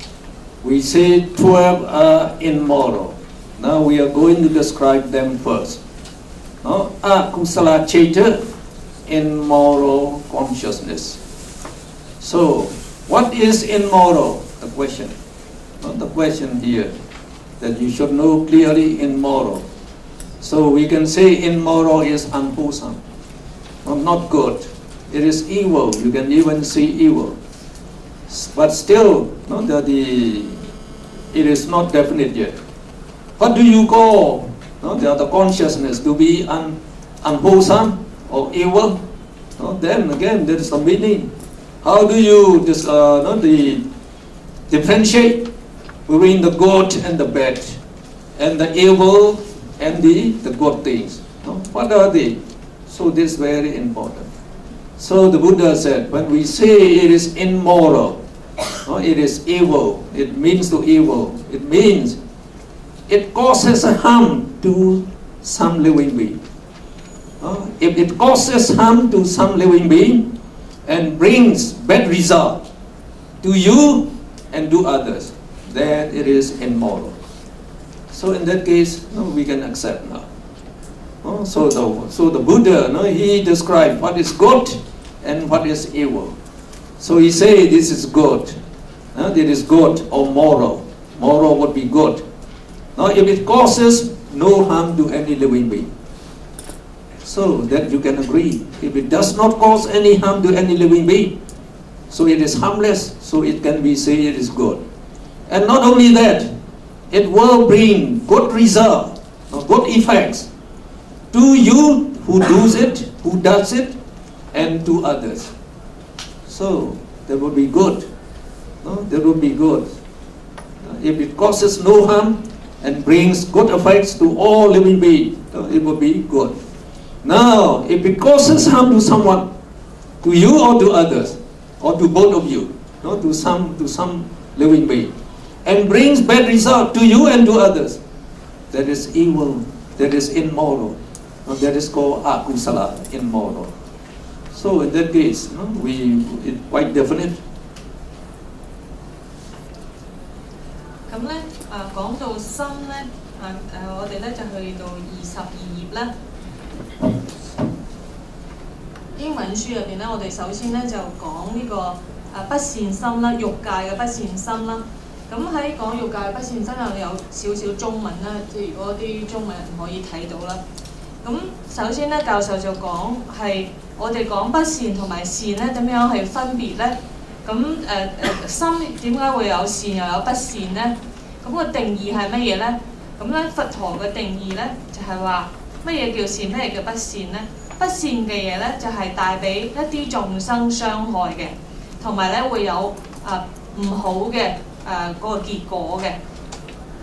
we say 12 are immoral. Now we are going to describe them first. Akusala Cheta, immoral consciousness. So, what is immoral? The question. The question here that you should know clearly immoral. So we can say immoral is unwholesome, not good. It is evil. You can even say evil. But still, it is not definite yet. What do you call the consciousness to be unwholesome or evil? Then again, there is the meaning. How do you differentiate between the good and the bad, and the evil and the good things? What are they? So this is very important. So the Buddha said, when we say it is immoral, it is evil, it means to evil, it means it causes harm to some living being. If it causes harm to some living being and brings bad result to you and to others, then it is immoral. So in that case, we can accept now. So the Buddha, he described what is good and what is evil. So he say this is good. It is good or moral. Moral would be good. Now if it causes no harm to any living being, so that you can agree. If it does not cause any harm to any living being, so it is harmless, so it can be said it is good. And not only that, it will bring good result, good effects to you who does it, and to others. So that would be good. That would be good. If it causes no harm and brings good effects to all living beings, it would be good. Now, if it causes harm to someone, to you or to others, or to both of you, to some living being, and brings bad result to you and to others, that is evil, that is immoral. That is called akusala, immoral. So in that case, it's quite definite. 咁咧，講到心咧，我哋咧就去到22頁啦。英文書入邊咧，我哋首先咧就講呢個不善心啦，欲界嘅不善心啦。咁喺講欲界嘅不善心有少少中文啦，即係如果啲中文人唔可以睇到啦。咁首先咧，教授就講係我哋講不善同埋善咧點樣係分別咧？咁心點解會有善又有不善咧？咁個定義係乜嘢咧？咁咧佛陀嘅定義咧就係話乜嘢叫善，乜嘢叫不善咧？不善嘅嘢咧就係帶俾一啲眾生傷害嘅，同埋咧會有唔好嘅嗰個結果嘅。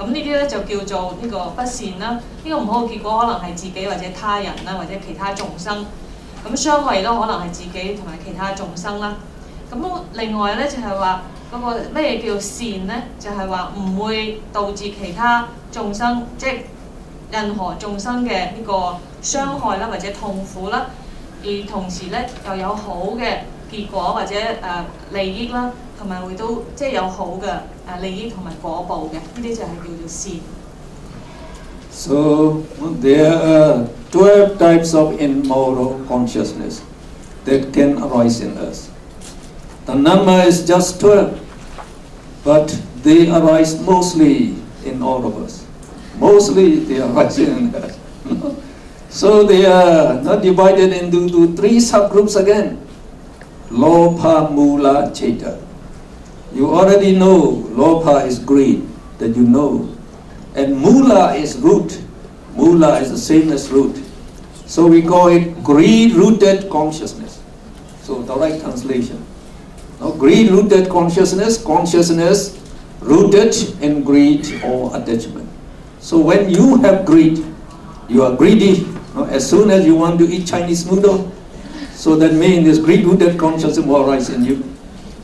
咁呢啲咧就叫做呢個不善啦。呢個唔好嘅結果可能係自己或者他人啦，或者其他眾生。咁傷害都可能係自己同埋其他眾生啦。咁另外咧就係話嗰個咩嘢叫善咧？就係話唔會導致其他眾生，即係任何眾生嘅呢個傷害啦，或者痛苦啦，而同時咧又有好嘅結果或者利益啦，同埋會都即係有好嘅利益同埋果報嘅，呢啲就係叫做善。So there are 12 types of immoral consciousness that can arise in us. The number is just 12, but they arise mostly in all of us. Mostly they arise in us. So they are not divided into 3 subgroups again. Lobha, Mula, Cheta. You already know Lobha is greed, that you know. And Mula is root. Mula is the same as root. So we call it greed-rooted consciousness. So the right translation. Now, greed-rooted consciousness, consciousness rooted in greed or attachment. So when you have greed, you are greedy. As soon as you want to eat Chinese noodle, so that means this greed-rooted consciousness will arise in you.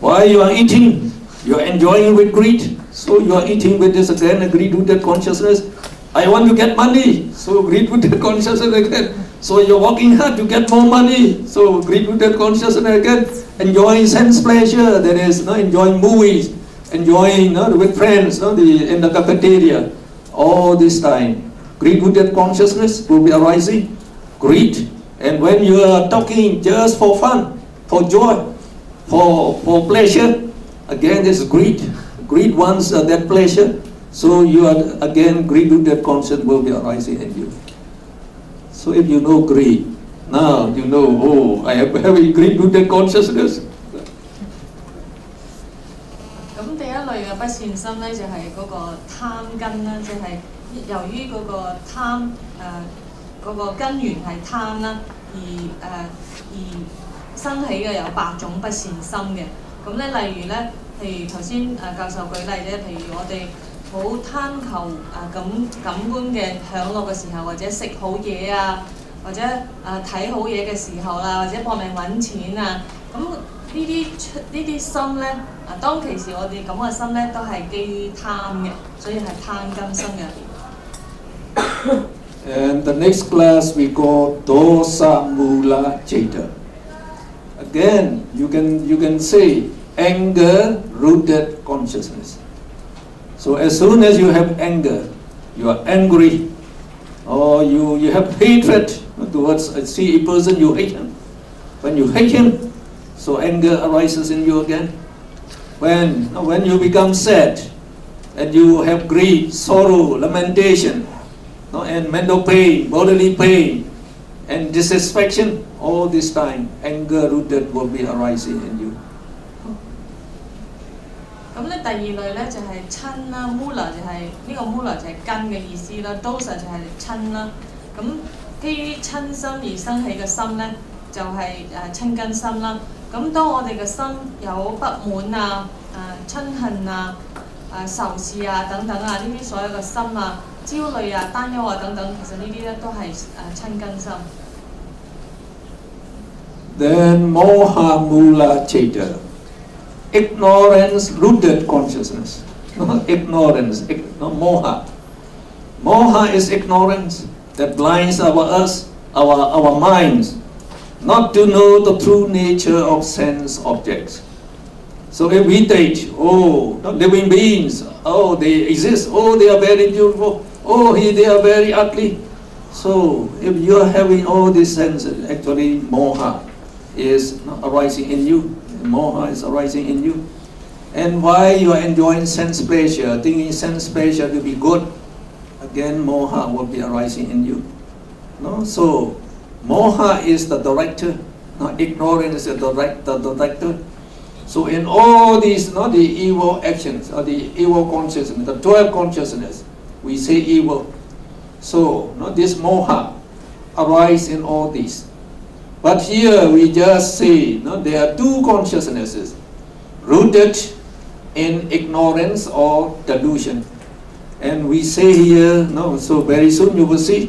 While you are eating, you are enjoying with greed. So you are eating with this again, a greed-rooted consciousness. I want to get money, so greed-rooted consciousness again. So you're working hard to get more money. So greed-rooted consciousness again, enjoying sense pleasure, that is, enjoying movies, enjoying with friends, in the cafeteria. All this time, greed-rooted consciousness will be arising. Greed, and when you are talking just for fun, for joy, for pleasure, again this is greed. Greed wants that pleasure. So you are again greed-rooted consciousness will be arising in you. So if you know greed, now you know, oh, I am having greed-rooted consciousness. 咁第一類嘅不善心咧，就係嗰個貪根啦，即係由於嗰個貪嗰個根源係貪啦，而生起嘅有8種不善心嘅。咁咧，例如咧，譬如頭先教授舉例啫，譬如我哋好貪求感官嘅享樂嘅時候，或者食好嘢啊，或者睇好嘢嘅時候啦，或者搏命揾錢啊，咁呢啲心咧，當其時我哋咁嘅心咧，都係基於貪嘅，所以係貪根生嘅。And the next class we call dosa mula ceta. Again, you can say anger rooted consciousness. So as soon as you have anger, you are angry, or you have hatred towards a person, you hate him. When you hate him, so anger arises in you again. When you become sad, and you have grief, sorrow, lamentation, and mental pain, bodily pain, and dissatisfaction, all this time, anger rooted will be arising in you. 咁咧第二類咧就係親啦 ，mula 就係呢個 mula 就係根嘅意思啦 ，dosa 就係親啦。咁基於親心而生起嘅心咧，就係親根心啦。咁當我哋嘅心有不滿啊、親恨啊、仇視啊等等啊，呢啲所有嘅心啊、焦慮啊、擔憂啊等等，其實呢啲咧都係親根心。Then moha mula ceta. Ignorance rooted consciousness. Ignorance, moha. Moha is ignorance that blinds our minds not to know the true nature of sense objects. So if we take, living beings, they exist, they are very beautiful, they are very ugly. So if you are having all these senses, actually moha is arising in you. Moha is arising in you. And why you are enjoying sense pleasure, thinking sense pleasure to be good, again moha will be arising in you. So moha is the director, ignorance is the director. So in all these, the evil actions or the evil consciousness, the 12 consciousness, we say evil. So this moha arises in all these. But here we just say there are 2 consciousnesses rooted in ignorance or delusion. And we say here, so very soon you will see,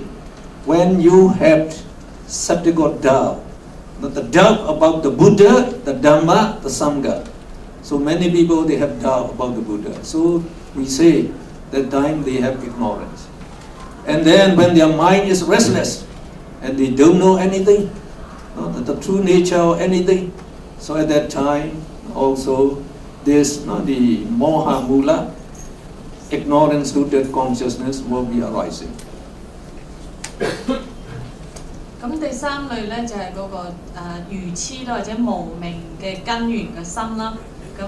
when you have skeptical doubt, the doubt about the Buddha, the Dhamma, the Sangha. So many people, they have doubt about the Buddha. So we say that time they have ignorance. And then when their mind is restless and they don't know anything, the true nature or anything, so at that time also this the moha mula, ignorance rooted consciousness will be arising. 咁第三類咧就係嗰個愚痴啦，或者無明嘅根源嘅心啦。咁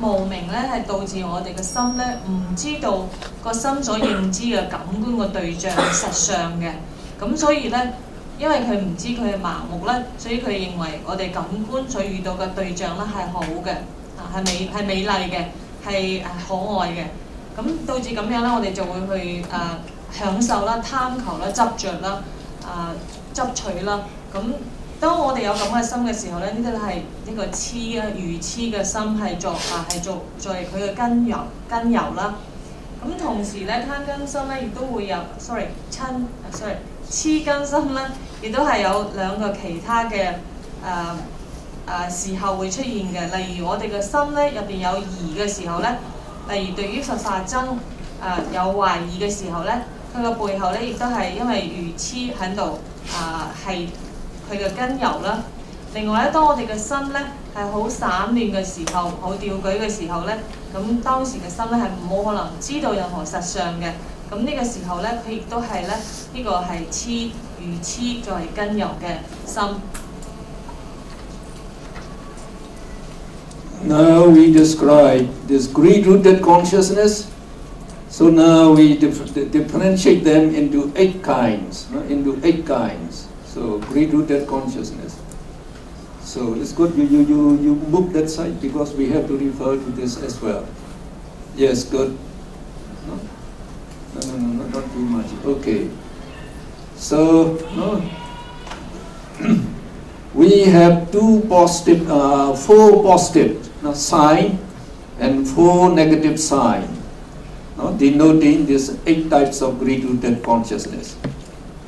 無明咧係導致我哋嘅心咧唔知道個心所認知嘅感官個對象係實相嘅。咁所以咧，因為佢唔知佢係盲目咧，所以佢認為我哋感官所遇到嘅對象咧係好嘅，係美麗嘅，係可愛嘅。咁導致咁樣咧，我哋就會去享受啦、貪求啦、執着啦。執取啦，咁當我哋有咁嘅心嘅時候咧，呢啲係呢個痴愚痴嘅心係作為佢嘅根由啦。咁同時咧，貪根心咧亦都會有痴根心咧，亦都係有兩個其他嘅時候會出現嘅。例如我哋嘅心咧入邊有疑嘅時候咧，例如對於佛法僧有懷疑嘅時候咧。佢個背後咧，亦都係因為愚痴喺度係佢嘅根由啦。另外咧，當我哋嘅心咧係好散亂嘅時候，好掉舉嘅時候咧，咁當時嘅心咧係冇可能知道任何實相嘅。咁呢個時候咧，佢亦都係咧呢個係痴如痴作為根由嘅心。Now we describe this greed-rooted consciousness. So now we differentiate them into 8 kinds. So greed-rooted consciousness. So it's good you move that side because we have to refer to this as well. Yes, good. No, not too much. Okay. So we have 4 positive sign and 4 negative sign, denoting these 8 types of greed-rooted consciousness.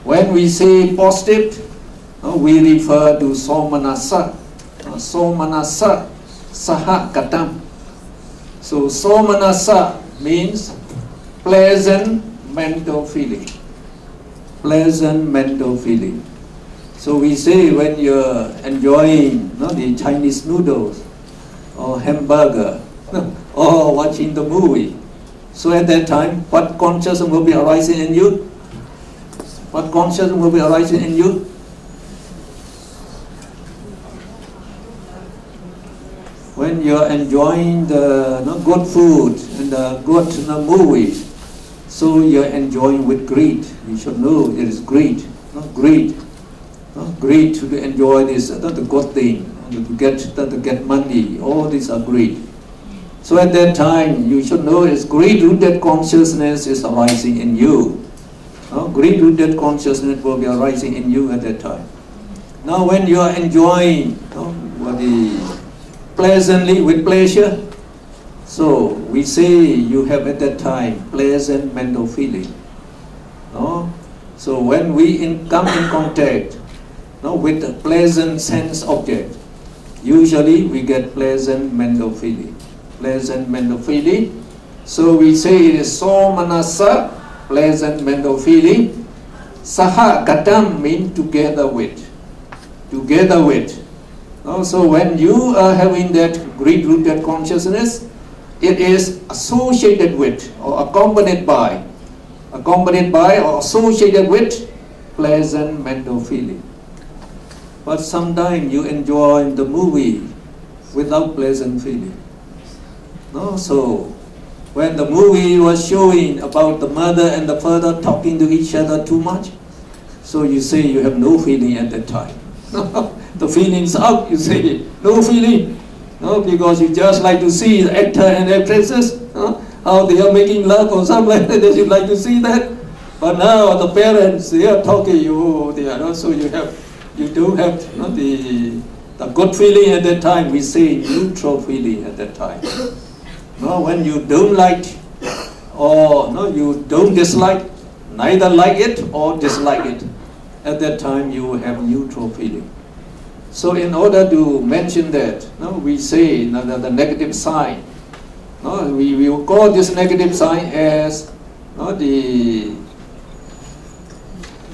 When we say positive, we refer to somanasa, saha katam. So somanasa means pleasant mental feeling. Pleasant mental feeling. So we say when you're enjoying the Chinese noodles or hamburger or watching the movie, so at that time, what consciousness will be arising in you? What consciousness will be arising in you? When you're enjoying the good food and the good movie, so you're enjoying with greed. You should know it is greed, greed. Greed to enjoy this, the good thing, to get money. All these are greed. So at that time, you should know it's greed-rooted consciousness is arising in you. Greed-rooted consciousness will be arising in you at that time. Now when you are enjoying pleasantly with pleasure, so we say you have at that time pleasant mental feeling. So when we come in contact with a pleasant sense object, usually we get pleasant mental feeling. Pleasant mental feeling. So we say it is somanasa, pleasant mental feeling. Saha katam means together with. Together with. So when you are having that greed-rooted consciousness, it is associated with or accompanied by or associated with pleasant mental feeling. But sometimes you enjoy the movie without pleasant feeling. So when the movie was showing about the mother and the father talking to each other too much, so you say you have no feeling at that time. The feeling's out, you say, no feeling. Because you just like to see the actor and actresses, how they are making love or something like that, you like to see that. But now the parents, they are talking, so you don't have the good feeling at that time. We say neutral feeling at that time. When you don't like or you don't dislike, neither like it or dislike it, at that time you will have neutral feeling. So in order to mention that, we say the negative sign. We will call this negative sign as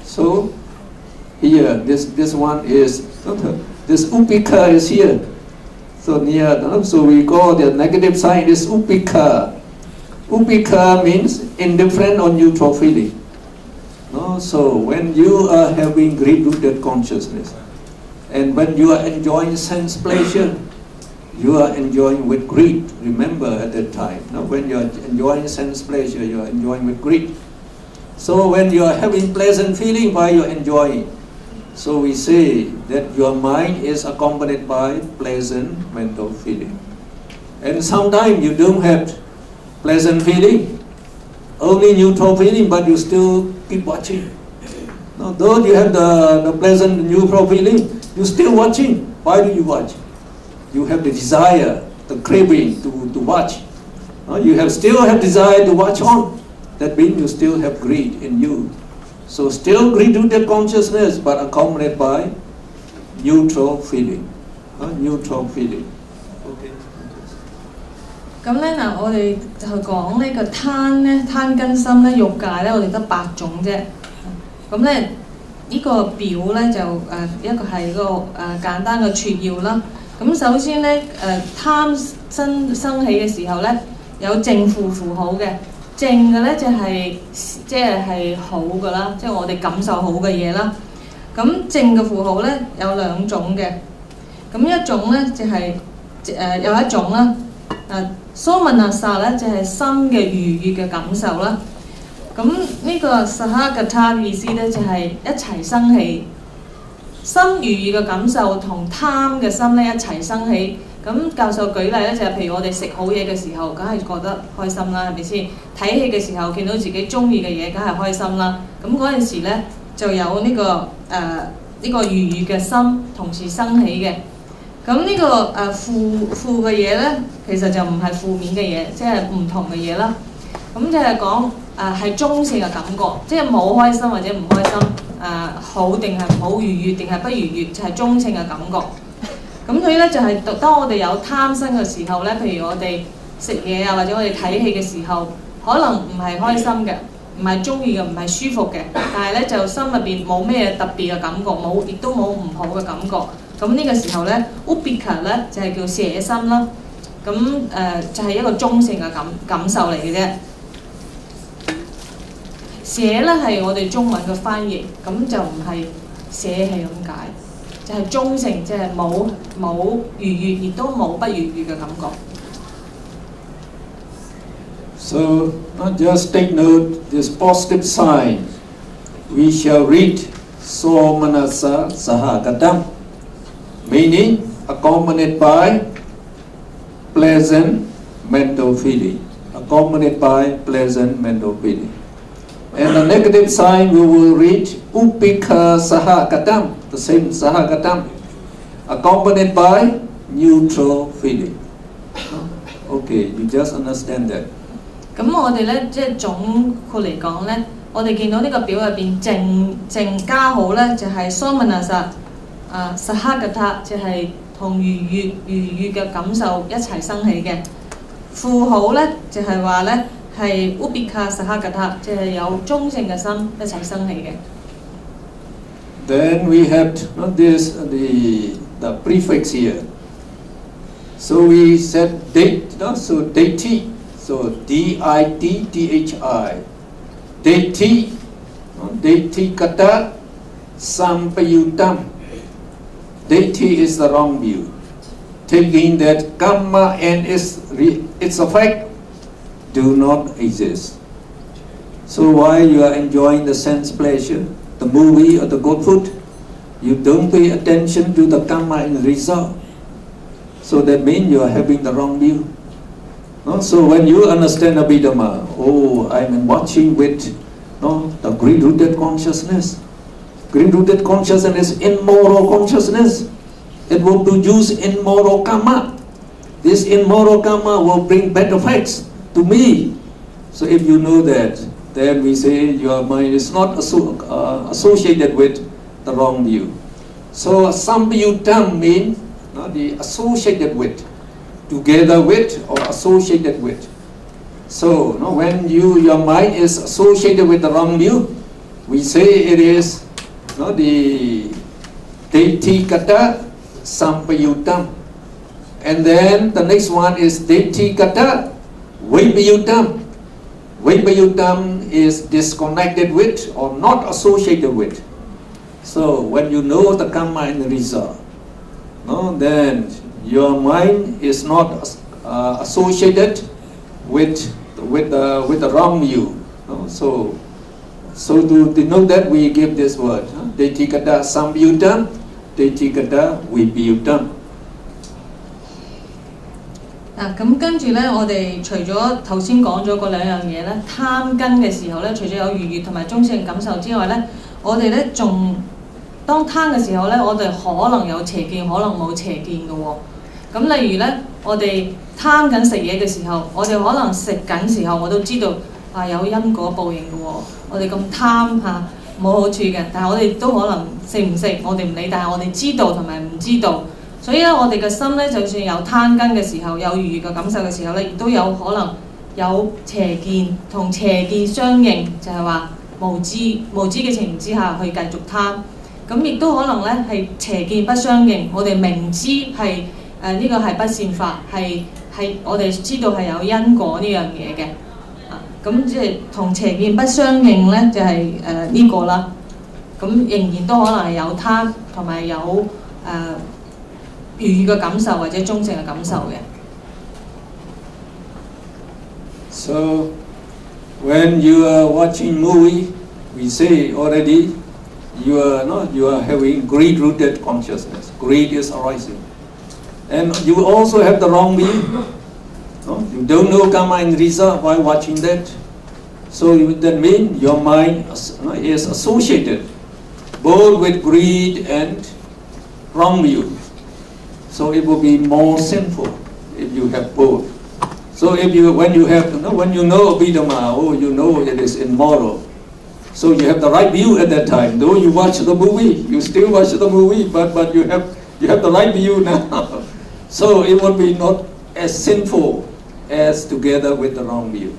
so here this one is this upika is here. So near, so we call the negative sign is upika. Upika means indifferent or neutral feeling. So when you are having greed-rooted consciousness, and when you are enjoying sense pleasure, you are enjoying with greed. Remember at that time. When you are enjoying sense pleasure, you are enjoying with greed. So when you are having pleasant feeling while you are enjoying, so we say that your mind is accompanied by pleasant mental feeling. And sometimes you don't have pleasant feeling, only neutral feeling, but you still keep watching. Though you have the pleasant neutral feeling, you still watching. Why do you watch? You have the desire, the craving to watch. You still have desire to watch on. That means you still have greed in you. So still greed-rooted consciousness, but accompanied by neutral feeling. Neutral feeling. Okay. 咁咧嗱，我哋就講呢個貪咧，貪根心咧，欲界咧，我哋得8種啫。咁咧呢個表咧就一個係個簡單嘅撮要啦。咁首先咧貪生起嘅時候咧，有正負符號嘅。正嘅咧就係即係好嘅啦，即係我哋感受好嘅嘢啦。咁正嘅符號咧有兩種嘅。咁一種咧就係有一種啦，蘇文納薩咧就係心嘅愉悅嘅感受啦。咁呢個 Sahagata 嘅意思咧就係一齊生起，心愉悅嘅感受同貪嘅心咧一齊生起。咁教授舉例咧就係譬如我哋食好嘢嘅時候，梗係覺得開心啦，係咪先？睇戲嘅時候見到自己中意嘅嘢，梗係開心啦。咁嗰陣時咧就有呢個愉悅嘅心同時生起嘅。咁呢個負嘅嘢咧，其實就唔係負面嘅嘢，即係唔同嘅嘢啦。咁就係講係中性嘅感覺，即係冇開心或者唔開心，好定係唔好，愉悅定係不愉悅，就係中性嘅感覺。咁所以咧就係當我哋有貪生嘅時候咧，譬如我哋食嘢啊，或者我哋睇戲嘅時候，可能唔係開心嘅，唔係中意嘅，唔係舒服嘅，但係咧就心入邊冇咩特別嘅感覺，亦都冇唔好嘅感覺。咁呢個時候咧 ，ubika 咧就係叫捨心啦。咁就係一個中性嘅感受嚟嘅啫。捨咧係我哋中文嘅翻譯，咁就唔係捨棄咁解，就係中性，即係冇愉悅，亦都冇不愉悅嘅感覺。So just take note this positive sign. We shall read Somanasa Sahagatam, meaning accompanied by pleasant mental feeling. Accompanied by pleasant mental feeling. And the negative sign we will read Upika Sahagatam, the same Sahagatam, accompanied by neutral feeling. Okay, you just understand that. 咁我哋咧即係總括嚟講咧，我哋見到呢個表入邊正加號咧就係 Somanasa Sahagata， 就係同愉悅嘅感受一齊生起嘅。負號咧就係話咧係 Ubika Sahagata， 就係有中性嘅心一齊生起嘅。Then we have the prefix here. So we said date, so deity. So D-I-T-T-H-I, deity kata sampayutam. Deity is the wrong view, taking that karma and its effect do not exist. So while you are enjoying the sense pleasure, the movie or the good food, you don't pay attention to the karma and result. So that means you are having the wrong view. So when you understand Abhidhamma, I'm watching with the green-rooted consciousness. Green-rooted consciousness is immoral consciousness. It will produce immoral karma. This immoral karma will bring bad effects to me. So if you know that, then we say your mind is not associated with the wrong view. So sampayutam means the associated with, together with or associated with. So when your mind is associated with the wrong view, we say it is the deity kata sampayutam. And then the next one is deity kata vipayutam. Vipayutam is disconnected with or not associated with. So when you know the karma and the result, then your mind is not associated with the wrong view. So to denote that, we give this word deity kata sampayutam, deity kata vipayutam. 咁跟住咧，我哋除咗頭先講咗嗰兩樣嘢咧，貪根嘅時候咧，除咗有愉悅同埋中性感受之外咧，我哋咧仲當貪嘅時候咧，我哋可能有邪見，可能冇邪見嘅喎。咁例如咧，我哋貪緊食嘢嘅時候，我哋可能食緊時候，我都知道有因果報應嘅喎。我哋咁貪冇好處嘅，但係我哋都可能食唔食，我哋唔理，但係我哋知道同埋唔知道。所以咧，我哋嘅心咧，就算有貪根嘅時候，有愉悅嘅感受嘅時候咧，亦都有可能有邪見同邪見相應，就係話無知嘅情形之下去繼續貪。咁亦都可能咧係邪見不相應，我哋明知係呢個係不善法，係我哋知道係有因果呢樣嘢嘅。咁即係同邪見不相應咧，就係呢個啦。咁仍然都可能係有貪同埋有愉悅嘅感受或者中性嘅感受嘅。So when you are watching movie, we say already you are having greed-rooted consciousness. Greed is arising, and you also have the wrong view. No? You don't know karma and result while watching that. So that means your mind is associated both with greed and wrong view. So it will be more sinful if you have both. So when you know Abhidhamma, you know it is immoral. So you have the right view at that time. Though you watch the movie, you still watch the movie, but you have the right view now. So it will be not as sinful as together with the wrong view.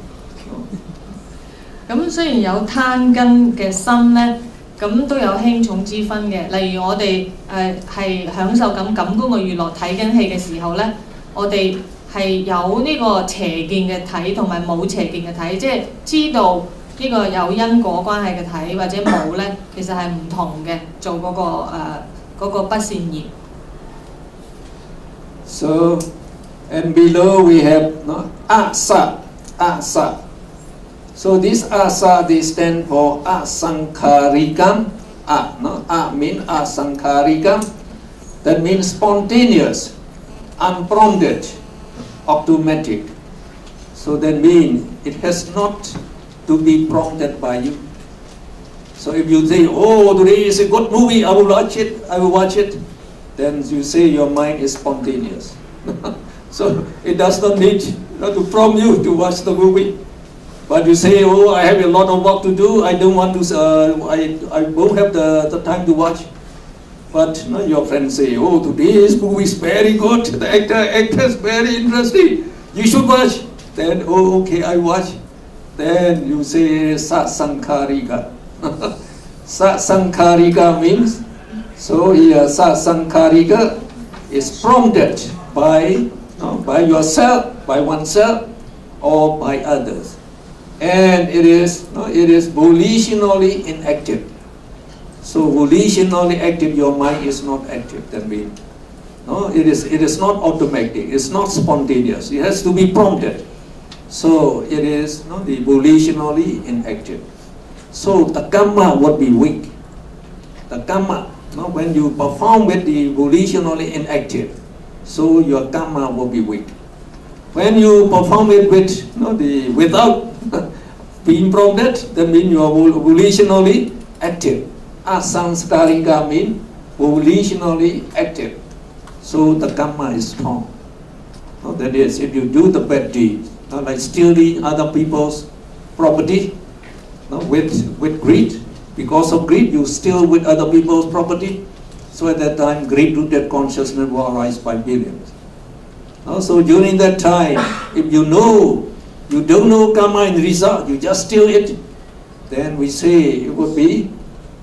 咁雖然有貪根嘅心咧，咁都有輕重之分嘅。例如我哋係享受感官嘅娛樂睇緊戲嘅時候咧，我哋係有呢個邪見嘅睇同埋冇邪見嘅睇，即係知道呢個有因果關係嘅睇或者冇咧，其實係唔同嘅，做嗰個不善業。So and below we have asa. So this asa they stand for asankharikam. A means asankharikam. That means spontaneous, unprompted, automatic. So that means it has not to be prompted by you. So if you say, "Oh, today is a good movie, I will watch it," then you say your mind is spontaneous. So it does not need to prompt you to watch the movie. But you say, "Oh, I have a lot of work to do. I don't want to. I won't have the time to watch." But your friends say, "Oh, today's movie is very good. The actor is very interesting. You should watch." Then, "Oh, okay, I watch." Then you say sasankarika. Sasankarika means, so here sasankarika is prompted by yourself, by oneself, or by others, and it is volitionally inactive. So volitionally active, your mind is not active. That means, it is not automatic. It's not spontaneous. It has to be prompted. So it is the volitionally inactive. So the karma would be weak. The karma, when you perform with the volitionally inactive, so your karma will be weak. When you perform it without being prompted, that means you are volitionally active. Asanskarika means volitionally active. So the karma is strong. That is, if you do the bad deeds, like stealing other people's property, with greed, because of greed you steal with other people's property. So at that time, greed-rooted consciousness will arise by billions. So during that time, if you don't know karma and result, you just steal it, then we say it would be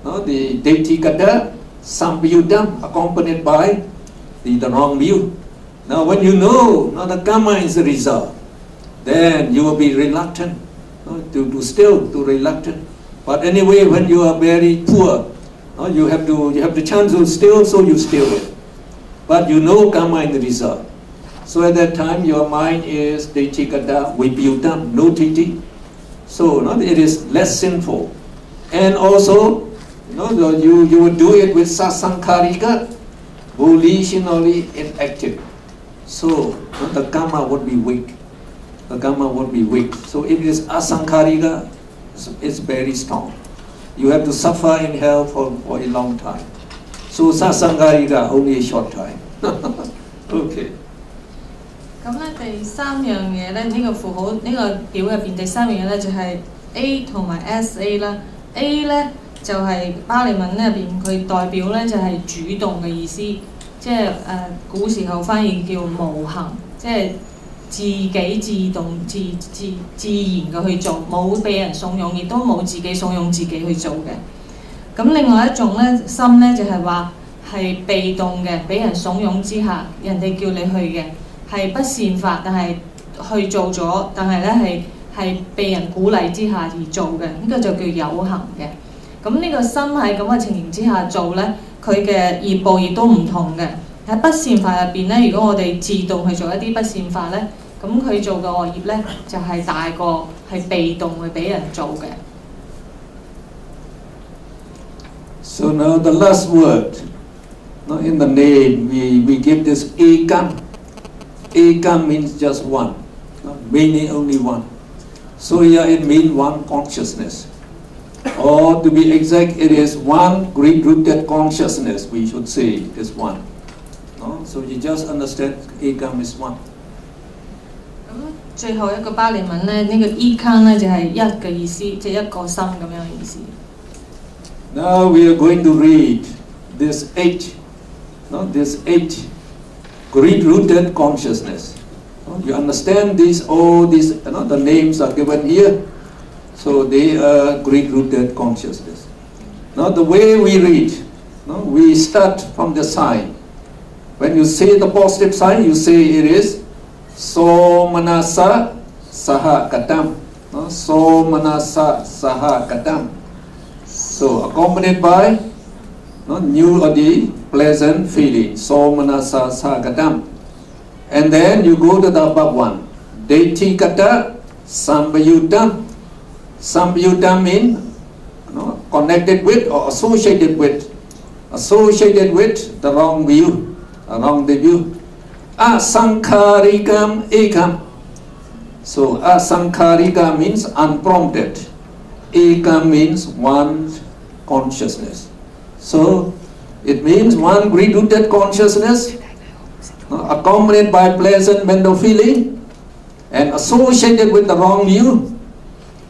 the Detikata Samyudam accompanied by the wrong view. Now when you know the karma is the result, then you will be reluctant to steal, reluctant. But anyway, when you are very poor, you have the chance to steal, so you steal it. But you know karma and the result. So at that time, your mind is Detikata Vipyutam, no titi. So it is less sinful. And also, you would do it with sasankarika, volitionally inactive. So the karma would be weak. The karma would be weak. So if it is asankarika, it's very strong. You have to suffer in hell for a long time. So sasankarika, only a short time. Okay. 咁咧第三樣嘢咧，呢個符號呢個表入邊第三樣嘢咧就係 A 同埋 SA 啦。A 咧就係巴利文咧入邊佢代表咧就係主動嘅意思，即係古時候翻譯叫無行，即係自己自然嘅去做，冇俾人慫恿，亦都冇自己慫恿自己去做嘅。咁另外一種咧心咧就係話係被動嘅，俾人慫恿之下，人哋叫你去嘅，係不善法，但係去做咗，但係咧係被人鼓勵之下而做嘅，呢個就叫有行嘅。咁呢個心喺咁嘅情形之下做咧，佢嘅業報亦都唔同嘅。喺不善法入邊咧，如果我哋自動去做一啲不善法咧，咁佢做嘅惡業咧就係大過係被動去俾人做嘅。So now the last word, now in the name we give this ekam. Ekam means just one, meaning only one. So here it means one consciousness. Or to be exact, it is one great-rooted consciousness, we should say, is one. No? So you just understand ekam is one. 最後一個巴利文咧，呢個 ekam 咧就係一嘅意思，即係一個心咁樣嘅意思。Now we are going to read this eight, no, this eight great-rooted consciousness. You understand these? All these, the names are given here, so they are great-rooted consciousness. Now the way we read, we start from the sign. When you say the positive sign, you say it is Somanasa Sahakatam. Somanasa Sahakatam. So accompanied by new or the pleasant feeling, Somanasa Sahakatam. And then you go to the above one, Detikata Sambayutam. Sambayutam means connected with or associated with the wrong view, wrong view. Asankharikam ekam. So asankharika means unprompted. Ekam means one consciousness. So it means one great-rooted consciousness accompanied by pleasant mental feeling and associated with the wrong view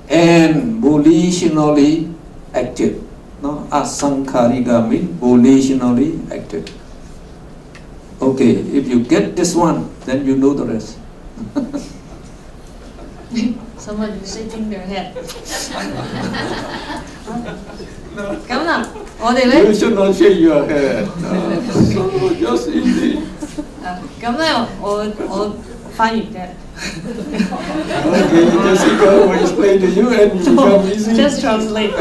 and volitionally active. Asankharika means volitionally active. Okay, if you get this one, then you know the rest. Someone is shaking their head. 咁啦，我哋咧 You should not shake your head. So just easy. 咁咧，我翻譯嘅。Okay, Jessica will explain to you and it become easy. Just translate.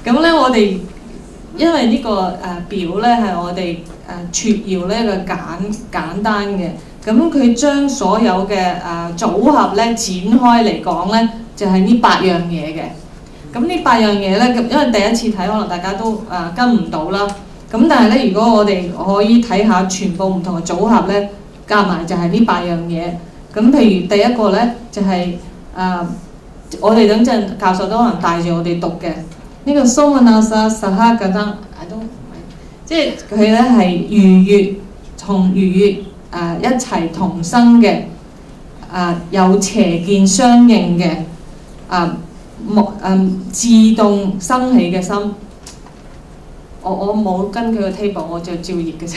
咁咧，我哋因為呢個表咧係我哋撮要呢個簡單嘅，咁佢將所有嘅組合咧展開嚟講咧，就係呢8樣嘢嘅。咁呢8樣嘢咧，因為第一次睇可能大家都跟唔到啦。咁但係咧，如果我哋可以睇下全部唔同嘅組合咧，加埋就係呢8樣嘢。咁譬如第一個咧就係我哋等陣教授都可能帶住我哋讀嘅。呢個蘇曼納薩實克格登，即係佢咧係愉悅同愉悅一齊同生嘅，有邪見相應嘅，自動生起嘅心。我冇跟佢個 table， 我就照譯嘅啫。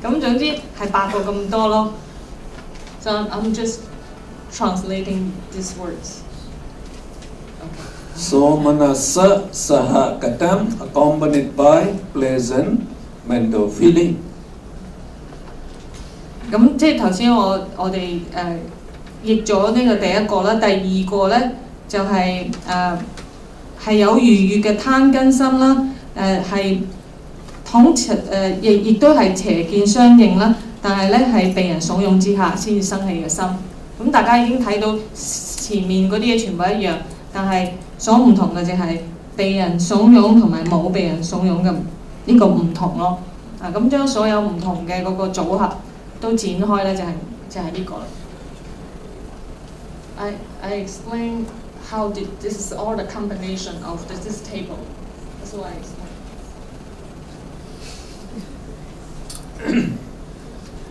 咁總之係8個咁多咯。So I'm just translating these words. Somanasa Sahakatam accompanied by pleasant mental feeling. 咁即係頭先我哋譯咗呢個第一個啦，第二個咧就係有愉悅嘅貪根心啦，係亦都係邪見相應啦，但係咧係被人慫恿之下先至生起嘅心。咁大家已經睇到前面嗰啲嘢全部一樣，但係所唔同嘅就係被人慫恿同埋冇被人慫恿嘅呢個唔同咯。咁將所有唔同嘅嗰個組合都展開咧，就係呢個啦。I explain how this is all the combination of this table. That's what I explain.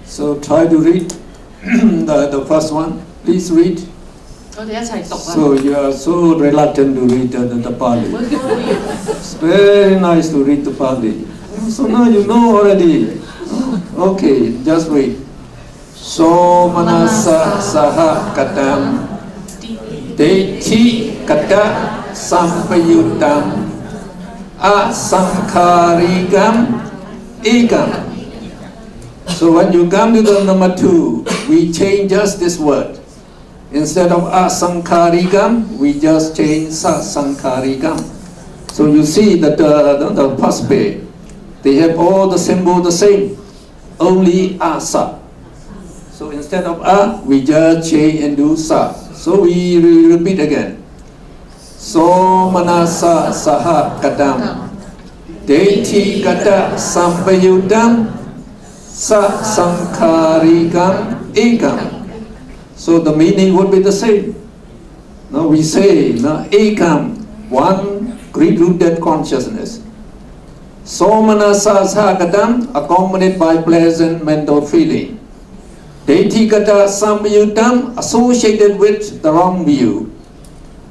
So try to read the first one. Please read. 我哋一齊讀啊。So you are so reluctant to read the Pali. It's very nice to read the Pali. So now you know already. Okay, just read. So manasa saha katam deti kata sampayutam asankharikam ekam. So when you come to the number 2, we change just this word. Instead of asankharikam, we just change sasankharikam. So you see that the first page, they have all the symbol the same, only asa. So instead of a, we just change and do sa. So we repeat again. So manasa saha kadam deti kata sampayudam sa sankharikam ekam. So the meaning would be the same. Now we say, ekam, one great-rooted consciousness. So manasa saha kadam, accompanied by pleasant mental feeling. Deti kata sampayudam, associated with the wrong view.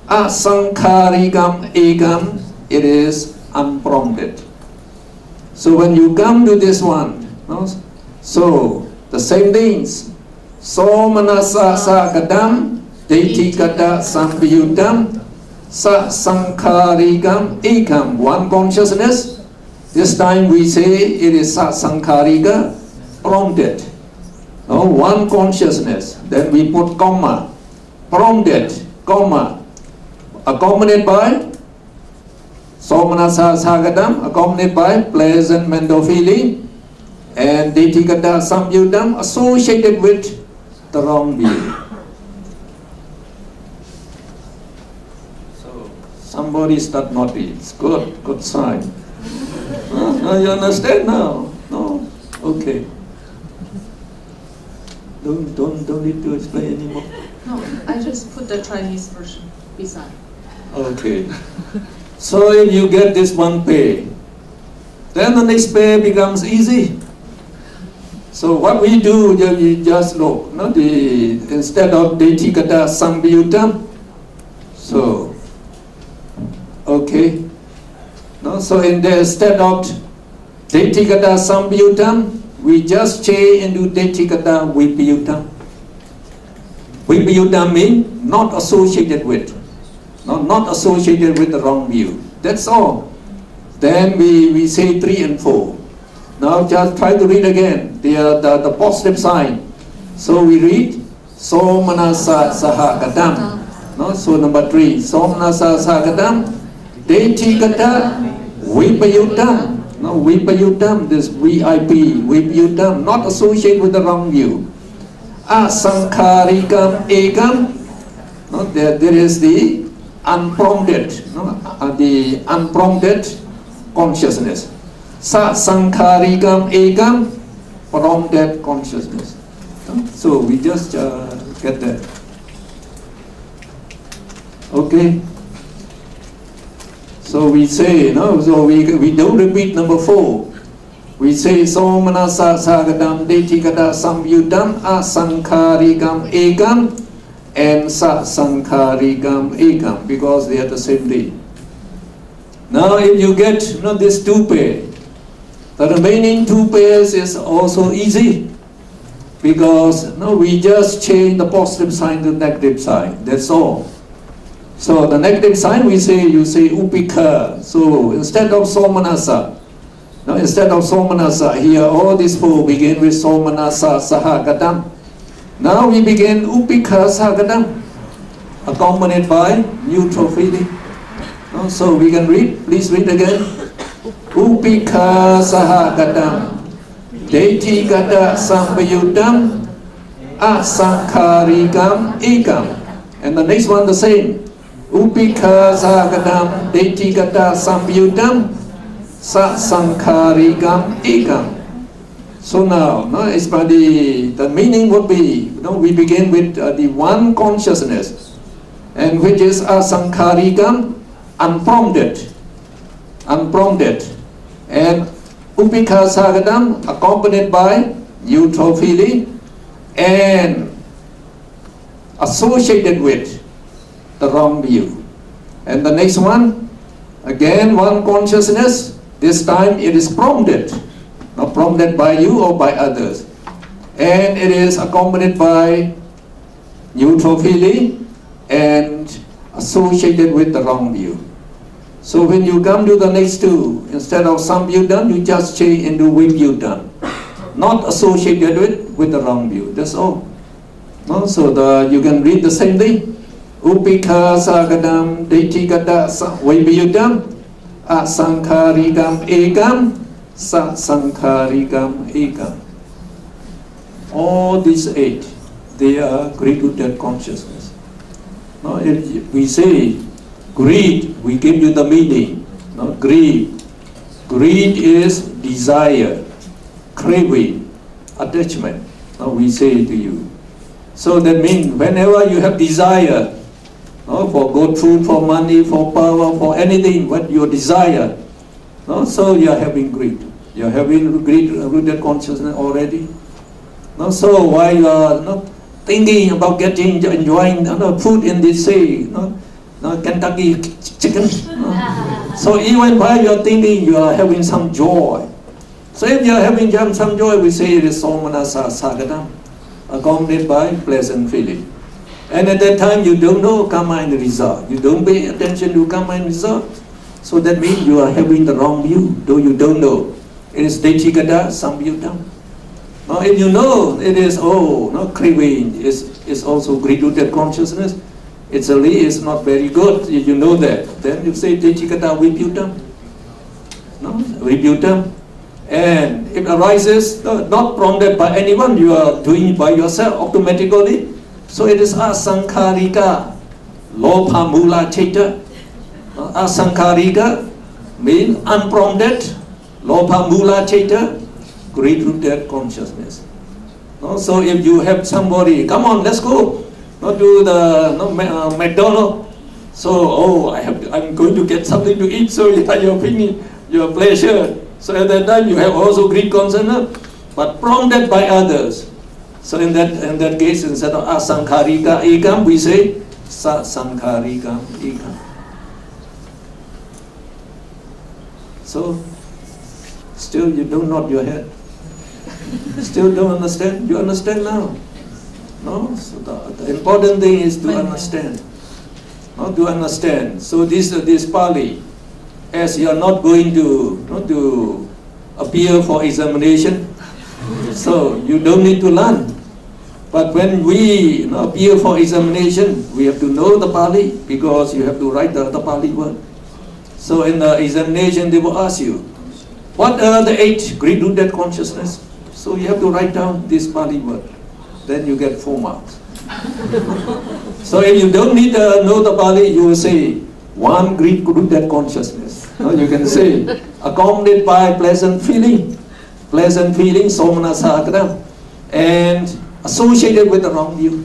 Asankharikam ekam, it is unprompted. So when you come to this one, so the same things. So manasa sakadam, deti kata sampayudam, sa sankharikam ekam, one consciousness. This time we say it is sa sankharika, prompted. One consciousness. Then we put comma, prompted, comma, accompanied by somanasa sagadam, accompanied by pleasant mental feeling, and detikata samyudam, associated with the wrong view. So somebody start notice. Good sign. You understand now? No? Okay. Don't need to explain anymore. No, I just put the Chinese version beside. Okay. So if you get this one page, then the next page becomes easy. So what we do, you just look, instead of detikata samyudam, so, okay. So instead of detikata samyudam, we just change into detikata vipayutam. Vipayutam means not associated with. Not associated with the wrong view. That's all. Then we say 3 and 4. Now just try to read again the positive sign. So we read so manasa saha kadam. So number 3. So manasa saha kadam detikata vipayutam. Vipayutam, this VIP, vipayutam, not associated with the wrong view. Asankharikam ekam. There is the unprompted, the unprompted consciousness. Sa sankharikam ekam, prompted consciousness. So we just get that. Okay. So we say, so we don't repeat number 4. We say so manasa sagadam detikata samyudam asankharikam ekam and sa sankharikam ekam, because they are the same thing. Now if you get this 2 pair, the remaining 2 pairs is also easy, because we just change the positive sign to the negative sign. That's all. So the negative sign you say upika. So instead of somanasa, instead of somanasa, here all these 4 begin with somanasa sahagadam. Now we begin upika sahagadam, accompanied by neutral feeling. So we can read, please read again. Upika sahagadam detikata sampayudam asankharikam ekam. And the next one the same. Upika sahagadam detikata sampayudam sa sankharikam ekam. So now, it's by the meaning would be, we begin with the one consciousness, and which is asankharikam, unprompted, and upika sahagadam, accompanied by neutral feeling and associated with the wrong view. And the next one, again one consciousness, this time it is prompted. not prompted by you or by others. And it is accompanied by neutral feeling and associated with the wrong view. So when you come to the next two, instead of some view done, you just change into with view done. Not associated with the wrong view, that's all. No? So you can read the same thing. Upika sagadam detikata vibhyudam asankharikam ekam sasankharikam ekam. All these 8, they are greed-rooted consciousness. No, if we say greed, we give you the meaning. No, greed. Greed is desire, craving, attachment. No, we say to you. So that means whenever you have desire, no, for good food, for money, for power, for anything, what you desire, no, so you are having greed. You are having greed-rooted consciousness already. No, so while you are thinking about enjoying food in this sea, Kentucky chicken. So even while you are thinking, you are having some joy. So if you are having some joy, we say it is somanasa sagadam, accompanied by pleasant feeling. And at that time, you don't know karma and result. You don't pay attention to karma and result. So that means you are having the wrong view, though you don't know. It is dechikada samyuktam. Now if you know it is, craving is also greed-rooted consciousness, it's not very good, you know that. Then you say dechikada vibhyudam. No? Vibhyudam. And it arises, not prompted by anyone, you are doing it by yourself automatically. So it is asankharika, lobha mula cheta. Asankharika means unprompted, lobha mula cheta, greed-rooted consciousness. No? So if you have somebody, come on, let's go to the McDonald's. So, I'm going to get something to eat, so your opinion, your pleasure. So at that time you have also greed consciousness, but prompted by others. So in that case, instead of asankharika ekam, we say sasankharikam ekam. So still you don't nod your head. Still don't understand? You understand now? No? So the important thing is to understand. Not to understand. So this Pali, as you are not going to appear for examination, so you don't need to learn. But when we appear for examination, we have to know the Pali, because you have to write the Pali word. So in the examination, they will ask you, what are the 8 greed-rooted consciousness? So you have to write down this Pali word. Then you get 4 marks. So if you don't need to know the Pali, you will say 1 greed-rooted consciousness. You can say accompanied by pleasant feeling, somanasa akadam, and associated with the wrong view.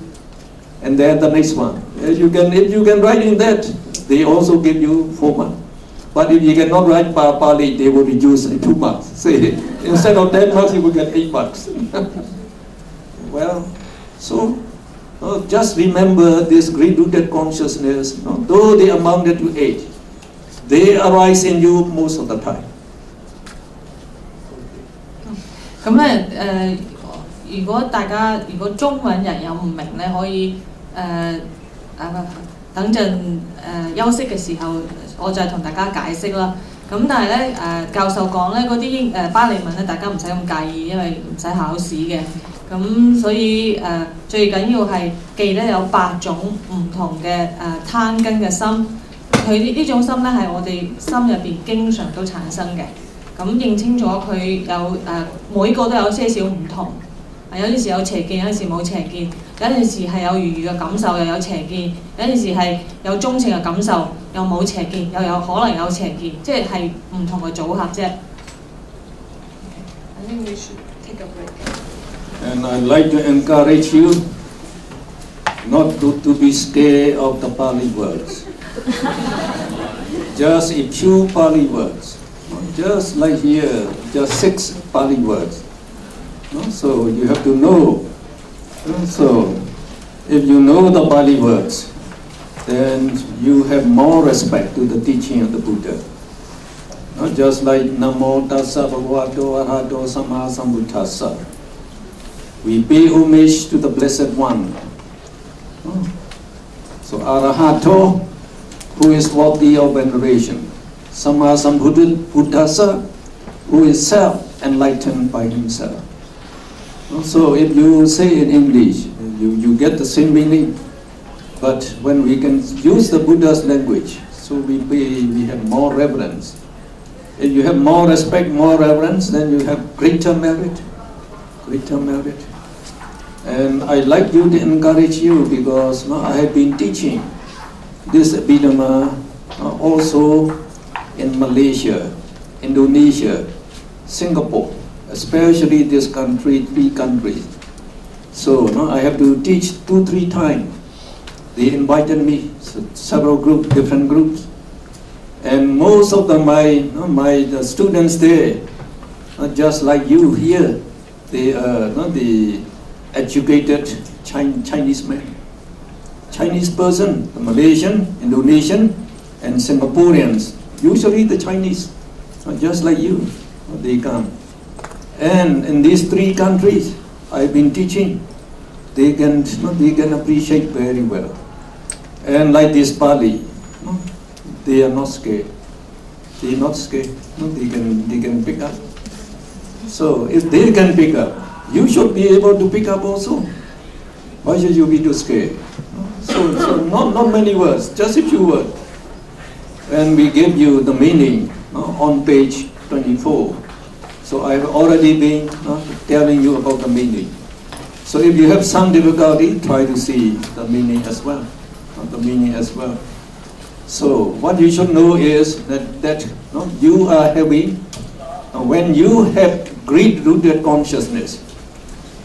And then the next one. If you can write in that, they also give you 4 marks. But if you cannot write Pali, they will reduce 2 marks. See, instead of 10 marks, you will get 8 marks. Well, so just remember this greed-rooted consciousness, though they amounted to 8, they arise in you most of the time. 咁咧如果大家中文人有唔明咧，可以等陣休息嘅時候，我再同大家解釋啦。咁但係咧教授講咧嗰啲巴利文咧，大家唔使咁介意，因為唔使考試嘅。咁所以最緊要係記得有8種唔同嘅攤根嘅心，佢呢種心咧係我哋心入邊經常都產生嘅。咁認清楚佢有每個都有些少唔同，有陣時有邪見，有陣時冇邪見，有陣時係有愉悅嘅感受，又有邪見，有陣時係有鍾情嘅感受，又冇邪見，又有可能有邪見，即係唔同嘅組合啫。I think we should take a break. And I'd like to encourage you not to be scared of the Pali words. Just a few Pali words. Just like here, just 6 Pali words. So you have to know. So if you know the Pali words, then you have more respect to the teaching of the Buddha. Just like Namo Tassa Bhagavato Arahato Samma Sambuddhassa. We pay homage to the Blessed One. So Arahato, who is worthy of veneration. Samma Sambuddhassa, who is self-enlightened by himself. So if you say in English, you get the same meaning. But when we can use the Buddha's language, so we have more reverence. If you have more respect, more reverence, then you have greater merit. Greater merit. And I'd like you to encourage you because I have been teaching this Abhidhamma also in Malaysia, Indonesia, Singapore, especially this country, 3 countries. So I have to teach 2-3 times. They invited me, several groups, different groups. And most of them, the students there, just like you here, they are the educated Chinese men. Chinese person, the Malaysian, Indonesian, and Singaporeans. Usually the Chinese, just like you, they come. And in these 3 countries, I've been teaching. They can appreciate very well. And like this Pali, they are not scared. They are not scared. They can pick up. So if they can pick up, you should be able to pick up also. Why should you be too scared? So not many words, just a few words. And we give you the meaning on page 24. So I've already been telling you about the meaning. So if you have some difficulty, try to see the meaning as well. The meaning as well. So what you should know is that you are having, when you have greed-rooted consciousness,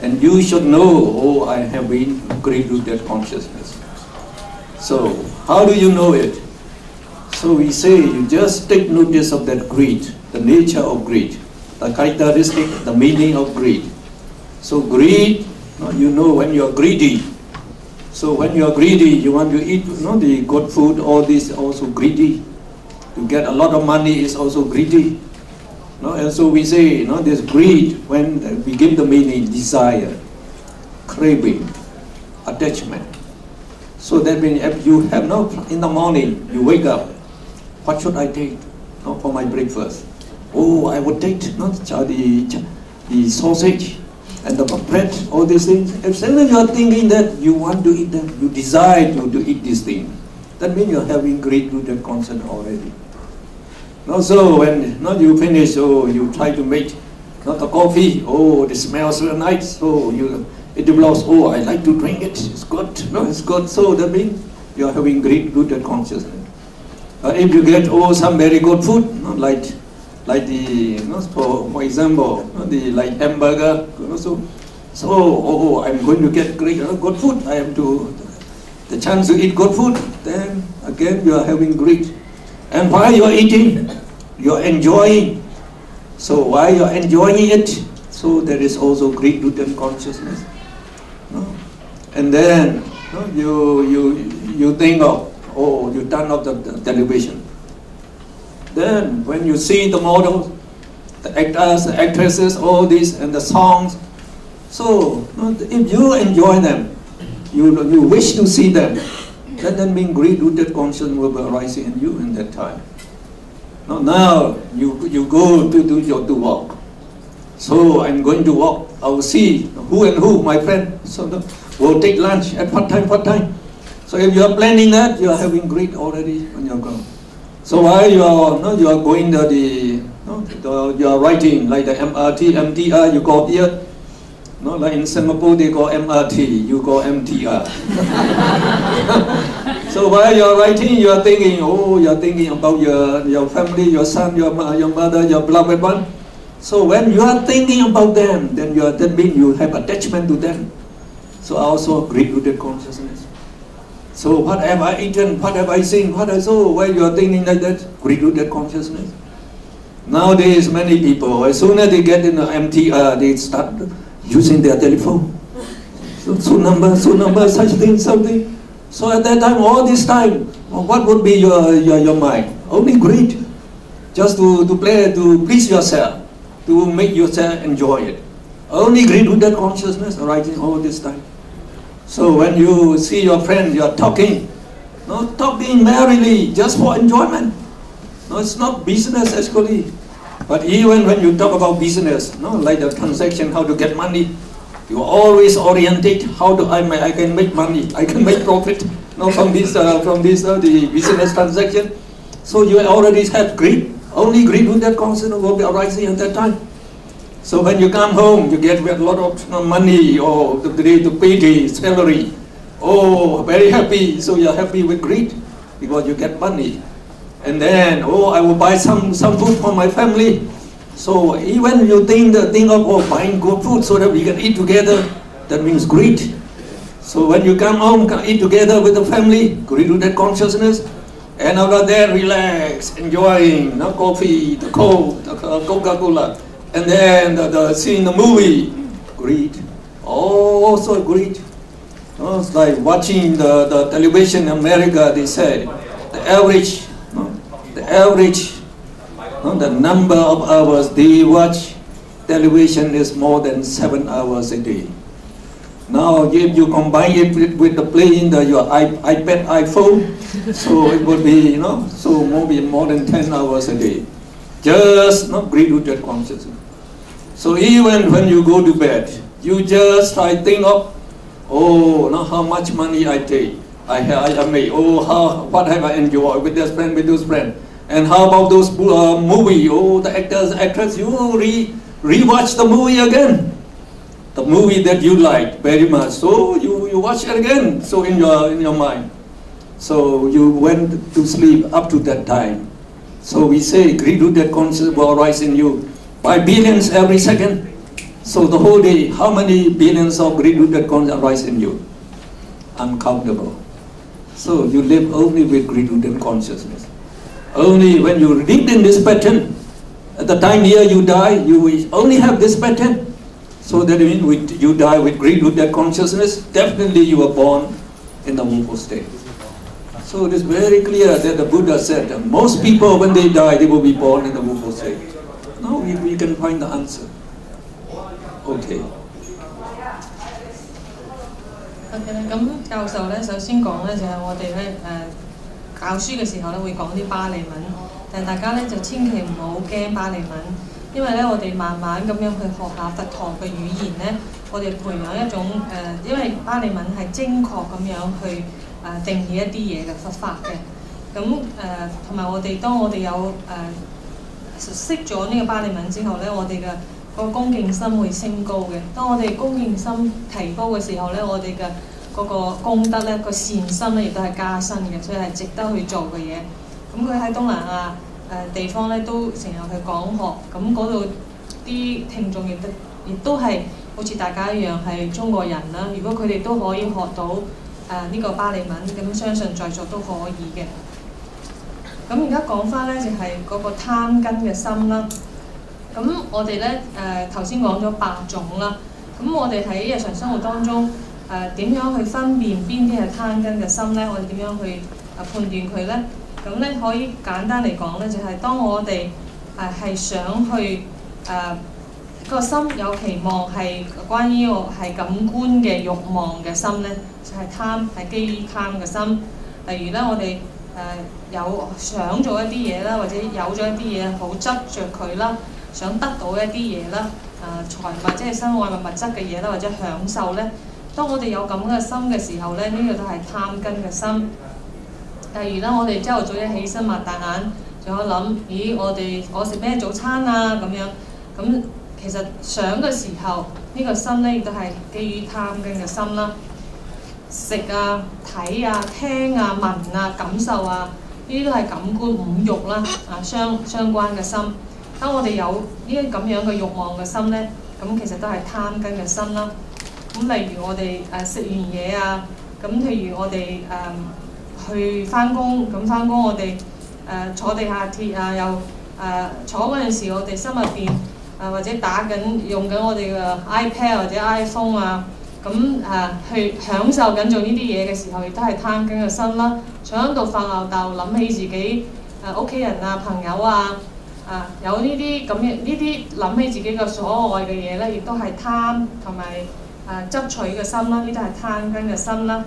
and you should know, I have having greed-rooted consciousness. So how do you know it? So we say you just take notice of that greed, the nature of greed, the characteristic, the meaning of greed. So greed, you know when you are greedy. So when you are greedy, you want to eat the good food, all this also greedy. To get a lot of money is also greedy. And so we say this greed, when we give the meaning, desire, craving, attachment. So that means if you have in the morning, you wake up, what should I take for my breakfast? Oh, I would take the sausage and the bread, all these things. If suddenly you are thinking that you want to eat them, you desire to eat these things, that means you are having greed-rooted conscience already. So when you finish, you try to make the coffee, it smells so nice, so it develops, I like to drink it, it's good, it's good. So that means you are having greed-rooted consciousness. If you get some very good food, like the, for example, like hamburger, so I'm going to get good food, I have the chance to eat good food, then again you are having greed. And while you are eating, you are enjoying. So while you are enjoying it, so there is also greed-rooted consciousness. And then you think of, you turn off the television. Then when you see the models, the actors, the actresses, all this, and the songs, so if you enjoy them, you wish to see them, then that means greed-rooted consciousness will be arising in you in that time. Now you go to walk. So I'm going to walk. I will see who and who, my friend. So we'll take lunch at what time? So if you are planning that, you are having greed already on your ground. So while you are going to you are riding like the MRT, MTR, you go here. Like in Singapore they call MRT, you call MTR. So while you are writing, you are thinking, you are thinking about your family, your son, your mother, your beloved one. So when you are thinking about them, then that means you have attachment to them. So also greed-rooted consciousness. So what have I eaten? What have I seen? What I saw? While you are thinking like that, greed-rooted consciousness. Nowadays, many people, as soon as they get in the MTR, they start using their telephone. So number, such thing, something. So at that time, all this time, what would be your mind? Only greed. just to play, to please yourself, to make yourself enjoy it. Only greed with that consciousness arising all this time. So when you see your friend, you are talking, no, talking merrily, just for enjoyment. No, it's not business actually. But even when you talk about business, no, like the transaction, how to get money, you are always oriented, how do I can make money, I can make profit, no, from this the business transaction. So you already have greed. Only greed with that consciousness will be arising at that time. So when you come home, you get a lot of money or to pay the salary. Oh, very happy. So you're happy with greed because you get money. And then, oh, I will buy some food for my family. So even you think of buying good food so that we can eat together, that means greed. So when you come home, can eat together with the family, greed with that consciousness. And after that, relax, enjoying the coffee, the Coke, the Coca-Cola. And then seeing the movie, greed, also greed. It's like watching the television in America, they say, the average, the number of hours they watch television is more than 7 hours a day. Now if you combine it with the playing your iPad, iPhone, so it would be, so maybe more than 10 hours a day. Just not greed with that consciousness. So even when you go to bed, you just try to think of, oh, now how much money I take, I made, oh, what have I enjoyed with this friend, with those friends, and how about those movie, oh, the actors, actress, you rewatch the movie again, the movie that you like very much, so you watch it again, so in your mind, so you went to sleep up to that time. So we say greed with that consciousness will arise in you by billions every second. So the whole day, how many billions of greed with that consciousness arise in you? Uncountable. So you live only with greed with that consciousness. Only when you live in this pattern, at the time here you die, you will only have this pattern. So that means you die with greed with that consciousness, definitely you are born in the woeful state. So it is very clear that the Buddha said that most people when they die, they will be born in the woeful state. Now we can find the answer. Okay. OK 咁教授咧，首先講咧就係我哋咧教書嘅時候咧會講啲巴利文，但係大家咧就千祈唔好驚巴利文，因為咧我哋慢慢咁樣去學下佛陀嘅語言咧，我哋培養一種因為巴利文係精確咁樣去定義一啲嘢嘅佛法嘅，咁同埋當我哋有識咗呢個巴利文之後咧，我哋嘅個恭敬心會升高嘅。當我哋恭敬心提高嘅時候咧，我哋嘅嗰個功德咧，個善心咧亦都係加深嘅，所以係值得去做嘅嘢。咁佢喺東南亞地方咧都成日去講學，咁嗰度啲聽眾亦都係好似大家一樣係中國人啦。如果佢哋都可以學到呢個巴利文，咁相信在座都可以嘅。咁而家講翻咧就係嗰個貪根嘅心啦。咁我哋咧頭先講咗8種啦。咁我哋喺日常生活當中點樣去分辨邊啲係貪根嘅心咧？我哋點樣去判斷佢咧？咁咧可以簡單嚟講咧，就係當我哋係想去個心有期望係關於係感官嘅慾望嘅心咧，就係貪，係基於貪嘅心。例如咧，我哋有想做一啲嘢啦，或者有咗一啲嘢好執着佢啦，想得到一啲嘢啦，財物即係身外物質嘅嘢啦，或者享受咧。當我哋有咁嘅心嘅時候咧，呢個都係貪根嘅心。例如咧，我哋朝頭早一起身擘大眼，就有諗，咦，我食咩早餐啊咁樣。咁其實想嘅時候，呢個心咧亦都係基於貪根嘅心啦。食啊、睇啊、聽啊、聞啊、感受啊，呢啲都係感官五慾啦，相關嘅心。當我哋有呢啲咁樣嘅慾望嘅心咧，咁其實都係貪根嘅心啦。咁例如我哋食完嘢啊，咁譬如我哋去返工，咁返工我哋坐地下鐵啊，又坐嗰陣時，我哋心入邊或者用緊我哋嘅 iPad 或者 iPhone 啊。咁去享受緊做呢啲嘢嘅時候，亦都係貪根嘅心啦。坐喺度發吽哣，諗起自己屋企人啊、朋友啊，有呢啲咁嘅呢啲諗起自己嘅所愛嘅嘢咧，亦都係貪同埋執取嘅心啦，呢啲係貪根嘅心啦。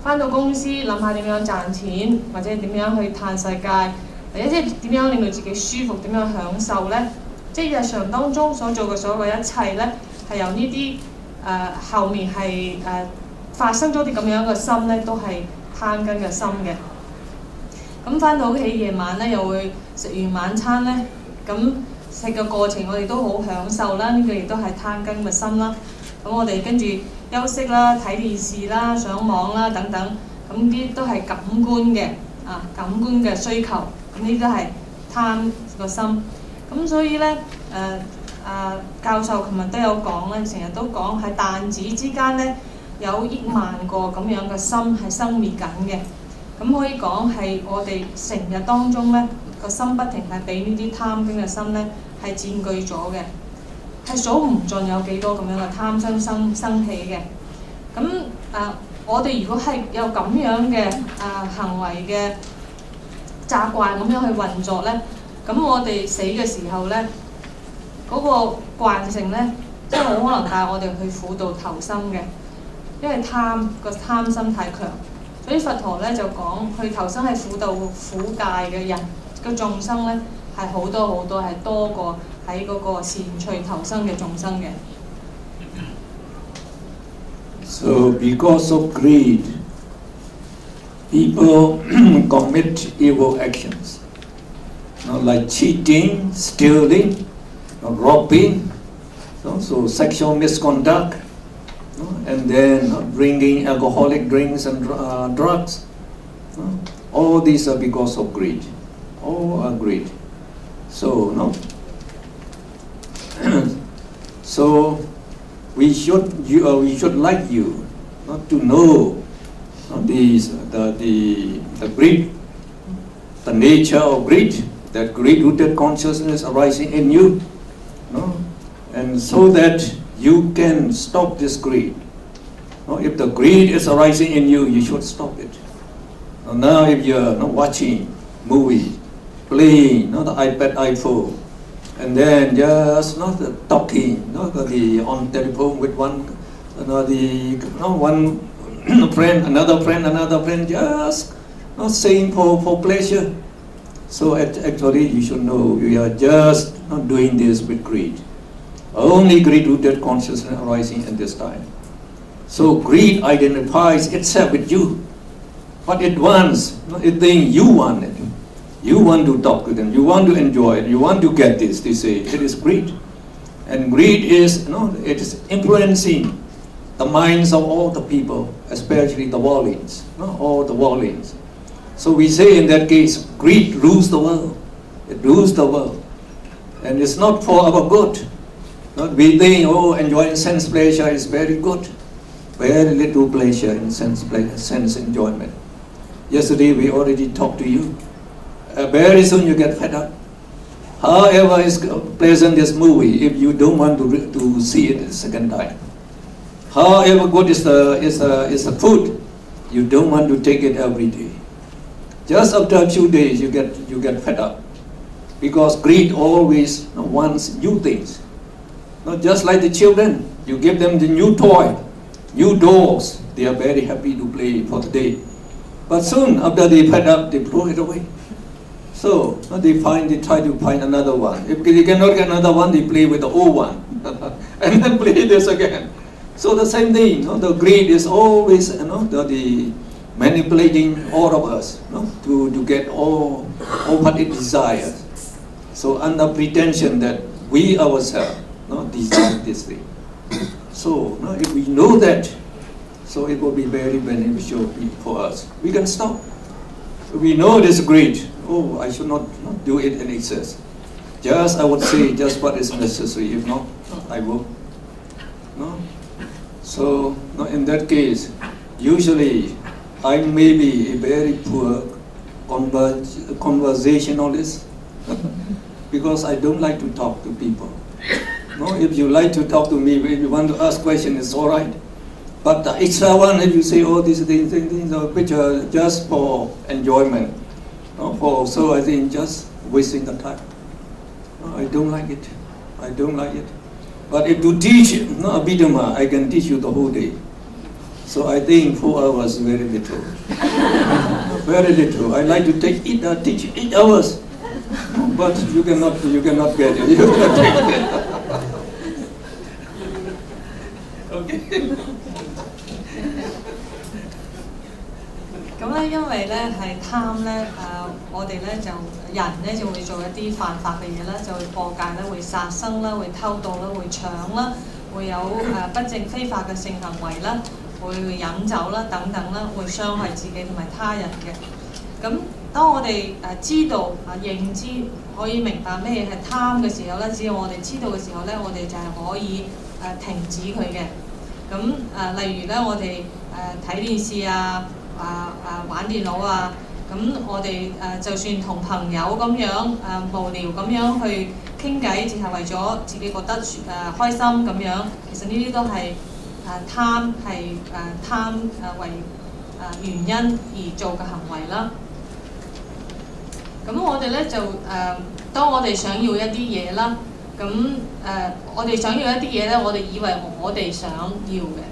返到公司諗下點樣賺錢，或者點樣去嘆世界，或者即係點樣令到自己舒服，點樣享受咧？即係日常當中所做嘅所有一切咧，係由呢啲後面係發生咗啲咁樣嘅心咧，都係貪根嘅心嘅。咁返到屋企夜晚咧，又會食完晚餐咧，咁食嘅過程我哋都好享受啦，呢個亦都係貪根嘅心啦。咁我哋跟住休息啦、睇電視啦、上網啦等等，咁啲都係感官嘅感官嘅需求，咁呢都係貪個心。咁所以咧教授琴日都有講咧，成日都講喺彈指之間咧，有億萬個咁樣嘅心係生滅緊嘅。咁可以講係我哋成日當中咧，個心不停係俾呢啲貪根嘅心咧係佔據咗嘅。係數唔盡有幾多咁樣嘅貪心生起嘅。咁我哋如果係有咁樣嘅行為嘅習慣咁樣去運作咧，咁我哋死嘅時候咧，嗰個慣性咧，即係好可能帶我哋去苦道投生嘅，因為個貪心太強。所以佛陀咧就講，去投生喺苦道苦界嘅人個眾生咧係好多好多，係多過喺嗰個善趣投生嘅眾生嘅。So because of greed, people commit evil actions, like cheating, stealing, robbing, so sexual misconduct, and then drinking alcoholic drinks and drugs. All these are because of greed. All are greed. So so we should like you to know the greed, the nature of greed, that greed-rooted consciousness arising in you, and so that you can stop this greed. If the greed is arising in you, you should stop it. Now if you're watching movie, playing the iPad, iPhone, and then just talking on telephone with one friend, another friend, just saying for pleasure. So actually you should know you are just not doing this with greed. Only greed-rooted consciousness arising at this time. So greed identifies itself with you. What it wants, it thinks you want it. You want to talk to them, you want to enjoy it, you want to get this, they say. It is greed. And greed is, it is influencing the minds of all the people, especially the worldlings, all the worldlings. So we say in that case, greed rules the world. It rules the world. And it's not for our good. We think, enjoying sense pleasure is very good. Very little pleasure in sense enjoyment. Yesterday we already talked to you. Very soon you get fed up. However is pleasant this movie, if you don't want to see it a second time. However good is the food, you don't want to take it every day. Just after a few days you get fed up, because greed always wants new things. Not just like the children, you give them the new toy, new dolls, they are very happy to play for the day. But soon after they fed up, they throw it away. So they try to find another one. If they cannot get another one, they play with the old one and then play this again. So the same thing, the greed is always the manipulating all of us to get all what it desires. So under pretension that we ourselves desire this thing. So if we know that, so it will be very beneficial for us. We can stop. We know this greed. I should not do it in excess. Just I would say just what is necessary. If not, I will. So in that case, usually I may be a very poor conversationalist because I don't like to talk to people. If you like to talk to me, if you want to ask questions, it's all right. But the extra one, if you say all these things which are just for enjoyment, so I think just wasting the time. I don't like it. I don't like it. But if you teach Abhidhamma, I can teach you the whole day. So I think 4 hours is very little. Very little. I like to teach 8 hours. But you cannot get it. You cannot take it. Okay. 咁咧，因為咧係貪咧，我哋咧就人咧就會做一啲犯法嘅嘢啦，就會破戒啦，會殺生啦，會偷盜啦，會搶啦，會有不正非法嘅性行為啦，會飲酒啦等等啦，會傷害自己同埋他人嘅。咁當我哋知道認知可以明白咩係貪嘅時候咧，只要我哋知道嘅時候咧，我哋就係可以停止佢嘅。咁例如咧，我哋睇電視啊。玩電腦啊，咁我哋就算同朋友咁樣無聊咁樣去傾偈，只係為咗自己覺得開心咁樣，其實呢啲都係貪為原因而做嘅行為啦。咁我哋咧就當我哋想要一啲嘢啦，咁我哋想要一啲嘢咧，我哋以為我哋想要嘅，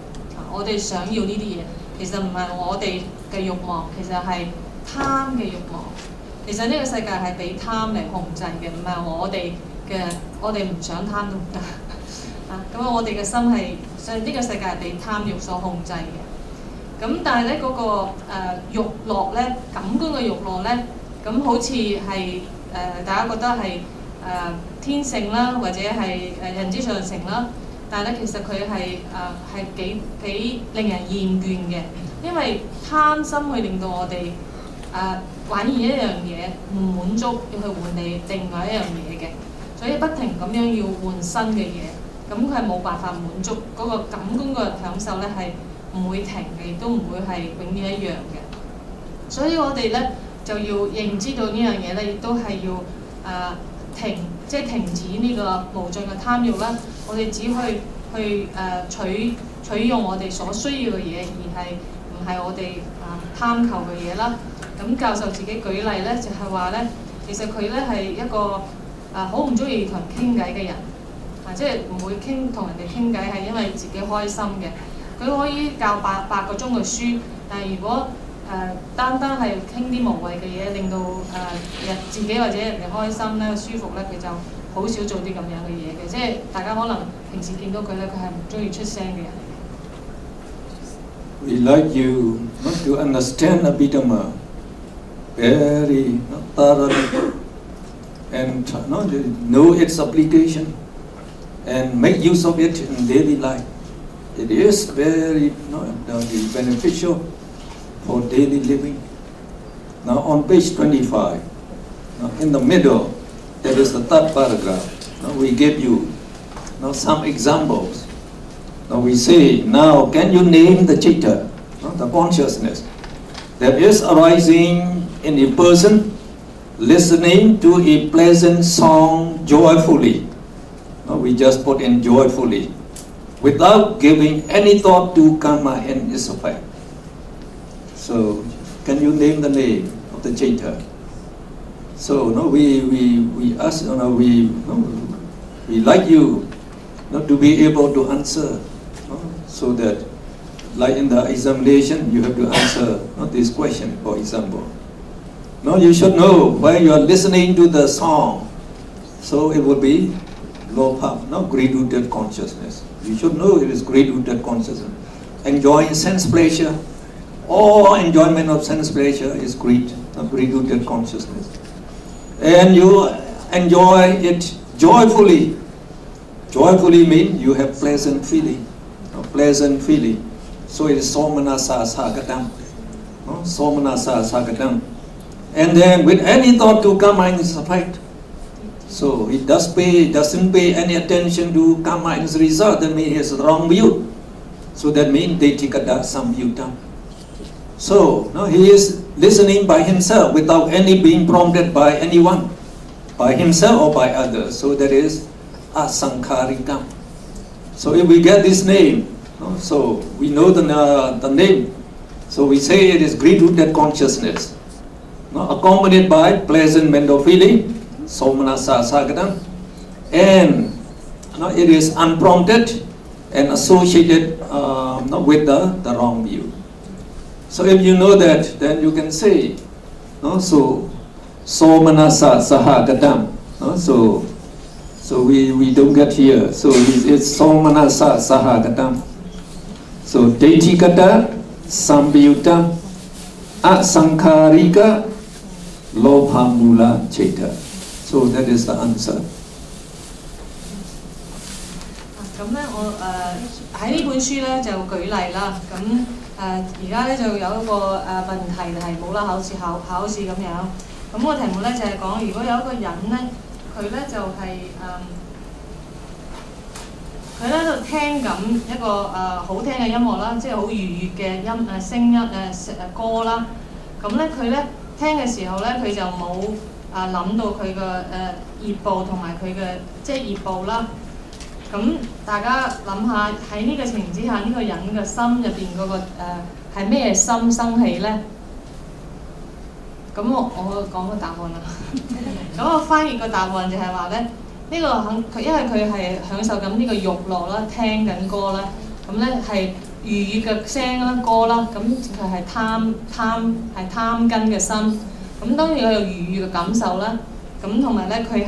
我哋想要呢啲嘢。其實唔係我哋嘅慾望，其實係貪嘅慾望。其實呢個世界係俾貪嚟控制嘅，唔係我哋唔想貪都唔得咁我哋嘅心係，所以呢個世界係俾貪慾所控制嘅。咁但係咧嗰個慾樂咧，感官嘅慾樂咧，咁好似係大家覺得係天性啦，或者係人之常情啦。但係咧，其實佢係幾令人厭倦嘅，因為貪心會令到我哋玩完一樣嘢唔滿足，要去換嚟另外一樣嘢嘅，所以不停咁樣要換新嘅嘢，咁佢係冇辦法滿足嗰個感官嘅享受咧，係唔會停嘅，亦都唔會係永遠一樣嘅。所以我哋咧就要認知到呢樣嘢咧，亦都係要停止呢個無盡嘅貪慾啦。我哋只去取用我哋所需要嘅嘢，而係唔係我哋貪求嘅嘢啦。咁教授自己舉例咧，就係話咧，其實佢咧係一個好唔中意同人傾偈嘅人，即係唔會同人哋傾偈係因為自己開心嘅。佢可以教8個鐘嘅書，但係如果單係傾啲無謂嘅嘢，令到自己或者人哋開心咧、舒服咧，佢就好少做啲咁樣嘅嘢嘅。即係大家可能平時見到佢咧，佢係唔中意出聲嘅人。We like you not to understand Abhidhamma very thoroughly and know its application and make use of it in daily life. It is very beneficial for daily living. Now on page 25, in the middle, that is the third paragraph. Now we give you some examples. Now we say, now can you name the citta, the consciousness that is arising in a person listening to a pleasant song joyfully? Now we just put in joyfully, without giving any thought to karma and its effect. So, can you name the name of the citta? So, we ask, we like you to be able to answer, so that, like in the examination, you have to answer this question, for example. Now you should know why you are listening to the song. So it would be lopa, greed-rooted consciousness. You should know it is greed-rooted consciousness. Enjoying sense pleasure, all enjoyment of sense pleasure is greed-rooted consciousness. And you enjoy it joyfully. Joyfully means you have pleasant feeling. Pleasant feeling. So it is somanasa sagatam. Somanasa sagatam. And then with any thought to karma and its effect. So it doesn't pay any attention to karma and its result. That means he has a wrong view. So that means detikada samyutam. So he is listening by himself without any being prompted by anyone, by himself or by others. So that is asankharikam. So if we get this name, so we know the name. So we say it is greed-rooted consciousness, accompanied by pleasant mental feeling, somanasa sagatam, and it is unprompted and associated with the wrong view. So if you know that, then you can say, so manasa sahagatam. So we don't get here. So it's manasa sahagatam. So detikata sambiyutam asankharika lobhamula cheta. So that is the answer. 咁咧，我喺呢本書咧就舉例啦。咁而家咧就有一個問題目啦，考試咁樣。咁個題目咧就係講，如果有一個人咧，佢咧就係佢咧就聽緊一個好聽嘅音樂啦，即係好愉悅嘅聲音歌啦。咁咧佢咧聽嘅時候咧，佢就冇諗到佢嘅業報同埋佢嘅即係業報啦。咁大家諗下喺呢個情形之下，呢個人嘅心入邊嗰個係咩心生起咧？咁我講個答案啦。咁我翻譯個答案就係話咧，呢個因為佢係享受緊呢個慾樂啦，聽緊歌啦，咁咧係愉悅嘅聲啦、歌啦，咁佢係貪根嘅心。咁當然佢有愉悅嘅感受啦，咁同埋咧佢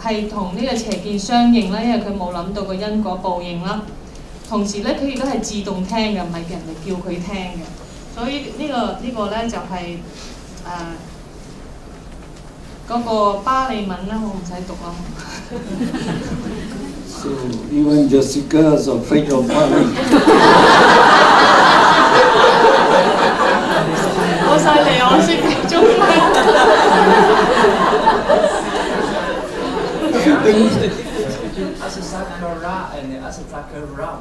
係同呢個邪見相應啦，因為佢冇諗到個因果報應啦。同時咧，佢亦都係自動聽嘅，唔係人哋叫佢聽嘅。所以呢個咧就係嗰個巴利文咧，我唔使讀啦。So even Jessica is afraid of Bali. 好犀利，我識中文。Asasakara and Asasakara,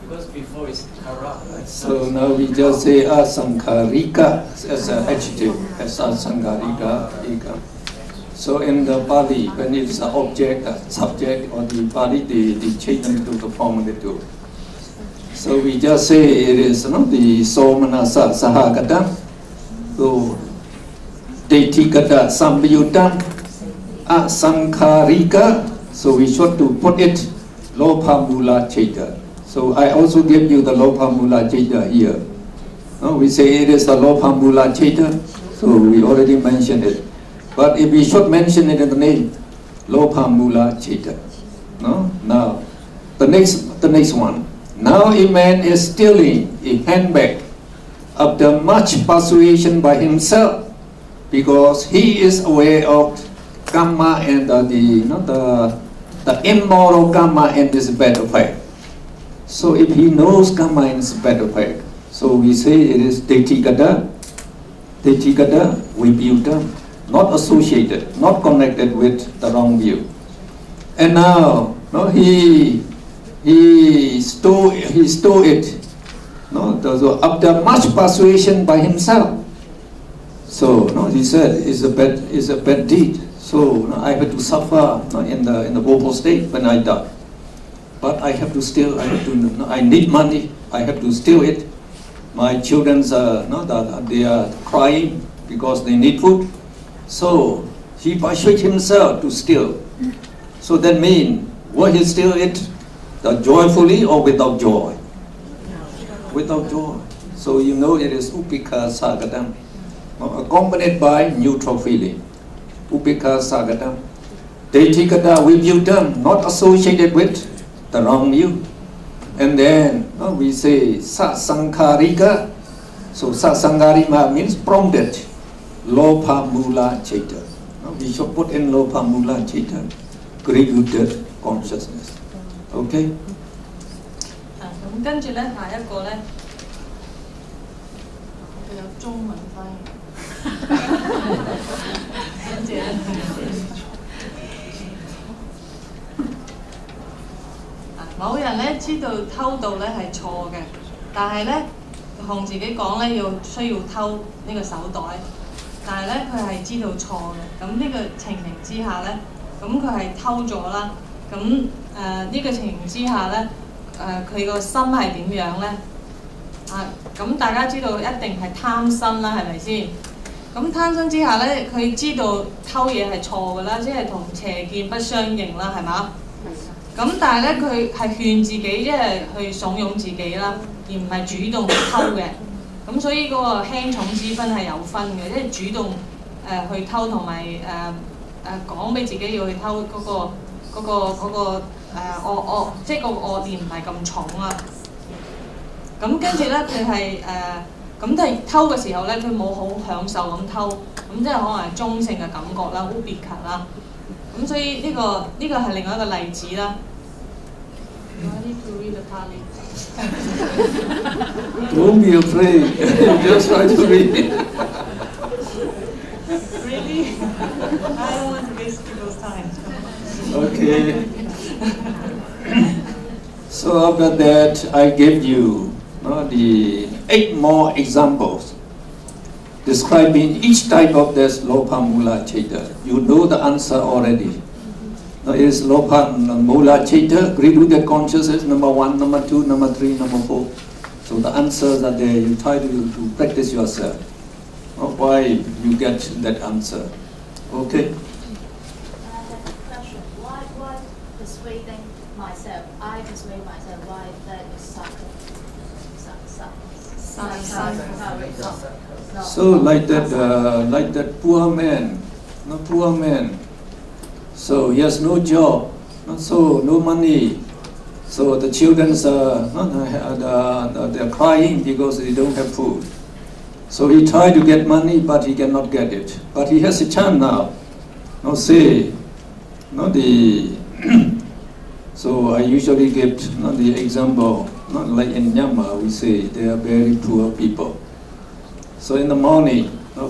because before it's kara. So now we just say asankarika as an adjective, as asankarika. So in the Pali, when it's an object, a subject, or the Pali, they change them to the form of the two. So we just say it is the somanasa sahagatam, so detikata sambiyutam, asankarika. So we should to put it lobhamula cheta. So I also give you the lobhamula cheta here. We say it is the lobhamula cheta. So we already mentioned it. But if we should mention it in the name, lobhamula cheta. Now the next one. Now a man is stealing a handbag after much persuasion by himself, because he is aware of karma and the immoral karma and its bad effect. So if he knows karma and its bad effect, so we say it is detikata vibhuta, not associated, not connected with the wrong view. And now he stole it. So after much persuasion by himself. So he said it's a bad deed. So I have to suffer in the woeful state when I die. But I have to steal. I need money. I have to steal it. My children they are crying because they need food. So he persuades himself to steal. So that means, will he steal it joyfully or without joy? Without joy. So you know it is upika sagadam, accompanied by neutral feeling. Upika sagatam. Detikata vibhutam, not associated with the wrong view. And then we say sasankarika. So sasankarika means prompted. Lobhamula cheta. We should put in lobhamula cheta, greed-rooted consciousness. Okay? 咁跟住咧，下一個咧，佢有中文翻譯。跟住咧，某人咧知道偷盜咧係錯嘅，但係咧同自己講咧需要偷呢個手袋，但係咧佢係知道錯嘅。咁呢個情形之下咧，咁佢係偷咗啦。咁呢個情形之下咧。佢個心係點樣咧？咁大家知道一定係貪心啦，係咪先？咁貪生之下咧，佢知道偷嘢係錯㗎啦，即係同邪見不相應啦，係嘛？咁但係咧，佢係勸自己，即係去慫恿自己啦，而唔係主動去偷嘅。咁所以嗰個輕重之分係有分嘅，即係主動去偷同埋講俾自己要去偷即係個惡念唔係咁重啊。咁跟住咧，佢係咁係偷嘅時候咧，佢冇好享受咁偷，咁即係可能係中性嘅感覺啦，烏別卡啦。咁所以呢個係另外一個例子啦。I need to read the Pali. Don't be afraid. Just try to read it. Really? I don't want to waste people's time. Okay. So after that, I gave you the 8 more examples describing each type of this lopa mula citta. You know the answer already. Now it is lopa mula citta, greed with consciousness, number 1, number 2, number 3, number 4. So the answers are there. You try to practice yourself. Why you get that answer? Okay. I have a question. Why persuading myself? I persuade myself why that is So like that poor man. So he has no job, so no money. So the children they're crying because they don't have food. So he tried to get money, but he cannot get it. But he has a chance now. So I usually give the example, like in Myanmar, we say they are very poor people. So in the morning,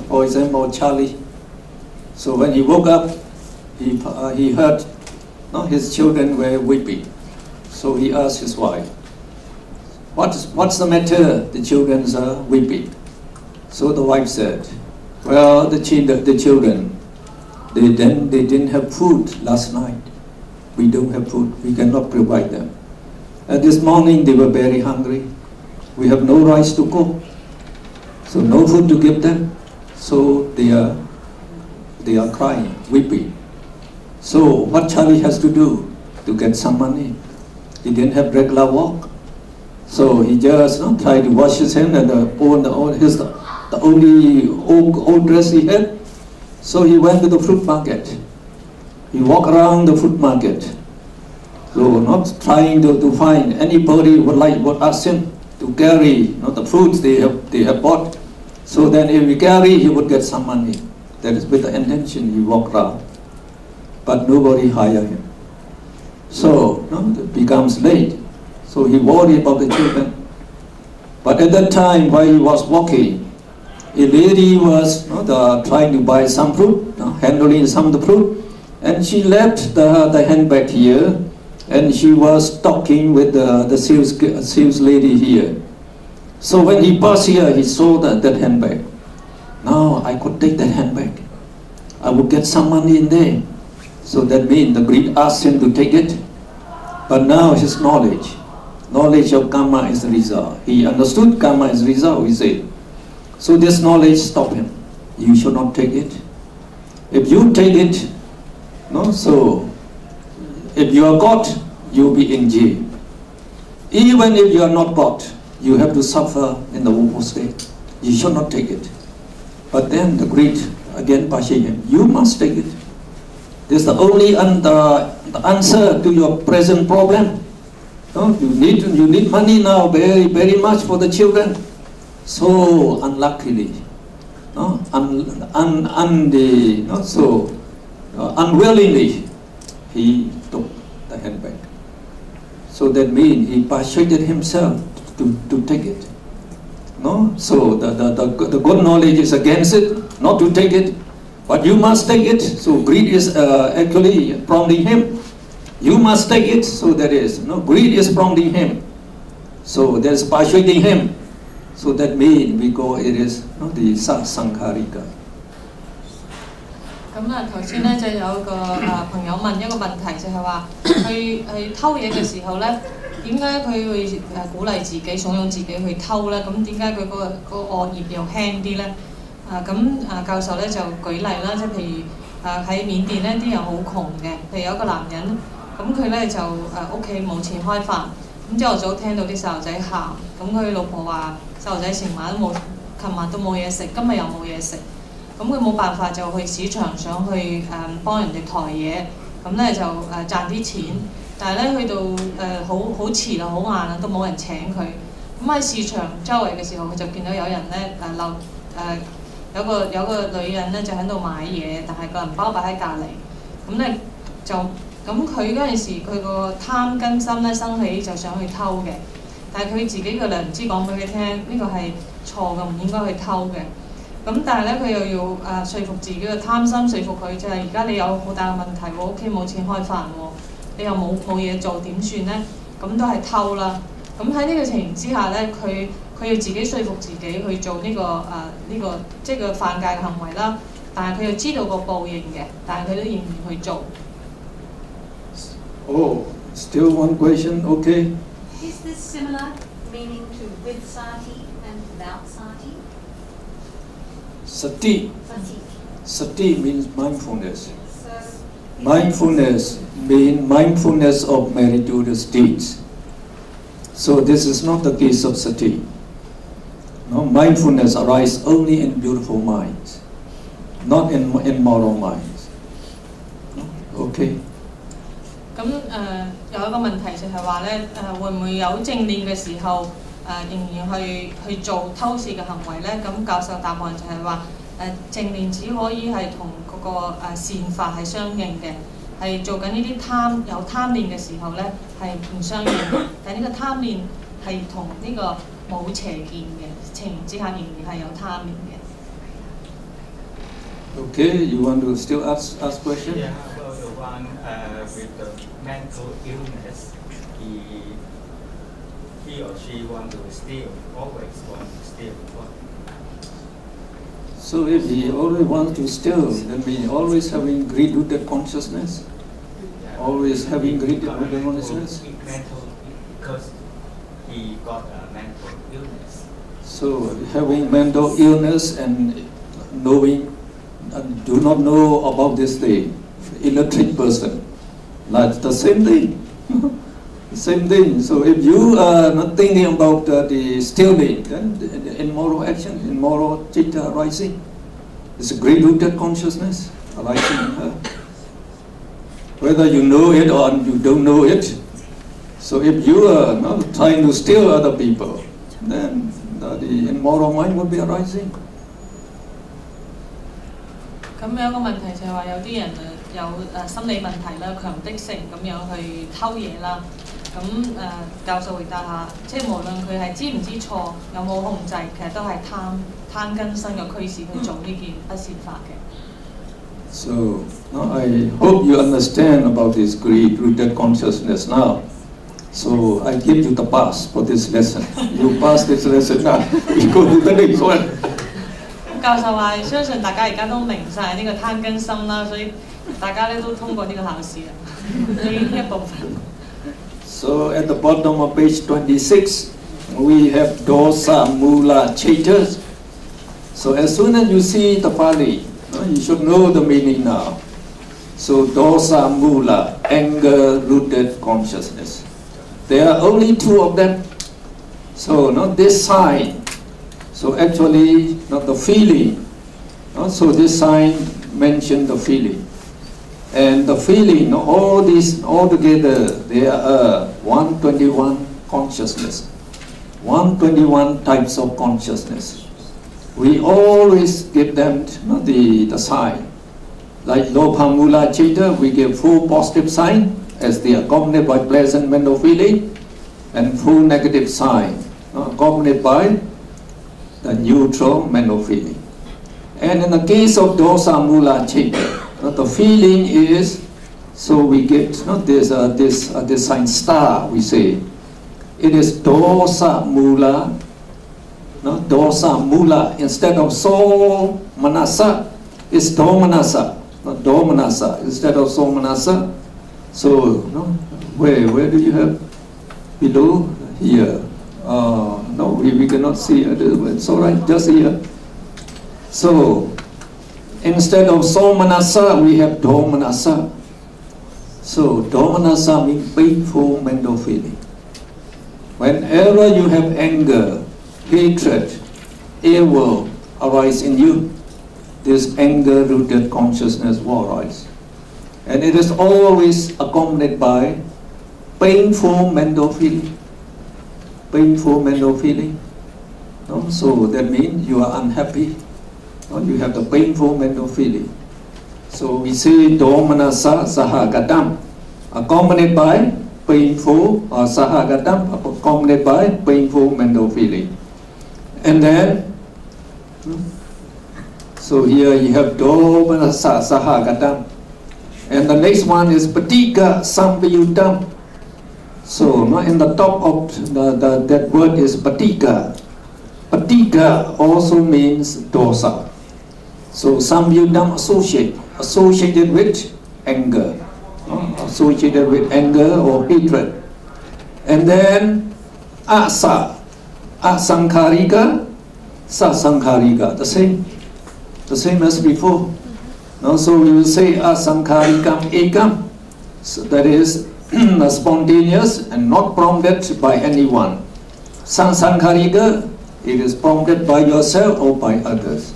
for example, Charlie. So when he woke up, he heard his children were weeping. So he asked his wife, "What's the matter? The children are weeping." So the wife said, "Well, the children, they didn't have food last night. We don't have food. We cannot provide them. This morning they were very hungry. We have no rice to cook, so no food to give them. So they are crying, weeping. So what Charlie has to do to get some money? He didn't have regular work, so he just tried to wash his hand and the only old dress he had. So he went to the fruit market. He walked around the fruit market. So not trying to find anybody would ask him to carry the fruits they have bought. So then if he carry, he would get some money. That is with the intention he walked around. But nobody hired him. So it becomes late. So he worried about the children. But at that time, while he was walking, a lady was trying to buy some fruit, handling some of the fruit, and she left the handbag here, and she was talking with the sales lady here. So when he passed here, he saw that handbag. Now I could take that handbag. I would get some money in there. So that means the greed asked him to take it. But now his knowledge of karma is the result. He understood karma is the result, we say. So this knowledge stopped him. You should not take it. If you take it, so if you are caught, you will be in jail. Even if you are not caught, you have to suffer in the woeful state. You should not take it. But then the greed again pursued him. You must take it. This is the only the answer to your present problem. You need money now very, very much for the children. So unluckily, unwillingly, he took the handbag. So that means he persuaded himself to take it. So the good knowledge is against it, not to take it. But you must take it. So greed is actually prompting him. You must take it. So that is greed is prompting him. So there's persuading him. So that means we go it is the sankharika. 咁啊，頭先咧就有個朋友問一個問題，就係話去偷嘢嘅時候咧，點解佢會鼓勵自己、慫恿自己去偷咧？咁點解佢個惡業又輕啲咧？教授咧就舉例啦，即係譬如喺緬甸咧啲人好窮嘅，譬如有一個男人，咁佢咧就屋企冇錢開飯，咁朝頭早聽到啲細路仔喊，咁佢老婆話細路仔成晚都冇，琴晚都冇嘢食，今日又冇嘢食，咁佢冇辦法就去市場想去幫人哋抬嘢，咁咧就賺啲錢，但係咧去到好遲啦，好晏啦，都冇人請佢。咁喺市場周圍嘅時候，佢就見到有人咧有個女人咧就喺度買嘢，但係個銀包擺喺隔離，咁咧就咁佢嗰陣時佢個貪根心咧生起，就想去偷嘅，但係佢自己嘅良知講俾佢聽，呢個係錯嘅，唔應該去偷嘅。咁但係咧佢又要說服自己嘅貪心，說服佢就係而家你有好大嘅問題喎，屋企冇錢開飯喎，你又冇嘢做點算咧？咁都係偷啦。咁喺呢個情形之下咧，佢要自己說服自己去做呢個即係個犯戒嘅行為啦。但係佢又知道個報應嘅，但係佢都仍然去做。Oh, still one question, okay? Is this similar meaning to with sati and without sati? Sati. Sati means mindfulness. So, Mindfulness means mindfulness of meritorious deeds. So this is not the case of sati. No, mindfulness arises only in beautiful minds, not in moral minds. Okay. 咁有一個問題就係話咧會唔會有正念嘅時候仍然去做偷竊嘅行為咧？咁教授答案就係話正念只可以係同嗰個善法係相應嘅，係做緊呢啲有貪念嘅時候咧係唔相應嘅，但係呢個貪念係同呢個冇邪見嘅情形之下仍然係有貪念嘅。Okay, you want to still ask question? Yeah, so the one with the mental illness, he or she want to steal, always want to steal. So if he always wants to steal, then we always having greed-rooted consciousness, always having greed-rooted consciousness. Mental, because he got a mental illness. So having mental illness and knowing, do not know about this thing, illiterate person, that's the same thing. Same thing. So if you are not thinking about the stealing, then immoral action, immoral chitta arising, it's a greed-rooted consciousness arising in her. Whether you know it or you don't know it. So if you are not trying to steal other people, then the immoral mind will be arising. 咁有一個問題就係話有啲人有心理問題啦，強迫性咁樣去偷嘢啦。咁教授回答下，即係無論佢係知唔知錯，有冇控制，其實都係貪根生嘅驅使去做呢件不善法嘅。So now I hope you understand about this greed-rooted consciousness now. So I give you the pass for this lesson. You pass this lesson now. We go to the next one. 教授話相信大家而家都明晒呢個貪根心啦，所以大家咧都通過呢個考試啦，呢一部分。So at the bottom of page 26, we have dosa, mula, chetas. So as soon as you see the Pali, you should know the meaning now. So dosa, mula, anger-rooted consciousness. There are only two of them. So not this sign. So actually, not the feeling. So this sign mentioned the feeling. And the feeling, all these all together, there are 121 consciousness. 121 types of consciousness. We always give them the sign. Like Lobha Mula Chitta, we give full positive sign as they are accompanied by pleasant mental feeling, and full negative sign accompanied by the neutral mental feeling. And in the case of dosa mula chitta, the feeling is, so we get this sign star, we say. It is dosa mula, dosa mula. Instead of so manasa, it's do manasa, not do manasa. Instead of so manasa, so where do you have? Below here. No, we cannot see it. It's all right, just here. So instead of somanasa, we have domanasa. So domanasa means painful mental feeling. Whenever you have anger, hatred, ill will arise in you, this anger-rooted consciousness will arise. And it is always accompanied by painful mental feeling. Painful mental feeling. No? So that means you are unhappy. No? You have the painful mental feeling. So we say domanasa sahagatam, accompanied by painful or sahagatam, accompanied by painful mental feeling. And then, so here you have domanasa sahagatam. And the next one is patika sambayutam. So in the top of that word is patika. Patika also means dosa. So sambayutam associated with anger. Associated with anger or hatred. And then asa, asankarika, sasankarika, the same as before. No, so we will say asankarikam ekam, so that is spontaneous and not prompted by anyone. Sasankarika, it is prompted by yourself or by others.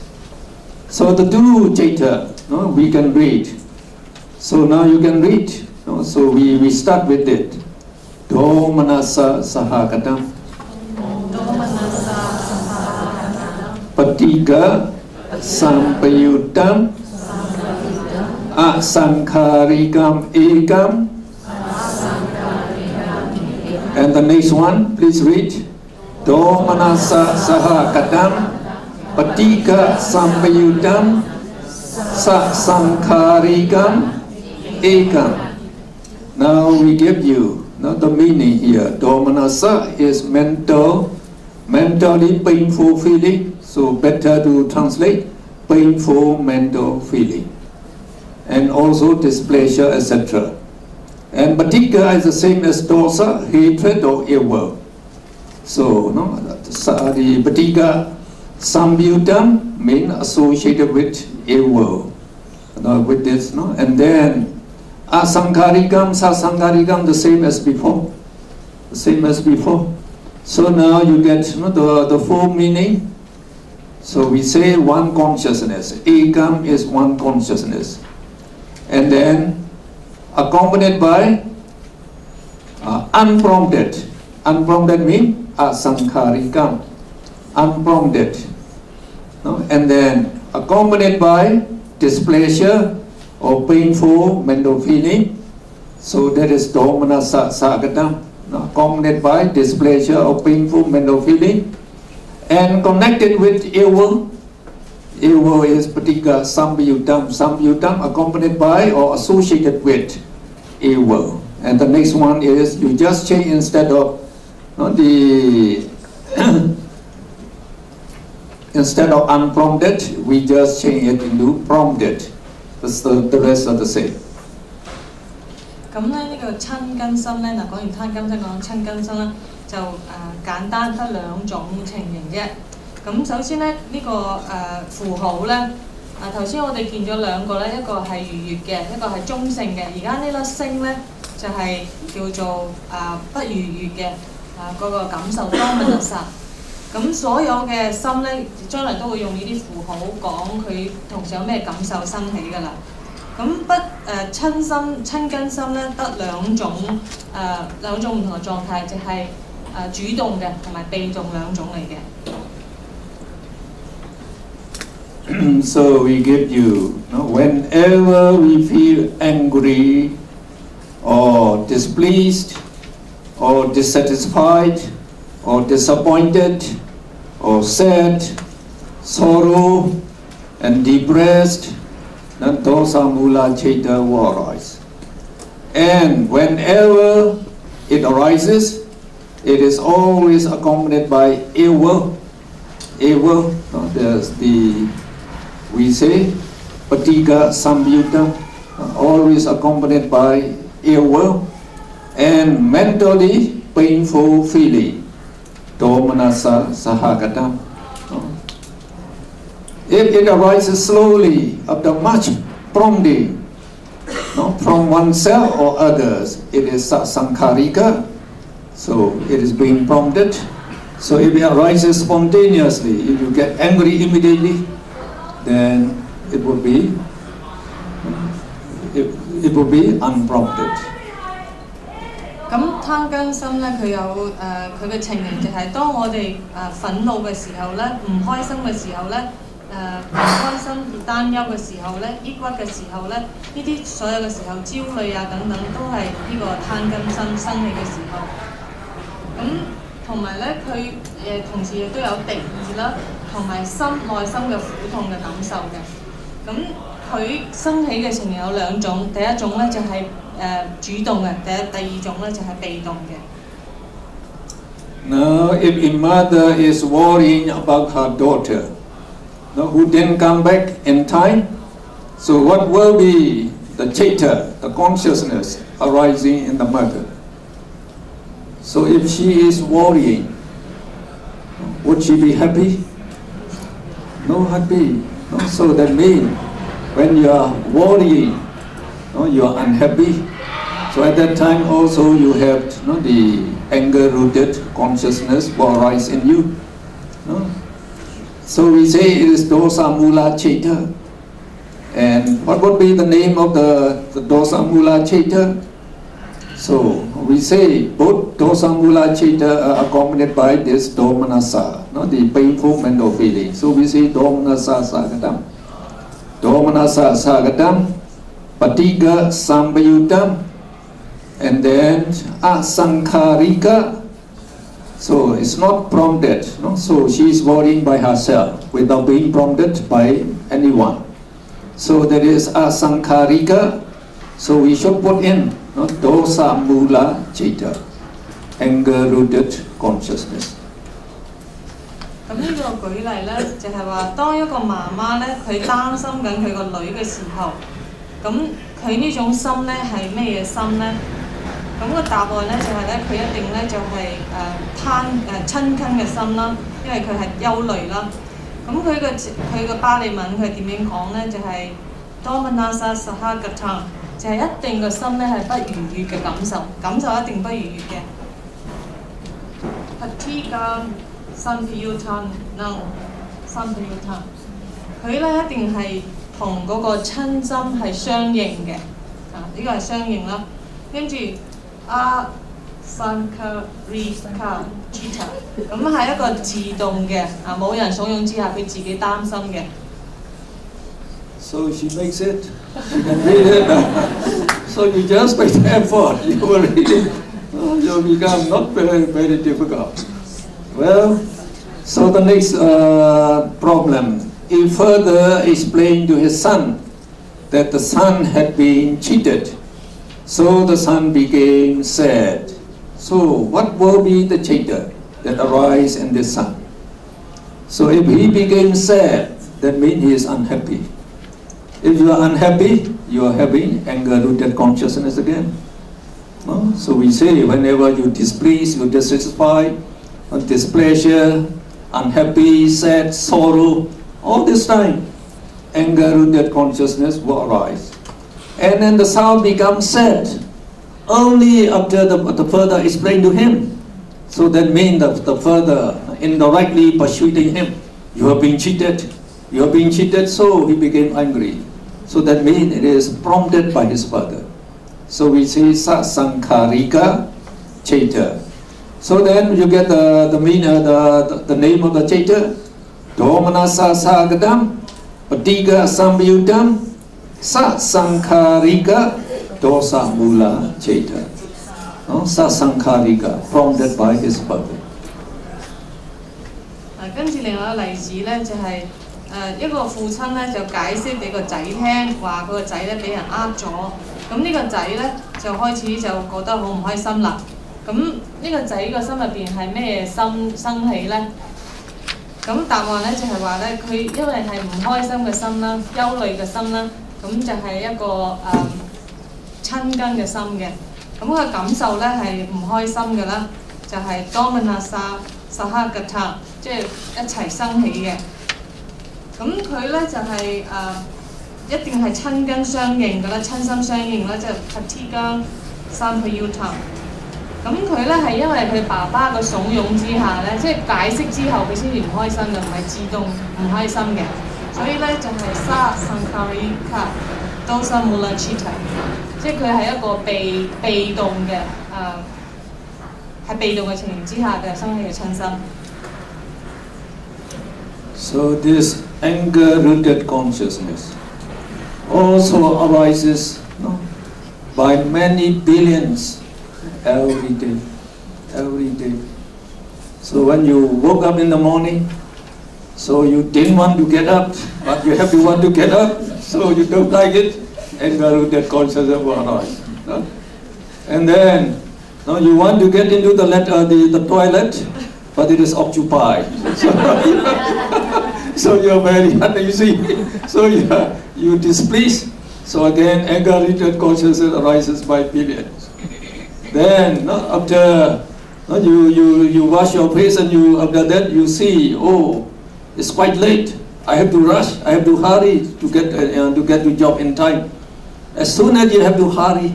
So the two jeta, no, we can read. So now you can read. No? So we start with it. Domanasa sahagatam. Patika sampayutam. Asankarikam ekam. And the next one, please read. Domanasa sahagatam. Patika sampayutam. Sasankarikam ekam. Now we give you the meaning here. Domanasa is mentally painful feeling. So better to translate painful mental feeling. And also displeasure, etc. And patika is the same as dosa, hatred or ill will. So the patika sambayutam means associated with ill will. With this, no? And then asankarikam, sasankarikam, the same as before. The same as before. So now you get the full meaning. So we say one consciousness. Ekam is one consciousness. And then accompanied by unprompted. Unprompted means asankarikam. Unprompted. No? And then accompanied by displeasure or painful mental feeling. So that is domanasa sahagatam. Accompanied by displeasure or painful mental feeling. And connected with ill will. Ill will is patika sambayutam. Sambayutam accompanied by or associated with ill will. And the next one is you just change instead of instead of unprompted, we just change it into prompted. The rest are the same. 咁咧呢個親根心咧，嗱講完親根心講親根心啦，就簡單得兩種情形啫。咁首先咧呢符號咧，頭先我哋見咗兩個咧，一個係愉悅嘅，一個係中性嘅。而家呢粒星咧就係叫做不愉悅嘅嗰個感受多問特實。咁所有嘅心咧，將來都會用呢啲符號講佢同時有咩感受生起㗎啦。咁親根心咧得兩種唔同嘅狀態，就係主動嘅同埋被動兩種嚟嘅。So we give you, whenever we feel angry or displeased or dissatisfied or disappointed or sad, sorrow and depressed, then dosa mula cheta will arise. And whenever it arises, it is always accompanied by ill will. Ill will, there's we say patika sambayutam, always accompanied by ill will and mentally painful feeling. Domanasa sahagatam. If it arises slowly after much prompting, from oneself or others, it is sankharika, so it is being prompted. So if it arises spontaneously, if you get angry immediately, then it would be unprompted. 咁貪根心咧，佢有佢嘅情形就係當我哋憤怒嘅時候咧，唔開心嘅時候咧，唔開心而擔憂嘅時候咧，抑鬱嘅時候咧，呢啲所有嘅時候焦慮啊等等，都係呢個貪根心生起嘅時候。咁同埋咧，佢同時亦都有敵意啦，同埋內心嘅苦痛嘅感受嘅。咁佢生起嘅情形有兩種，第一種咧就係主動嘅，第二種咧就係被動嘅。Now, if a mother is worrying about her daughter, who didn't come back in time, so what will be the chaita, the consciousness arising in the mother? So if she is worrying, would she be happy? No happy. No? So that means when you are worrying, you are unhappy. So at that time also you have the anger-rooted consciousness will arise in you. So we say it is dosa mula chaita. And what would be the name of the dosa mula chaita? So we say both dosa mula chaita are accompanied by this domanassa, the painful mental feeling. So we say domanassa sagatam. Domanassa sagatam, patiga sambayutam, and then asankharika. So it's not prompted. So she is worrying by herself without being prompted by anyone. So that is asankharika. So we should put in dosa mula chaita, anger-rooted consciousness. 咁呢個舉例咧，就係話，當一個媽媽咧，佢擔心緊佢個女嘅時候，咁佢呢種心咧係咩嘢心咧？咁個答案咧就係咧，佢一定咧就係親近嘅心啦，因為佢係憂慮啦。咁佢個巴利文佢點樣講咧？就係 Domanassa Sahagata， 就係一定個心咧係不愉悅嘅感受一定不愉悅嘅。Patiga Sampayutan no Sampayutan， 佢咧一定係同嗰個親心係相應嘅，呢個係相應啦。跟住Sankarika Chita， 咁係一個自動嘅，冇人慫恿之下，佢自己擔心嘅。So she makes it, she can read it. So you just make the effort, you will read it. You become not very, very difficult. Well, so the next problem, he further explained to his son that the son had been cheated. So the son became sad. So what will be the chaita that arise in this son? So if he became sad, that means he is unhappy. If you are unhappy, you are having anger-rooted consciousness again. So we say whenever you displeased, you dissatisfied, displeasure, unhappy, sad, sorrow, all this time, anger-rooted consciousness will arise. And then the sound becomes sad only after the further explained to him. So that means the further indirectly persuading him. You have been cheated. You have been cheated, so he became angry. So that means it is prompted by his father. So we say sasankarika chaita. So then you get the name of the chaita. Domanassa sagadam, patiga sambayutam, sasankarika dosa mula chaita. Sasankarika, prompted by his father. 跟住另外一個例子咧，就係一個父親咧就解釋俾個仔聽，話佢個仔咧俾人呃咗，咁呢個仔咧就開始就覺得好唔開心啦。咁呢個仔個心入邊係咩心生起咧？咁答案咧就係話咧，佢因為係唔開心嘅心啦、憂慮嘅心啦，咁就係一個親根嘅心嘅。咁佢感受咧係唔開心嘅啦，就係 Domanassa Sahagata， 即係一齊生起嘅。咁佢咧就係、一定係親根相應㗎啦，親心相應啦，即係拍鐵姜三倍腰痛。咁佢咧係因為佢爸爸嘅慫恿之下咧，即係解釋之後佢先至唔開心嘅，唔係自動唔開心嘅。所以咧就係沙桑卡里卡多沙穆拉切提，即係佢係一個被動嘅係被動嘅情形之下嘅生起嘅親心。So this anger-rooted consciousness also arises by many billions every day. So when you woke up in the morning, so you didn't want to get up, but you have to want to get up, so you don't like it, anger-rooted consciousness will arise. And then you want to get into the toilet, but it is occupied. So you're very uneasy. So you displeased. So again, anger-rooted consciousness arises by billions. Then after you wash your face and after that you see, oh, it's quite late. I have to rush. I have to hurry to get to job in time. As soon as you have to hurry,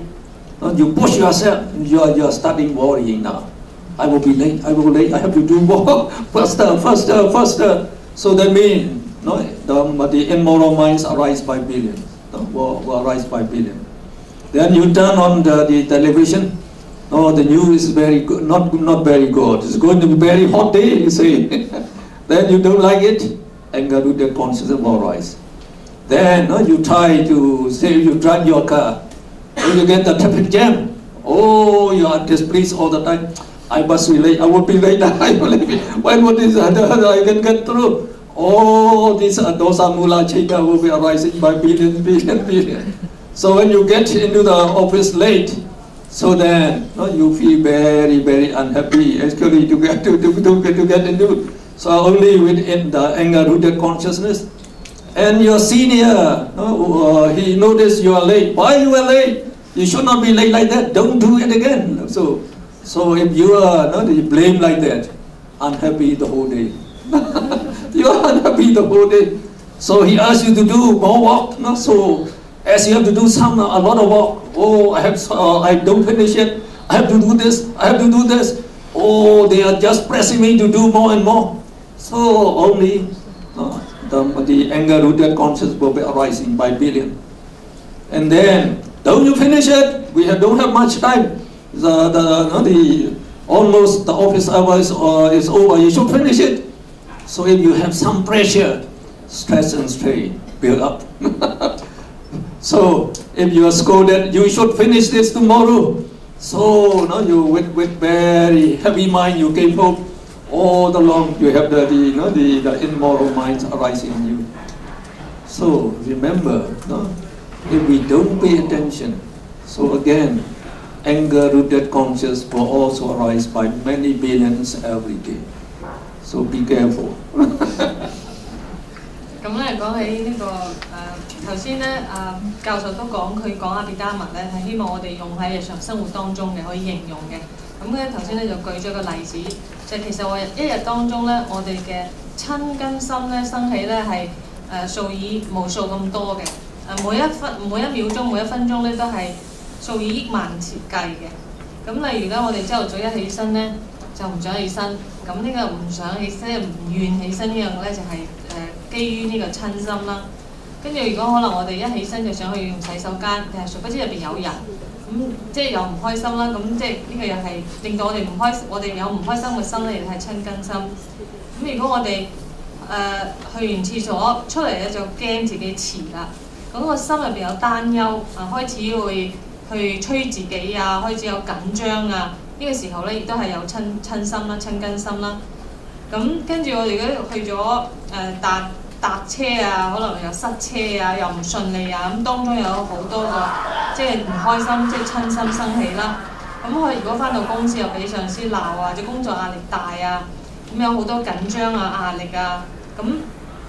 you push yourself. You are starting worrying now. I will be late. I will be late. I have to do more faster. So that means the immoral minds arise by billions. Will arise by billions. Then you turn on the television. Oh, the news is very good. Not very good. It's going to be very hot day. You say. Then you don't like it. Anger-rooted consciousness will arise. Then you try to say you drive your car. When you get the traffic jam. Oh, you are displeased all the time. I must be late. I will be late. I will be late. When what is I can get through? Oh, these dosa mula chita will be arising by billions. So when you get into the office late, so then you feel very, very unhappy. Actually, to get into. So only within the anger-rooted consciousness. And your senior, he noticed you are late. Why you are late? You should not be late like that. Don't do it again. So if you are you blame like that, unhappy the whole day. You are unhappy the whole day. So he asks you to do more work. So as you have to do a lot of work. Oh, I don't finish it. I have to do this. I have to do this. Oh, they are just pressing me to do more and more. So only the anger-rooted consciousness will be arising by billion. And then, don't you finish it? We don't have much time. Almost the office hours is over. You should finish it. So if you have some pressure, stress and strain build up. So if you are scolded, you should finish this tomorrow. So you with very heavy mind you came home. All along you have the immoral minds arising in you. So remember, if we don't pay attention, so again, anger-rooted consciousness will also arise by many billions every day. So be careful. 咁咧講起呢個頭先咧教授都講佢講阿毗達摩咧係希望我哋用喺日常生活當中嘅可以應用嘅。咁咧頭先咧就舉咗個例子，就其實我一日當中咧，我哋嘅親根心咧生起咧係數以無數咁多嘅，每一秒鐘每一分鐘咧都係數以億萬次計嘅。咁例如咧，我哋朝頭早一起身咧就唔想起身，咁呢個唔想起身、唔願起身呢樣咧就係基於呢個親心啦。跟住如果可能我哋一起身就想去用洗手間，但係殊不知入邊有人，咁即係又唔開心啦。咁即係呢個又係令到我哋唔開，我哋有唔開心嘅心咧，亦係親根心。咁如果我哋去完廁所出嚟咧，就驚自己遲啦。咁個心入邊有擔憂開始會去催自己啊，開始有緊張啊。呢個時候咧，亦都係有親心啦、親根心啦。咁跟住我哋如果去咗搭車啊，可能又塞車啊，又唔順利啊，咁當中有好多個即係唔開心，即係親心生起啦。咁佢如果翻到公司又俾上司鬧啊，或者工作壓力大啊，咁有好多緊張啊、壓力啊，咁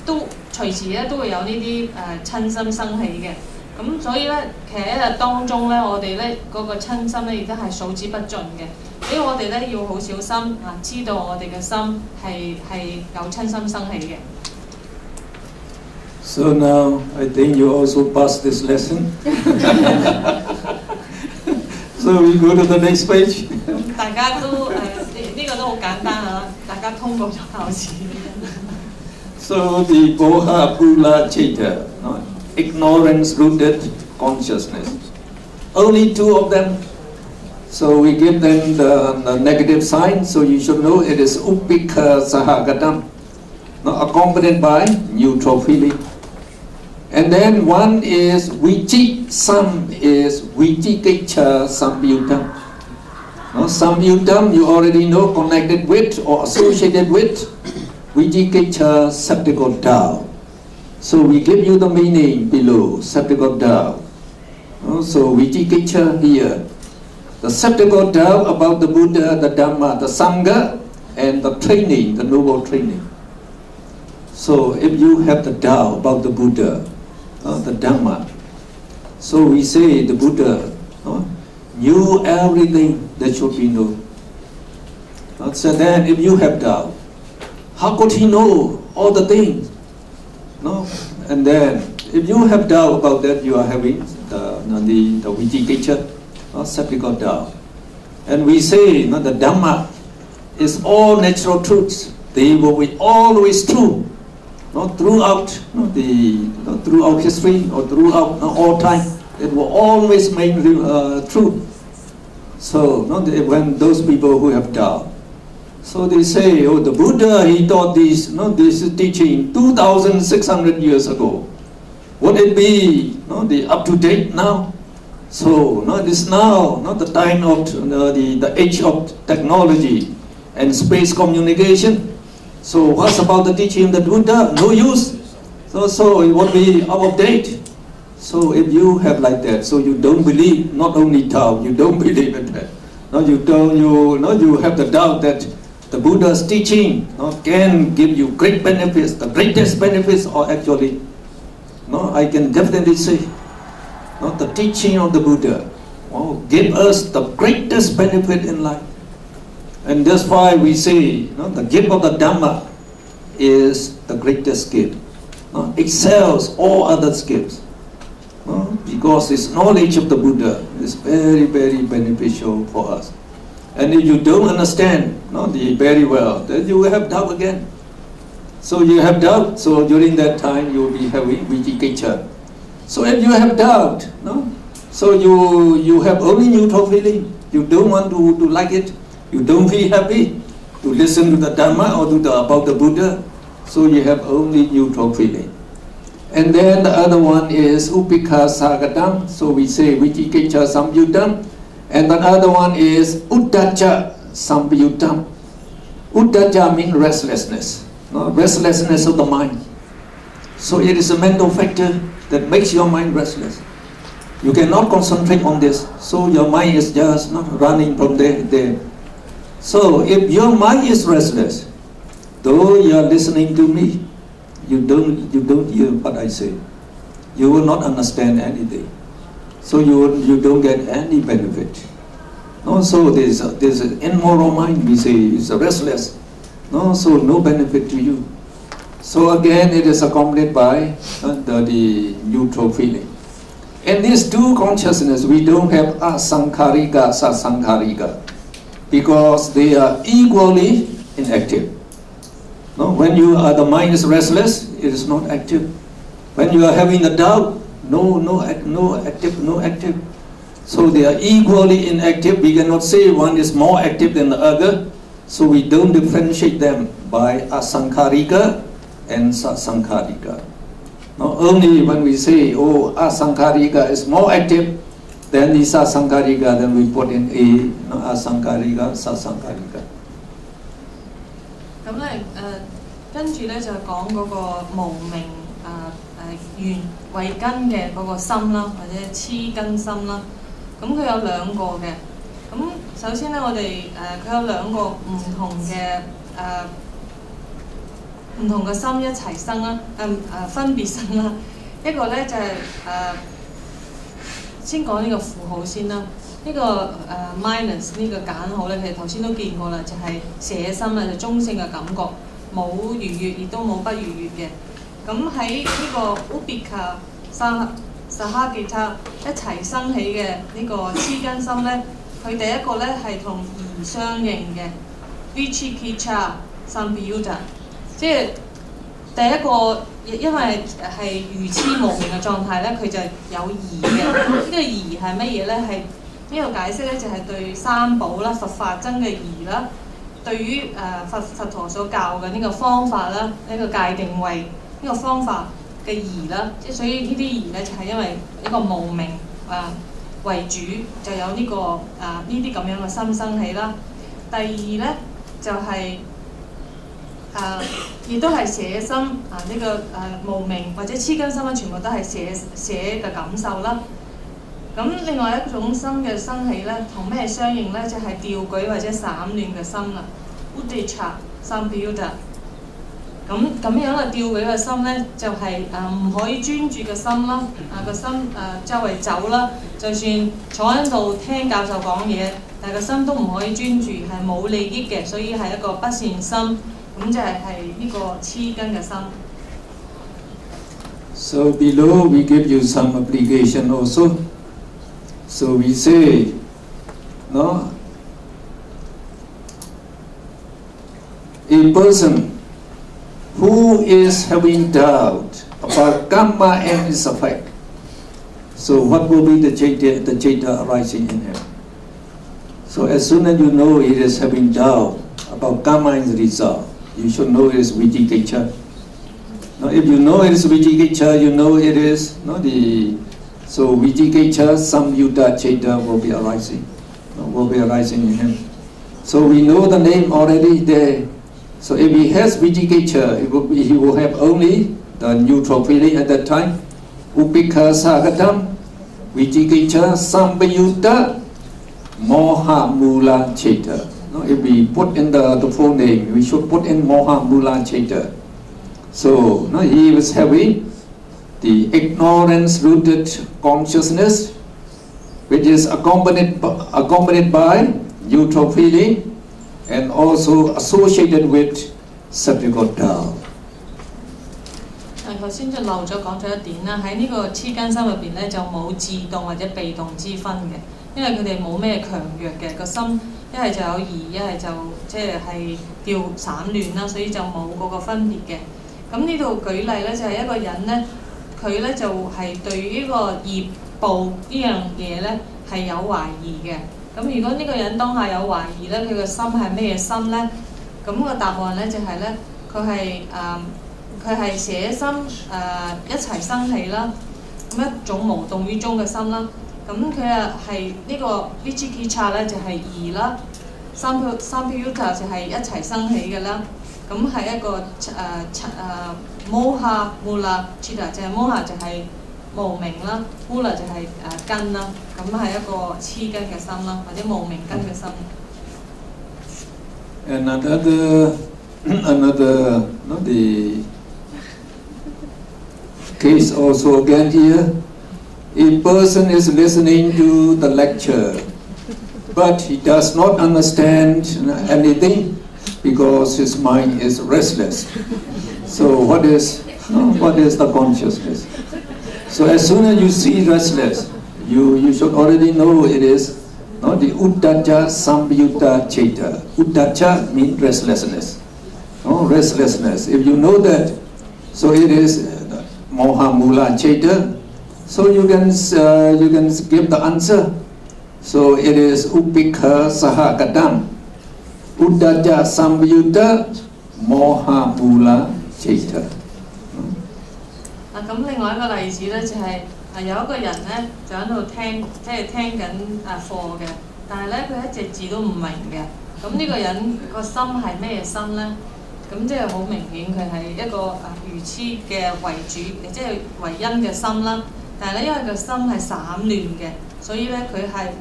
都隨時咧都會有呢啲親心生起嘅。咁所以咧，其實一日當中咧，我哋咧嗰個親心咧亦都係數之不盡嘅。所以我哋咧要好小心知道我哋嘅心係有親心生起嘅。So now I think you also passed this lesson. So we go to the next page. 大家都呢個都好簡單啊！大家通過咗考試。So the Boha Pula Cheta, ignorance-rooted consciousness. Only two of them. So we give them the negative sign. So you should know it is Upika Sahagatam, accompanied by neutral feeling. And then one is Vichi, some is Vichikiccha Samyutam. Samyutam you already know, connected with or associated with Vichikiccha, skeptical doubt. So we give you the meaning below, skeptical doubt. So Vichikiccha here, the skeptical doubt about the Buddha, the Dhamma, the Sangha, and the training, the noble training. So if you have the doubt about the Buddha, the Dhamma, so we say the Buddha knew everything that should be known. So then if you have doubt, how could he know all the things? No? And then if you have doubt about that, you are having the Vichikiccha, skeptical doubt. And we say the Dhamma is all natural truths. They will be always true. Throughout throughout history or throughout all time, it will always remain true. So when those people who have doubt, so they say, oh, the Buddha, he taught this teaching 2,600 years ago. Would it be up to date now? So it is now the time of the age of technology and space communication. So what's about the teaching of the Buddha? No use. So it won't be out of date. So if you have like that, so you don't believe, not only doubt, you don't believe in that. You have the doubt that the Buddha's teaching can give you great benefits. The greatest benefits are actually, I can definitely say, the teaching of the Buddha give us the greatest benefit in life. And that's why we say the gift of the Dhamma is the greatest gift. Excels all other gifts. Because this knowledge of the Buddha is very, very beneficial for us. And if you don't understand very well, then you will have doubt again. So you have doubt, so during that time you will be having Vichikiccha. So if you have doubt, so you have only neutral feeling. You don't want to like it. You don't feel happy to listen to the Dhamma or about the Buddha. So you have only neutral feeling. And then the other one is Upika Sagatam. So we say Vichikiccha Samyutam. And the other one is Uddacha Samyutam. Uddacha means restlessness. Restlessness of the mind. So it is a mental factor that makes your mind restless. You cannot concentrate on this. So your mind is just running from there. So if your mind is restless, though you are listening to me, you don't hear what I say. You will not understand anything. So you don't get any benefit. So there's an immoral mind, we say, it's restless. So no benefit to you. So again, it is accompanied by the neutral feeling. In these two consciousness, we don't have asankharika, sasankharika, because they are equally inactive. When the mind is restless, it is not active. When you are having the doubt, no active. So they are equally inactive. We cannot say one is more active than the other. So we don't differentiate them by asankharika and sasankharika. Only when we say, oh, asankharika is more active than the sasankharika, then we put in a asankharika, sasankharika. 咁咧跟住咧就講嗰個無明緣慧根嘅嗰個心啦，或者黐根心啦。咁佢有兩個嘅。咁首先咧，我哋佢有兩個唔同嘅心一齊生啦，分別生啦。一個咧就係先講呢個符號先啦。呢個minus 呢個簡號咧，其實頭先都見過啦，就係捨心啦，就中性嘅感覺，冇愉悅亦都冇不愉悅嘅。咁咁喺呢個烏別卡薩哈吉他一齊生起嘅呢個黐根心咧，佢第一個咧係同疑相應嘅 Vichikicca Samyutta， 即係第一個，因為係愚痴無明嘅狀態咧，佢就有疑嘅。呢個疑係乜嘢咧？係呢個解釋咧，就係對三寶啦、佛法僧嘅疑啦，對於佛陀所教嘅呢個方法啦，呢個界定為呢個方法嘅疑啦，即係所以呢啲疑咧就係因為一個無明為主，就有呢個呢啲咁樣嘅心生起啦。第二咧就係亦都係捨心呢個無明或者黐根心咧，全部都係捨嘅感受啦。咁另外一種心嘅生起咧，同咩相應咧？就係掉舉或者散亂嘅心啦 ，Uddhacca Samyutta。咁樣嘅掉舉嘅心咧，就係唔可以專注嘅心啦，個心周圍走啦，就算坐喺度聽教授講嘢，但係個心都唔可以專注，係冇利益嘅，所以係一個不善心，咁就係呢個黐根嘅心。So below we give you some application also. So we say, no, a person who is having doubt about karma and its effect. So what will be the citta arising in him? So as soon as you know he is having doubt about karma and the result, you should know it is vicikicca. Now if you know it is vicikicca, you know it is so vicikicca samyutta citta will be arising in him. So we know the name already there. So if he has vicikicca, he will have only the neutral feeling at that time. Upekha sagatam, vicikicca samyutta, moha mula citta. Now if we put in the full name, we should put in moha mula citta. So now he was having the ignorance-rooted consciousness, which is accompanied by neutral feeling, and also associated with subject doubt. 頭先就漏咗講咗一點啦，喺呢個黐根心入邊咧就冇自動或者被動之分嘅，因為佢哋冇咩強弱嘅個心，一係就有疑，一係就即係掉散亂啦，所以就冇嗰個分別嘅。咁呢度舉例咧就係一個人咧，佢咧就係對呢個業報呢樣嘢咧係有懷疑嘅。咁如果呢個人當下有懷疑咧，佢個心係咩心咧？咁個答案咧就係咧，佢係捨心一齊生起啦，咁一種無動於衷嘅心啦。咁佢係呢個 Vichikicca 咧就係疑啦 ，Samyutta 就係一齊生起嘅啦。咁係一個moha mula citta， 就係 moha 就係無明啦 ，mula 就係根啦。咁係一個黐根嘅心啦，或者無明根嘅心。Another the case also again here. A person is listening to the lecture, but he does not understand anything because his mind is restless. So what is the consciousness? So as soon as you see restless, you should already know it is the Uddhacca Samyutta citta. Uddhacca means restlessness. Restlessness. If you know that, so it is moha mula citta. So you can give the answer. So it is upekha sahagatam, Uddhacca Samyutta, moha mula citta. 咁另外一個例子咧就係有一個人咧就喺度聽緊課嘅，但係咧佢一隻字都唔明嘅。咁呢個人個心係咩心咧？咁即係好明顯佢係一個愚痴嘅為主，即係為因嘅心啦。但係咧因為個心係散亂嘅，所以咧佢係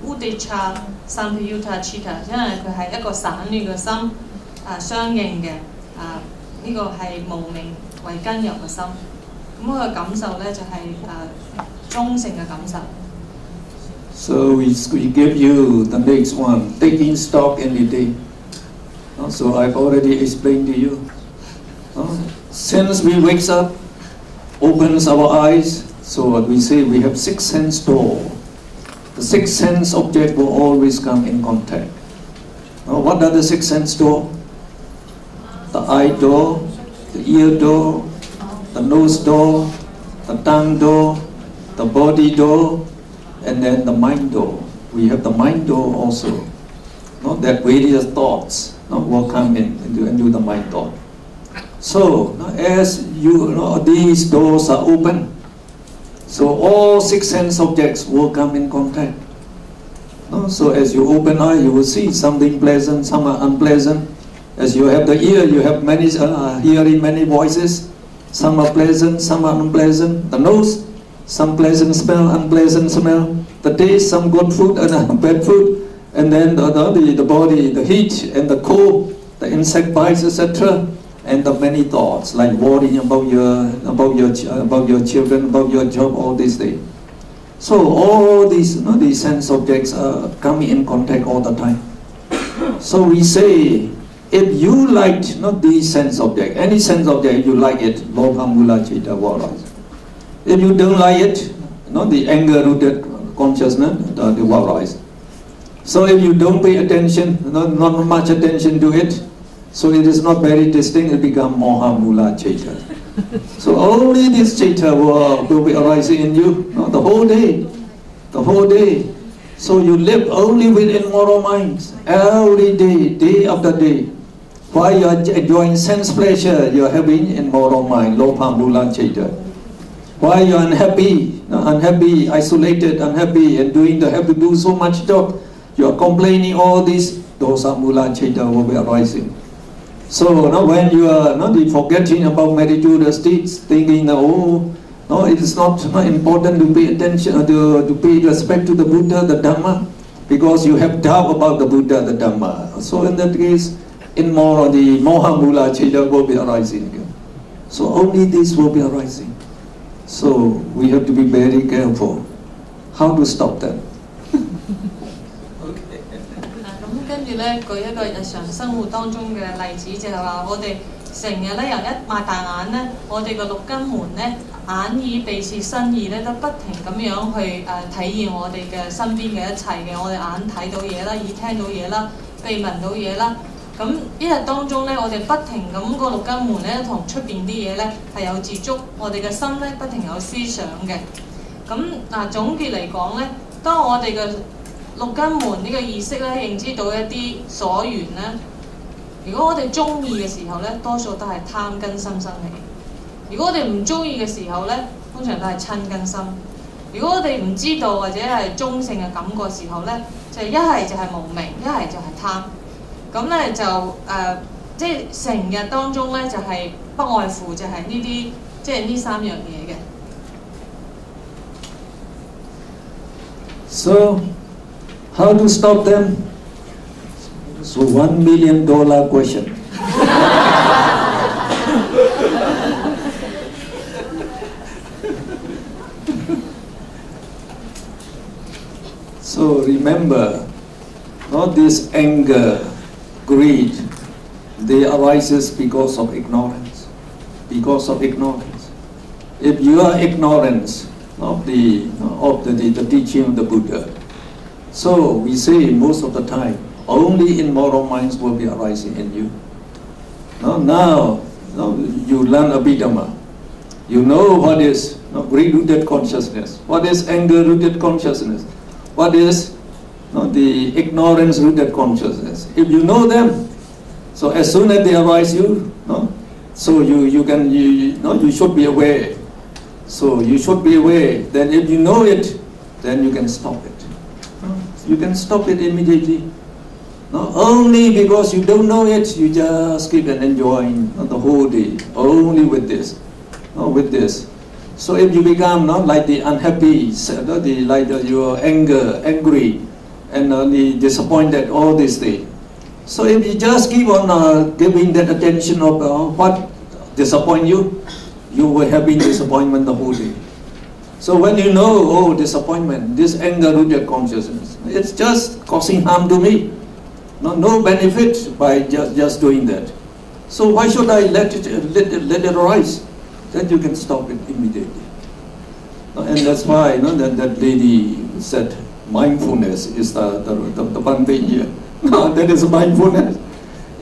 Uddhacca Samyutta citta， 因為佢係一個散亂嘅心相應嘅呢個係無明為根由嘅心。咁佢嘅感受咧就係中性嘅感受。So we give you the next one, taking stock anything. So I've already explained to you. Since we wakes up, opens our eyes, so what we say we have six sense door. The six sense object will always come in contact. Now, what are the six sense door? The eye door, the ear door, the nose door, the tongue door, the body door, and then the mind door. We have the mind door also. No, that various thoughts will come in into the mind door. So as these doors are open, so all six sense objects will come in contact. So as you open eye, you will see something pleasant, some are unpleasant. As you have the ear, you have many hearing many voices. Some are pleasant, some are unpleasant. The nose, some pleasant smell, unpleasant smell. The taste, some good food and bad food. And then the body, the heat and the cold, the insect bites, etc. And the many thoughts like worrying about your children, about your job, all these things. So all these sense objects are coming in contact all the time. So we say, if you liked these sense object, any sense object, if you like it, lobha, mula, citta will arise. If you don't like it, the anger-rooted consciousness, the will arise. So if you don't pay attention, not much attention to it, so it is not very distinct, it becomes moha, mula, citta. So only this citta will be arising in you the whole day, the whole day. So you live only within moral minds, every day, day after day. While you are enjoying sense pleasure, you are having in moral mind, lobha, mula, citta. While you are unhappy, isolated, unhappy, and have to do so much job, you are complaining all this, dosa, mula, citta will be arising. So now when you are forgetting about meritorious deeds, thinking it is not important to pay attention, to pay respect to the Buddha, the Dhamma, because you have doubt about the Buddha, the Dhamma. So in that case, in more the moha, mula, citta will be arising again. So only this will be arising. So we have to be very careful how to stop that. 跟住咧，舉一個日常生活當中嘅例子，就係話我哋成日咧由一擘大眼咧，我哋個六根門咧，眼耳鼻舌身意咧，都不停咁樣去體驗我哋嘅身邊嘅一切嘅。我哋眼睇到嘢啦，耳聽到嘢啦，鼻聞到嘢啦。咁一日當中咧，我哋不停咁個六根門咧，同出邊啲嘢咧係有接觸，我哋嘅心咧不停有思想嘅。咁總結嚟講咧，當我哋嘅六根門呢個意識咧，認知到一啲所緣咧。如果我哋中意嘅時候咧，多數都係貪根心生起；如果我哋唔中意嘅時候咧，通常都係親根心。如果我哋唔知道或者係中性嘅感覺時候咧，就一係就係無明，一係就係貪。咁咧就即係成日當中咧就係不外乎就係呢啲即係呢三樣嘢嘅。So how to stop them? So $1 million question. So remember, not this anger, greed, they arises because of ignorance. Because of ignorance. If you are ignorant of the teaching of the Buddha, so we say most of the time, only immoral minds will be arising in you. Now you learn Abhidhamma. You know what is greed-rooted consciousness, what is anger-rooted consciousness, what is the ignorance-rooted consciousness. If you know them, so as soon as they arise so you should be aware. So you should be aware. Then if you know it, then you can stop it. You can stop it immediately. Only because you don't know it, you just keep on enjoying the whole day, only with this, with this. So if you become like the unhappy, your angry, and the disappointed, all these things. So if you just keep on giving that attention of what disappoint you, you will have been disappointment the whole day. So when you know, disappointment, this anger-rooted consciousness, it's just causing harm to me. No benefit by just doing that. So why should I let it arise? Then you can stop it immediately. And that's why that lady said mindfulness is the one thing here. No, that is mindfulness.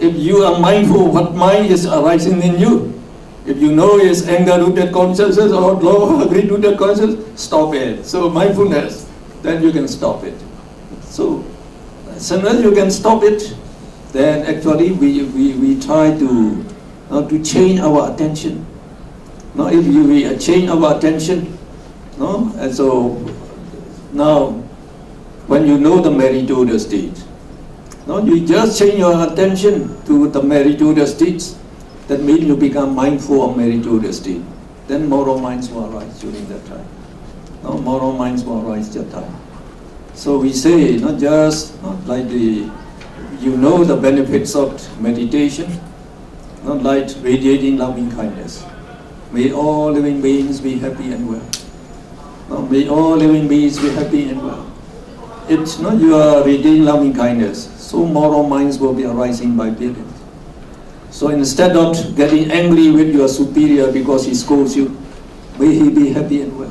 If you are mindful, what mind is arising in you? If you know it's anger-rooted consciousness or love, greed-rooted consciousness, stop it. So mindfulness, then you can stop it. So as soon as you can stop it, then actually we try to change our attention. No, if we change our attention, no, and so now when you know the meritorious deeds, no, you just change your attention to the meritorious deeds. That means you become mindful of meritorious deeds. Then moral minds will arise during that time. No, moral minds will arise that time. So we say, not just like you know the benefits of meditation, not like radiating loving kindness. May all living beings be happy and well. No, may all living beings be happy and well. It's not you are radiating loving kindness, so moral minds will be arising by billions. So instead of getting angry with your superior because he scolds you, may he be happy and well.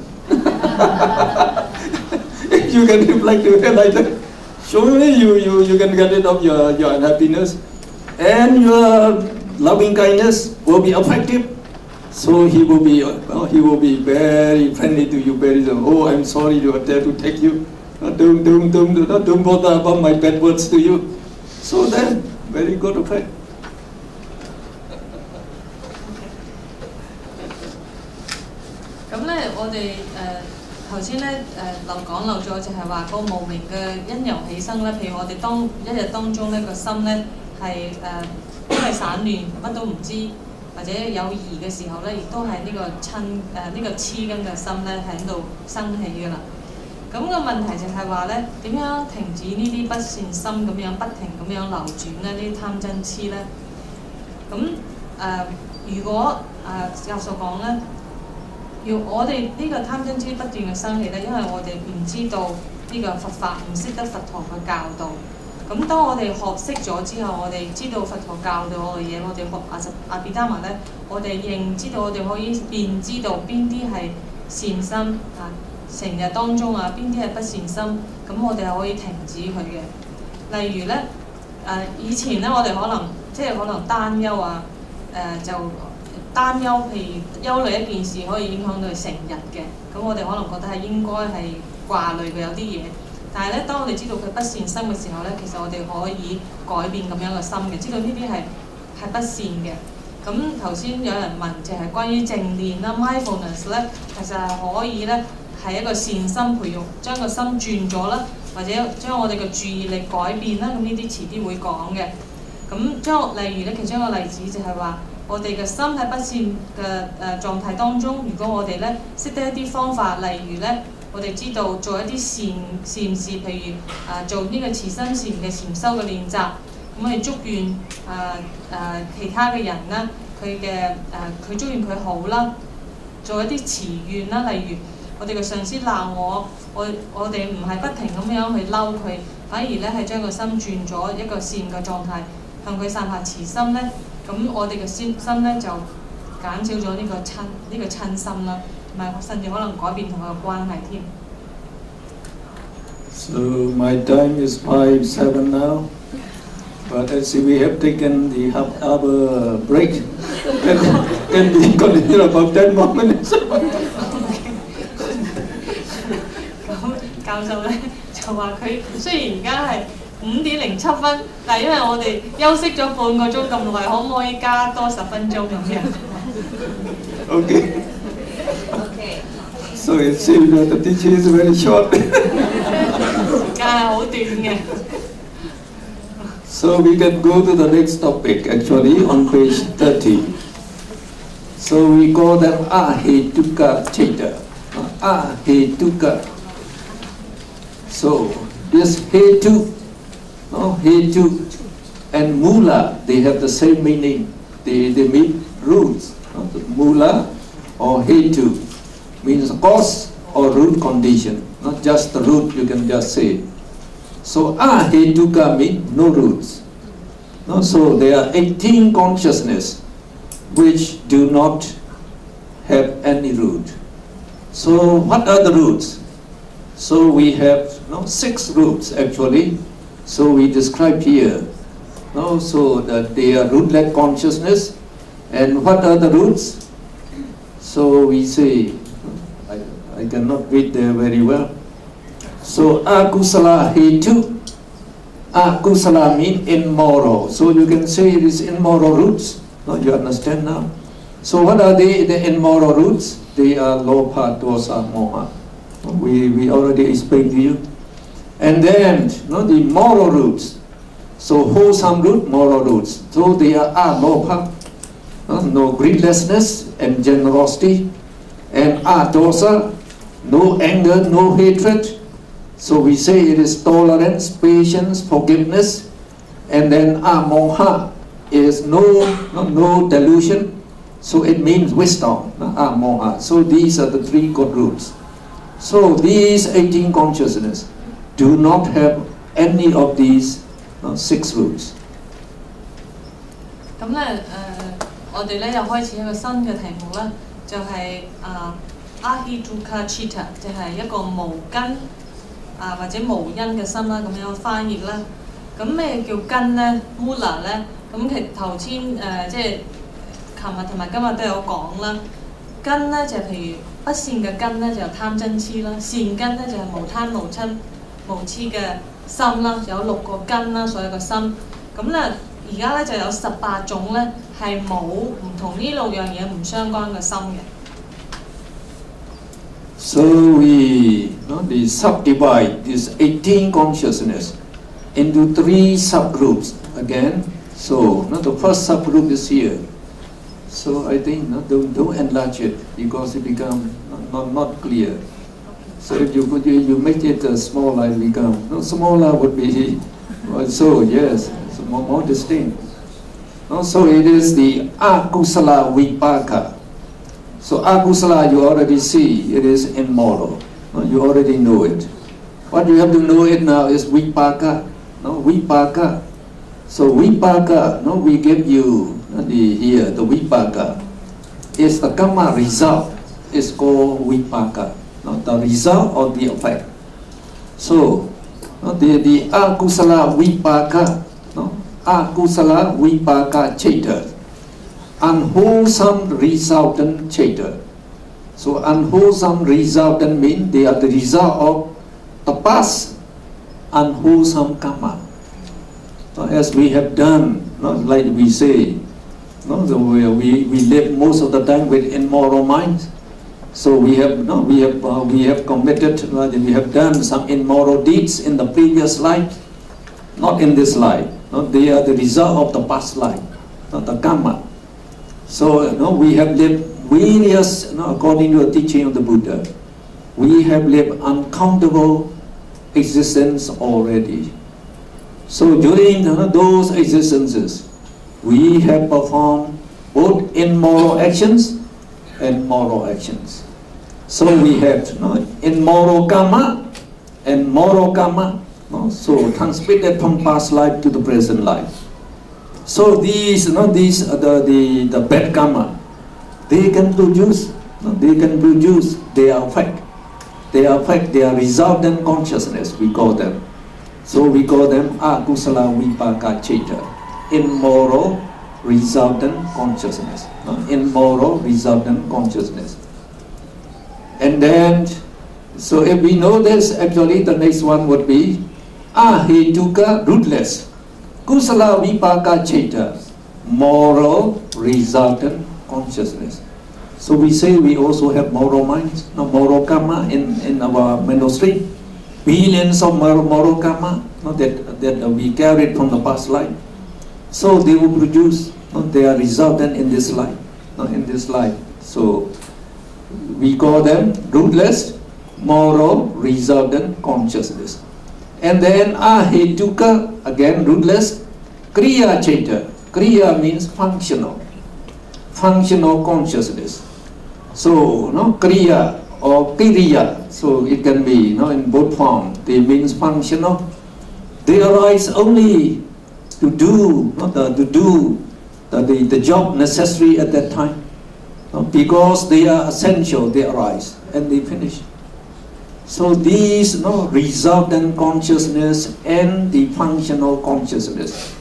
If you can reflect to it like that, surely you can get rid of your unhappiness, and your loving kindness will be effective. So he will be very friendly to you. Very oh, I'm sorry to dare to take you. Don't bother about my bad words to you. So then, very good effect.我哋頭先咧講漏咗，就係話個無明嘅因由起生咧。譬如我哋一日當中咧個心咧係因為散亂，乜都唔知，或者有疑嘅時候咧，亦都係呢個黐根嘅心咧喺度生起㗎啦。咁個問題就係話咧，點樣停止呢啲不善心咁樣不停咁樣流轉咧？呢啲貪嗔痴咧，咁如果教授講咧。要我哋呢個貪嗔痴不斷嘅生起咧，因為我哋唔知道呢個佛法，唔識得佛陀嘅教導。咁當我哋學識咗之後，我哋知道佛陀教導我嘅嘢，我哋學阿毗達摩咧，我哋認知道我哋可以辨知道邊啲係善心啊，成日當中啊邊啲係不善心，咁我哋係可以停止佢嘅。例如咧，以前咧我哋可能擔憂啊，就擔憂，譬如憂慮一件事可以影響到佢成日嘅，咁我哋可能覺得係應該係掛慮佢有啲嘢。但係咧，當我哋知道佢不善心嘅時候咧，其實我哋可以改變咁樣嘅心嘅，知道呢啲係不善嘅。咁頭先有人問就係關於正念啦 ，mindfulness 咧，其實係可以咧係一個善心培育，將個心轉咗啦，或者將我哋嘅注意力改變啦。咁呢啲遲啲會講嘅。咁例如咧，其中一個例子就係話。我哋嘅心喺不善嘅狀態當中，如果我哋咧識得一啲方法，例如咧，我哋知道做一啲善事，譬如做呢個慈心善嘅禪修嘅練習，咁我哋祝願其他嘅人啦，佢祝願佢好啦，做一啲慈願啦，例如我哋嘅上司鬧我哋唔係不停咁樣去嬲佢，反而咧係將個心轉咗一個善嘅狀態，向佢散發慈心咧。咁我哋嘅心咧就減少咗呢個親心啦，同埋甚至可能改變同佢嘅關係添。So my time is 5:07 now, but as we have taken the half-hour break, can we continue about 10 more minutes? 咁教授咧就話佢雖然而家係5:07，但係因為我哋休息咗半個鐘咁耐，可唔可以加多10分鐘咁樣 Okay. So it seems that the teaching is very short. 時間係好短嘅。So we can go to the next topic actually on page 30. So we call them Ahetuka Cheta. Ahetuka. So this Hetu. Hetu and Mula, they have the same meaning. They mean roots. Mula or Hetu means cause or root condition, not just the root, you can just say. So Ahetuka means no roots. No? So there are 18 consciousness which do not have any root. So what are the roots? So we have 6 roots actually. So we describe here. So that they are rootless consciousness. And what are the roots? So we say, I cannot read there very well. So akusala hetu. Akusala means immoral. So you can say it is immoral roots. No, you understand now? So what are the immoral roots? They are lobha, dosa, moha. We already explained to you. And then the moral roots. So wholesome root, moral roots. So they are lobha, no greedlessness and generosity. And dosa, no anger, no hatred. So we say it is tolerance, patience, forgiveness. And then moha is no delusion. So it means wisdom, moha. So these are the 3 good roots. So these 18 consciousness do not have any of these 6 roots. 咁咧我哋咧又開始一個新嘅題目啦，就係Ahituka Chitta， 就係一個無根或者無因嘅心啦，咁樣翻譯啦。咁咩叫根咧 ？Mula 咧，咁其實頭先即係琴日同埋今日都有講啦。根咧就譬如不善嘅根咧就貪嗔痴啦，善根咧就係無貪無嗔無痴嘅心啦，有6個根啦，所有嘅心。咁咧而家咧就有18種咧係冇唔同呢6樣嘢唔相關嘅心嘅。So we subdivide this 18 consciousness into 3 subgroups again. So the first subgroup is here. So I think don't enlarge it because it becomes not clear. So if you make it smaller, it becomes smaller would be so yes, so more distinct. So it is the akusala vipaka. So akusala you already see it is immoral. You already know it. What you have to know it now is vipaka. Vipaka. So vipaka, we give you the vipaka. Is the karma result is called vipaka. The result or the effect. So the akusala vipaka, akusala vipaka chitta, unwholesome resultant chitta. So unwholesome resultant means they are the result of the past unwholesome karma. As we have done, like we say, we live most of the time with immoral minds. So we have committed, we have done some immoral deeds in the previous life, not in this life. They are the result of the past life, not the karma. So we have lived various, according to the teaching of the Buddha, we have lived uncountable existence already. So during those existences, we have performed both immoral actions and moral actions. So we have immoral karma and moral karma, so transmitted from past life to the present life. So these are the bad karma. They can produce their effect. Their effect, their resultant consciousness, we call them. So we call them akusala vipaka chitta, immoral resultant consciousness. Immoral resultant consciousness. And then, so if we know this, actually the next one would be ahituka, rootless. Kusala vipaka chitta, moral resultant consciousness. So we say we also have moral minds, moral karma in our mental stream. Billions of moral karma that we carried from the past life. So they will produce, they are resultant in this life. So we call them rootless, moral, resultant consciousness. And then ahituka, again rootless, kriya chitta. Kriya means functional consciousness. So kriya or kiriya, so it can be in both forms. They means functional. They arise only to do, the job necessary at that time. Because they are essential, they arise and they finish. So these resultant consciousness and the functional consciousness,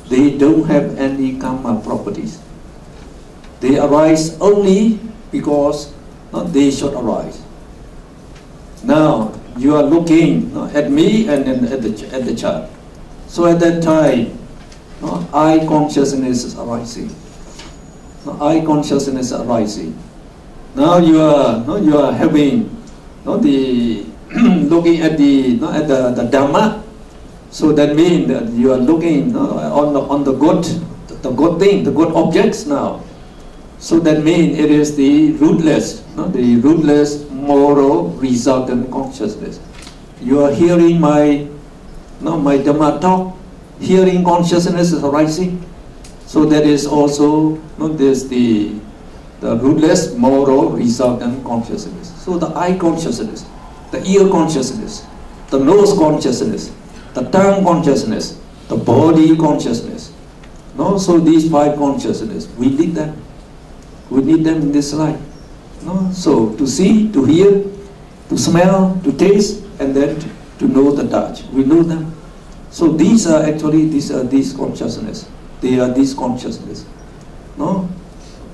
they don't have any karma properties. They arise only because they should arise. Now you are looking at me and at the child. So at that time, I consciousness is arising. I consciousness arising. Now you are having the looking at the Dhamma. So that means that you are looking on the good thing, the good objects now. So that means it is the rootless moral resultant consciousness. You are hearing my Dhamma talk. Hearing consciousness is arising. So that is also there's the rootless moral resultant consciousness. So the eye consciousness, the ear consciousness, the nose consciousness, the tongue consciousness, the body consciousness. So these 5 consciousness, we need them. We need them in this life. So to see, to hear, to smell, to taste, and then to know the touch. We know them. So these are actually these consciousness. They are this consciousness.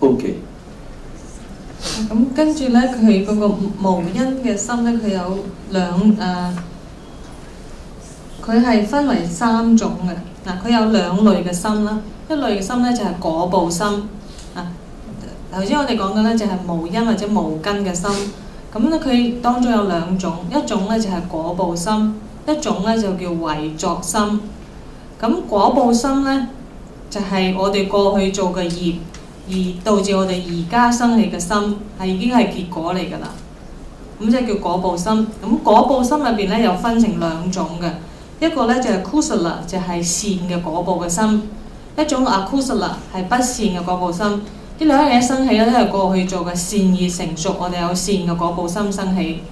Okay. 咁跟住咧，佢嗰個無因嘅心咧，佢有佢係分為3種嘅。嗱，佢有2類嘅心啦。一類嘅心咧就係果報心。頭先我哋講緊咧就係無因或者無根嘅心。咁咧佢當中有2種，一種咧就係果報心，一種咧就叫為作心。咁果報心咧就係我哋過去做嘅業，而導致我哋而家生起嘅心係已經係結果嚟㗎啦。咁即係叫果報心。咁果報心入邊咧又分成2種嘅，一個咧就係 kusala 就係善嘅果報嘅心，一種 akusala 係不善嘅果報心。呢兩樣嘢生起咧都係過去做嘅善業成熟，我哋有善嘅果報心生起。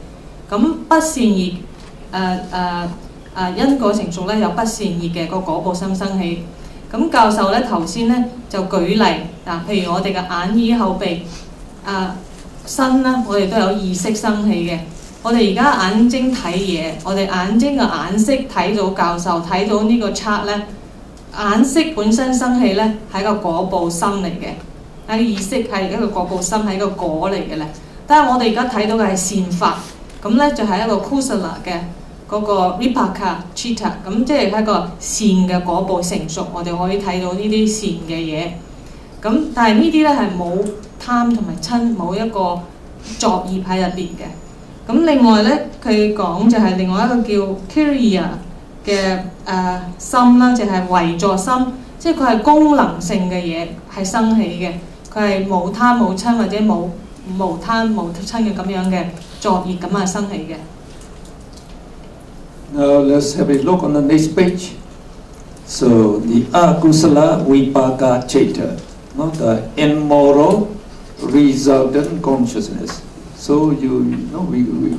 咁不善業因果成熟咧有不善業嘅個果報心生起。咁教授咧頭先咧就舉例譬如我哋嘅眼耳口鼻身啦，我哋都有意識生起嘅。我哋而家眼睛睇嘢，我哋眼睛嘅眼色睇到教授睇到呢個 chart 咧，眼色本身生起咧係一個果報心嚟嘅，係意識係一個果報心，係一個果嚟嘅咧。但係我哋而家睇到嘅係善法，咁咧就係一個 kusala 嘅。嗰個 vipaka chitta 咁即係一個善嘅果報成熟，我哋可以睇到呢啲善嘅嘢。咁但係呢啲咧係冇貪同埋嗔，冇一個作業喺入邊嘅。咁另外咧，佢講就係另外一個叫 kiriya 嘅心啦，就係為作心，即係佢係功能性嘅嘢係生起嘅，佢係冇貪冇嗔或者冇貪冇嗔嘅咁樣嘅作業咁生起嘅。Now let's have a look on the next page. So the akusala vipaka chitta, the immoral resultant consciousness. So we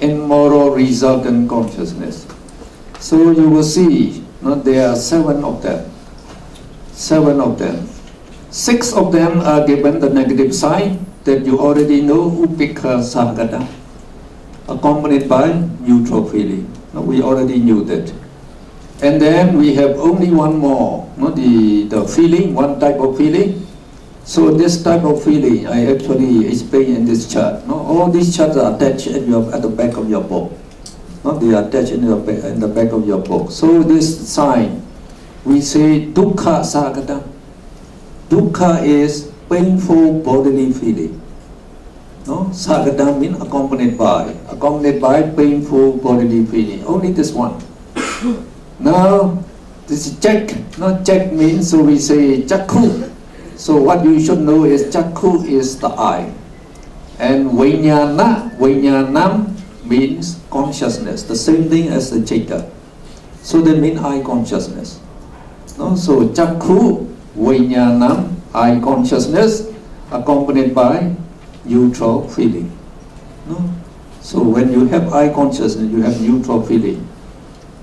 immoral resultant consciousness. So you will see there are 7 of them. 7 of them. 6 of them are given the negative sign that you already know, upekha sagata, accompanied by neutral feeling. We already knew that. And then we have only one more, the feeling, one type of feeling. So this type of feeling I actually explain in this chart. All these charts are attached at the back of your book. They are attached in the back of your book. So this sign, we say dukkha sagata. Dukkha is painful bodily feeling. Sagata means accompanied by painful bodily feeling. Only this one. Now, this is check. Check means, so we say chakku. So what you should know is chakku is the eye. And vijnanam means consciousness. The same thing as the chitta. So they mean eye consciousness. So chakku, vijnanam, eye consciousness, accompanied by neutral feeling. So when you have eye consciousness, you have neutral feeling.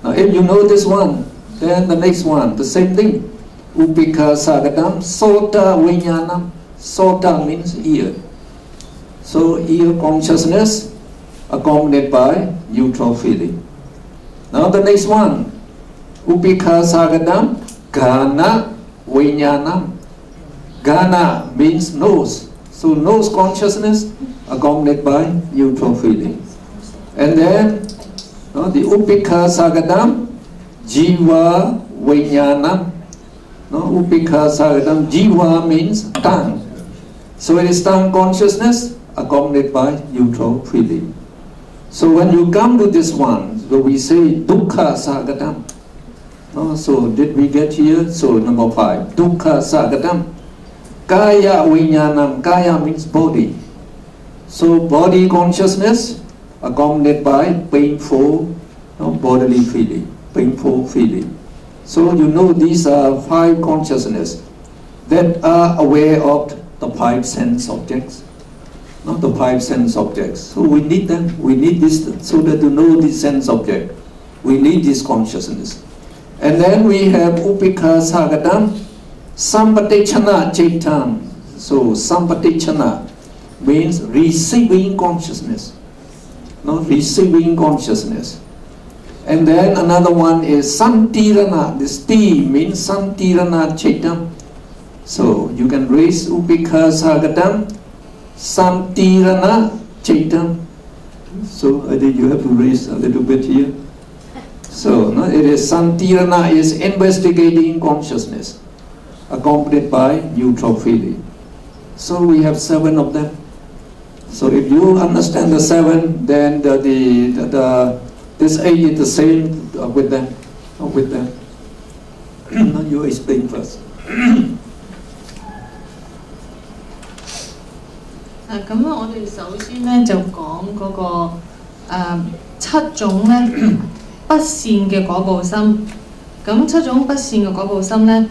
Now if you know this one, Then the next one, the same thing. Upika Sagadam, Sota Vinyanam. Sota means ear. So ear consciousness accompanied by neutral feeling. Now the next one, Upika Sagadam, Gana Vinyanam. Gana means nose. So nose consciousness accompanied by neutral feeling. And then the Upika Sagadam, Jiva Vinyanam. Upika Sagadam, Jiva means tongue. So it is tongue consciousness accompanied by neutral feeling. So when you come to this one, so we say Dukkha Sagadam. So did we get here? So number 5, Dukkha Sagadam. Kaya Vinyanam. Kaya means body. So body consciousness accompanied by painful bodily feeling, painful feeling. So you know these are 5 consciousness that are aware of the 5 sense objects. Not the 5 sense objects. So we need them. We need this so that to know this sense object. We need this consciousness. And then we have Upika Sagadam, Sampatichana Chaitam. So Sampatichana means receiving consciousness. Receiving consciousness. And then another one is Santirana. This T means Santirana Chaitam. So you can raise Upika Sagadam, Santirana Chaitam. So I think you have to raise a little bit here. So it is Santirana is investigating consciousness accompanied by neutral feeling. So we have 7 of them. So if you understand the 7, then this 8 is the same with them. You explain first. 咁我哋首先咧就講嗰個7種咧不善嘅果報心。咁7種不善嘅果報心咧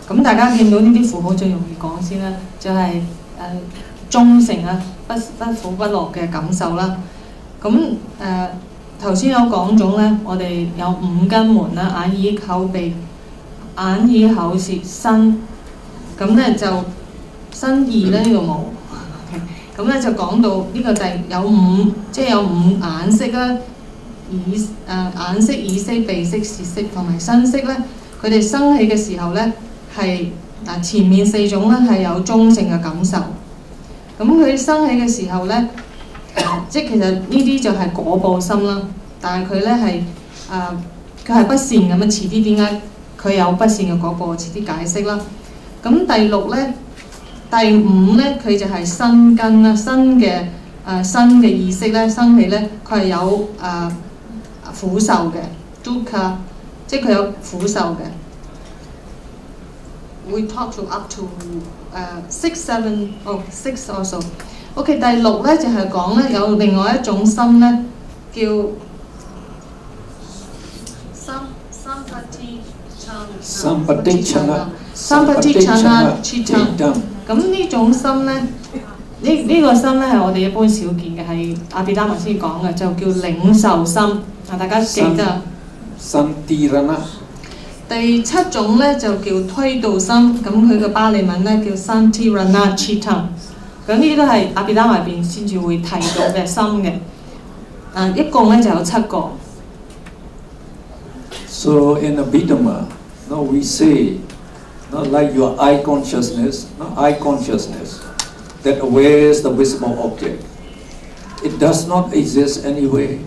咁大家見到呢啲符號最容易講先啦，就係忠誠啊，不苦不樂嘅感受啦。咁頭先有講種咧，我哋有5根門啦，眼耳口鼻，眼耳口舌身，咁咧就身意咧呢度冇。咁咧就講到呢個就係有5，即係有5眼識啦，眼識、耳識、鼻識、舌識同埋身識咧，佢哋生起嘅時候咧係前面4種咧係有中性嘅感受。咁佢生起嘅時候咧，即係其實呢啲就係果報心啦。但係佢咧係佢係不善咁樣，遲啲點解佢有不善嘅果報？遲啲解釋啦。咁第6咧、第5咧，佢就係身根啦，身嘅意識咧生起咧，佢係有苦受嘅 dukkha， 即係佢有苦受嘅。We talk to up to 6 also。OK， 第6咧就係講咧有另外一種心咧叫Sampatichana Chitam。咁呢種心咧，呢個心咧係我哋一般少見嘅，係阿毗達摩先講嘅，就叫領受心。大家記得。Santirana。第7種咧就叫推導心，咁佢嘅巴利文咧叫 Santirana Chitam。咁呢啲都係阿毗達摩入邊先至會提到嘅心嘅。一共咧就有7個。So in Abhidhamma, we say, like your eye consciousness, that awares the visible object. It does not exist anywhere.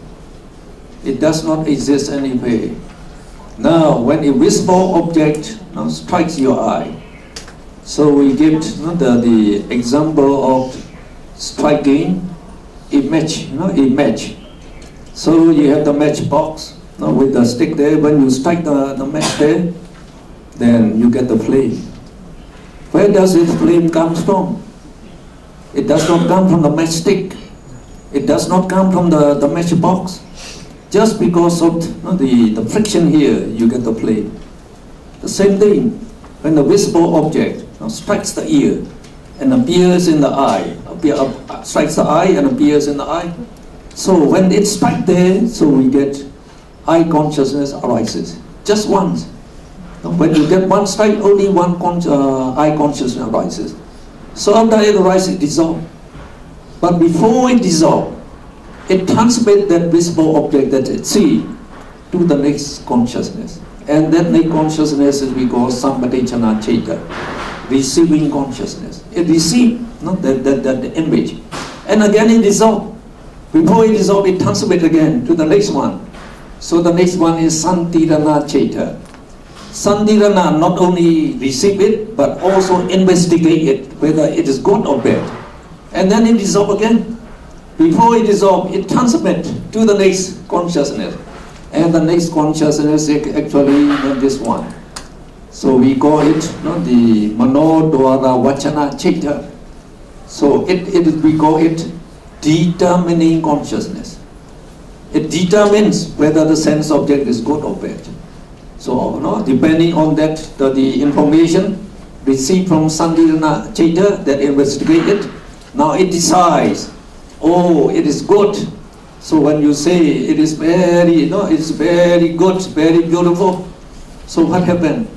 It does not exist anywhere. Now, when a visible object strikes your eye, so we give the example of striking a match, a match. So you have the match box with the stick there. When you strike the match there, then you get the flame. Where does this flame come from? It does not come from the matchstick. It does not come from the match box. Just because of the friction here, you get the flame. The same thing, when the visible object strikes the ear and appears in the eye, strikes the eye and appears in the eye. So when it strikes there, so we get I consciousness arises. Just once. When you get one strike, only one I consciousness arises. So after it arises, it dissolves. But before it dissolves, it transmits that visible object that it sees to the next consciousness. And that next consciousness is we call Sampadechana Cheta, receiving consciousness. It receives that image. And again it dissolves. Before it dissolves, it transmits again to the next one. So the next one is Santirana Cheta. Santirana not only receive it, but also investigate it, whether it is good or bad. And then it dissolves again. Before it dissolves, it transmits to the next consciousness. And the next consciousness is actually this one. So we call it the Mano Dwara Vachana Cheta. So we call it determining consciousness. It determines whether the sense object is good or bad. So depending on that, the information received from Santirana Cheta that investigate it, now it decides, oh, it is good. So when you say it is it's very good, very beautiful, so what happened?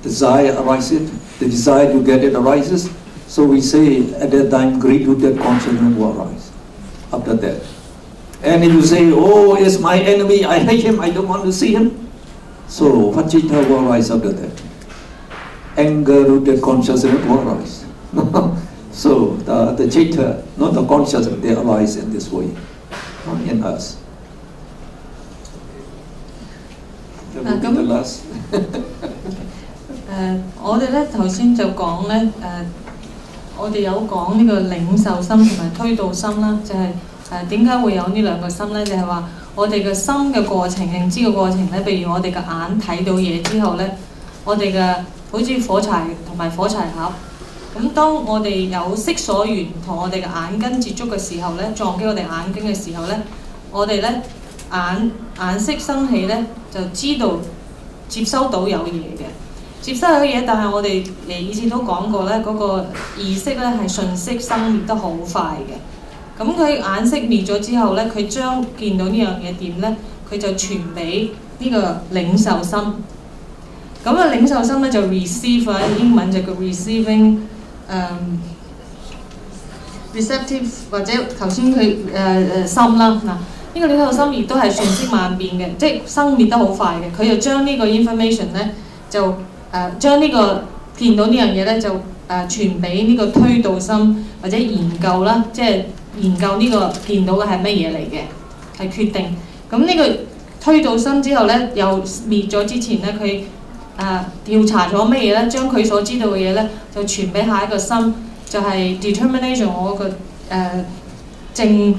Desire arises, the desire to get it arises. So we say at that time, greed with that consciousness will arise after that. And if you say, oh, it's my enemy, I hate him, I don't want to see him. So what Chitta will arise after that? Anger with that consciousness will arise. So the Chitta, not the consciousness, they arise in this way in us. That will be the last. 我哋咧頭先就講咧我哋有講呢個領受心同埋推導心啦，就係點解會有呢兩個心咧？就係話我哋嘅心嘅過程、認知嘅過程咧，譬如我哋嘅眼睇到嘢之後咧，我哋嘅好似火柴同埋火柴盒。咁當我哋有色所緣同我哋嘅眼根接觸嘅時候咧，撞擊我哋眼睛嘅時候咧，我哋咧眼色生起咧，就知道接收到有嘢嘅。接收到嘢，但係我哋以前都講過咧，嗰個意識咧係瞬息生滅得好快嘅。咁佢眼色滅咗之後咧，佢將見到呢樣嘢點咧，佢就傳俾呢個領受心。咁啊領受心咧就 receive 啊，英文就叫 receiving receptive 或者頭先佢心啦嗱。呢個領受心亦都係瞬息萬變嘅，即係生滅得好快嘅。佢就將呢個 information 咧就將呢個見到呢樣嘢咧就傳俾呢個推導心或者研究啦，即係研究呢個見到嘅係乜嘢嚟嘅，係決定。咁呢個推導心之後咧，又滅咗之前咧，佢調查咗乜嘢咧，將佢所知道嘅嘢咧就傳俾下一個心，就係 determination 我個正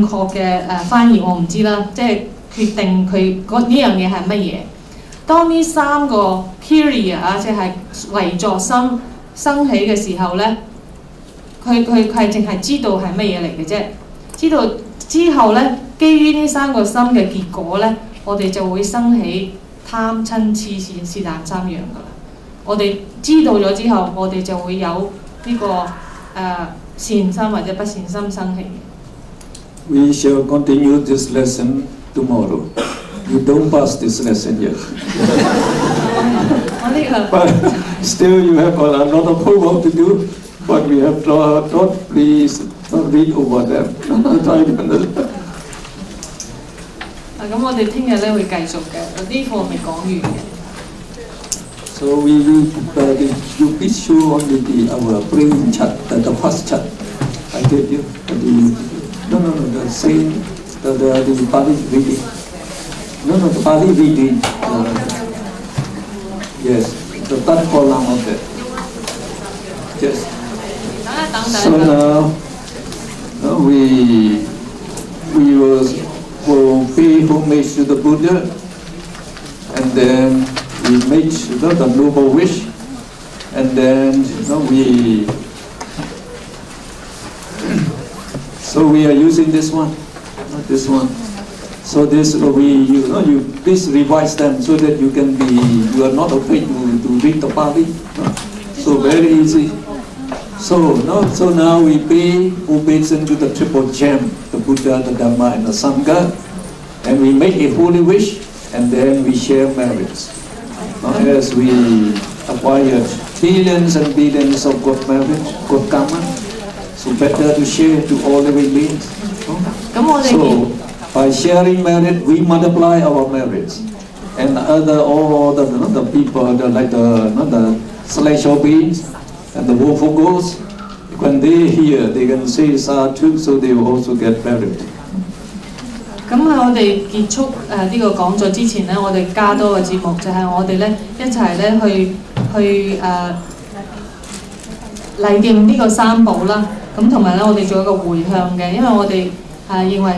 確嘅翻譯我唔知啦，即係決定佢呢樣嘢係乜嘢。當呢三個 kriya 即係為作心生起嘅時候咧，佢係淨係知道係乜嘢嚟嘅啫。知道之後咧，基於呢三個心嘅結果咧，我哋就會生起貪嗔痴是但三樣噶啦。我哋知道咗之後，我哋就會有呢個善心或者不善心生起。We shall continue this lesson tomorrow. You don't pass this lesson yet. But still you have a lot of homework to do. But we have taught, please don't read over them. Try to understand. 咁我哋聽日咧會繼續嘅，呢課未講完嘅。So we will you please show only our brain chat, the first chat. I gave you the same the Pali reading. No, the Pali reading. Yes, the third column of that. Yes. So now we will pay homage to the Buddha, and then we make the noble wish, and then we are using this one, not this one. So this you please revise them so that you are not afraid to read the Pali. So very easy. So now we pay obeisance to the triple gem, the Buddha, the Dhamma, and the Sangha, and we make a holy wish, and then we share merits. As we acquire billions and billions of good merit, good karma, so better to share to all living beings. So by sharing merit, we multiply our merits, and all the people, like the celestial beings and the woeful ghosts, when they hear, they can say sadhu, so they will also get merit. 咁喺我哋結束呢個講座之前咧，我哋加多個節目，就係我哋咧一齊咧去禮敬呢個三寶啦。咁同埋咧，我哋做一個回向嘅，因為我哋認為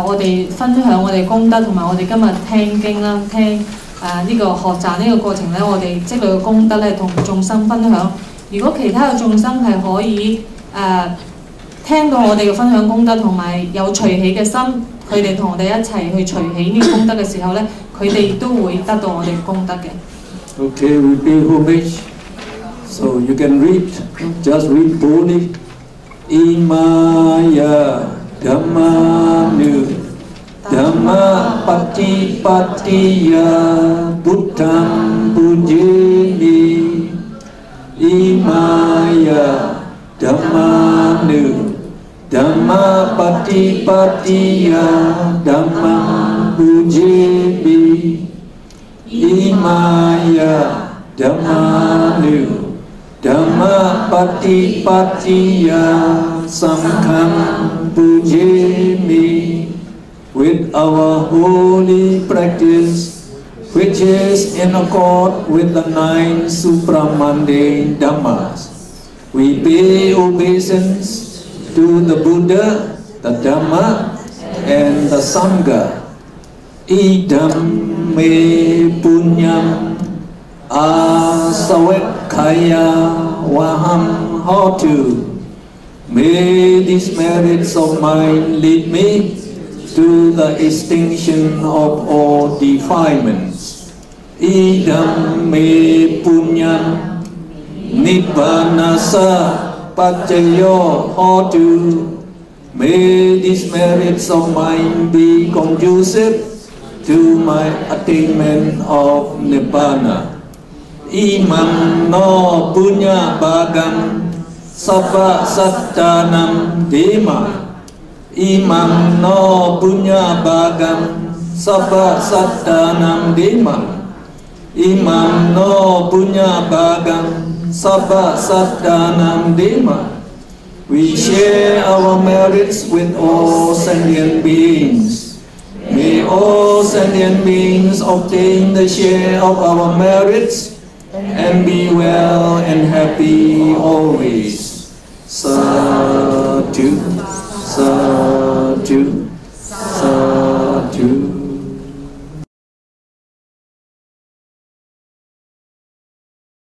我哋分享我哋功德，同埋我哋今日聽經啦，聽呢個學習呢個過程咧，我哋積累嘅功德咧，同眾生分享。如果其他嘅眾生係可以聽到我哋嘅分享功德，同埋有隨喜嘅心。佢哋同我哋一齊去隨喜呢個功德嘅時候咧，佢哋都會得到我哋功德嘅。Okay, we pay homage. So you can read, just read boldly. Imaya Dhamma Nu Dhamma Patipatiya Buddham Pujimi. Imaya Dhamma Nu Dhamma Patipatiya Dhammam Pujimi. Imaya Dhamma Nu Dhamma Patipatiya Sangham Pujimi. With our holy practice, which is in accord with the 9 supramundane Dhammas, we pay obeisance to the Buddha, the Dhamma, and the Sangha. Idhamme punyam asawekaya waham hotu. May these merits of mine lead me to the extinction of all defilements. Idhamme punyam nibbanasa Pachayo hotu. May these merits of mine be conducive to my attainment of Nibbana. Imam no punya bagam sabba sattanam Ddhamma. Imam no punya bagam sabba sattanam Ddhamma. Imam no punya bagam Sabba Sattanam Ddhamma. We share our merits with all sentient beings. May all sentient beings obtain the share of our merits and be well and happy always.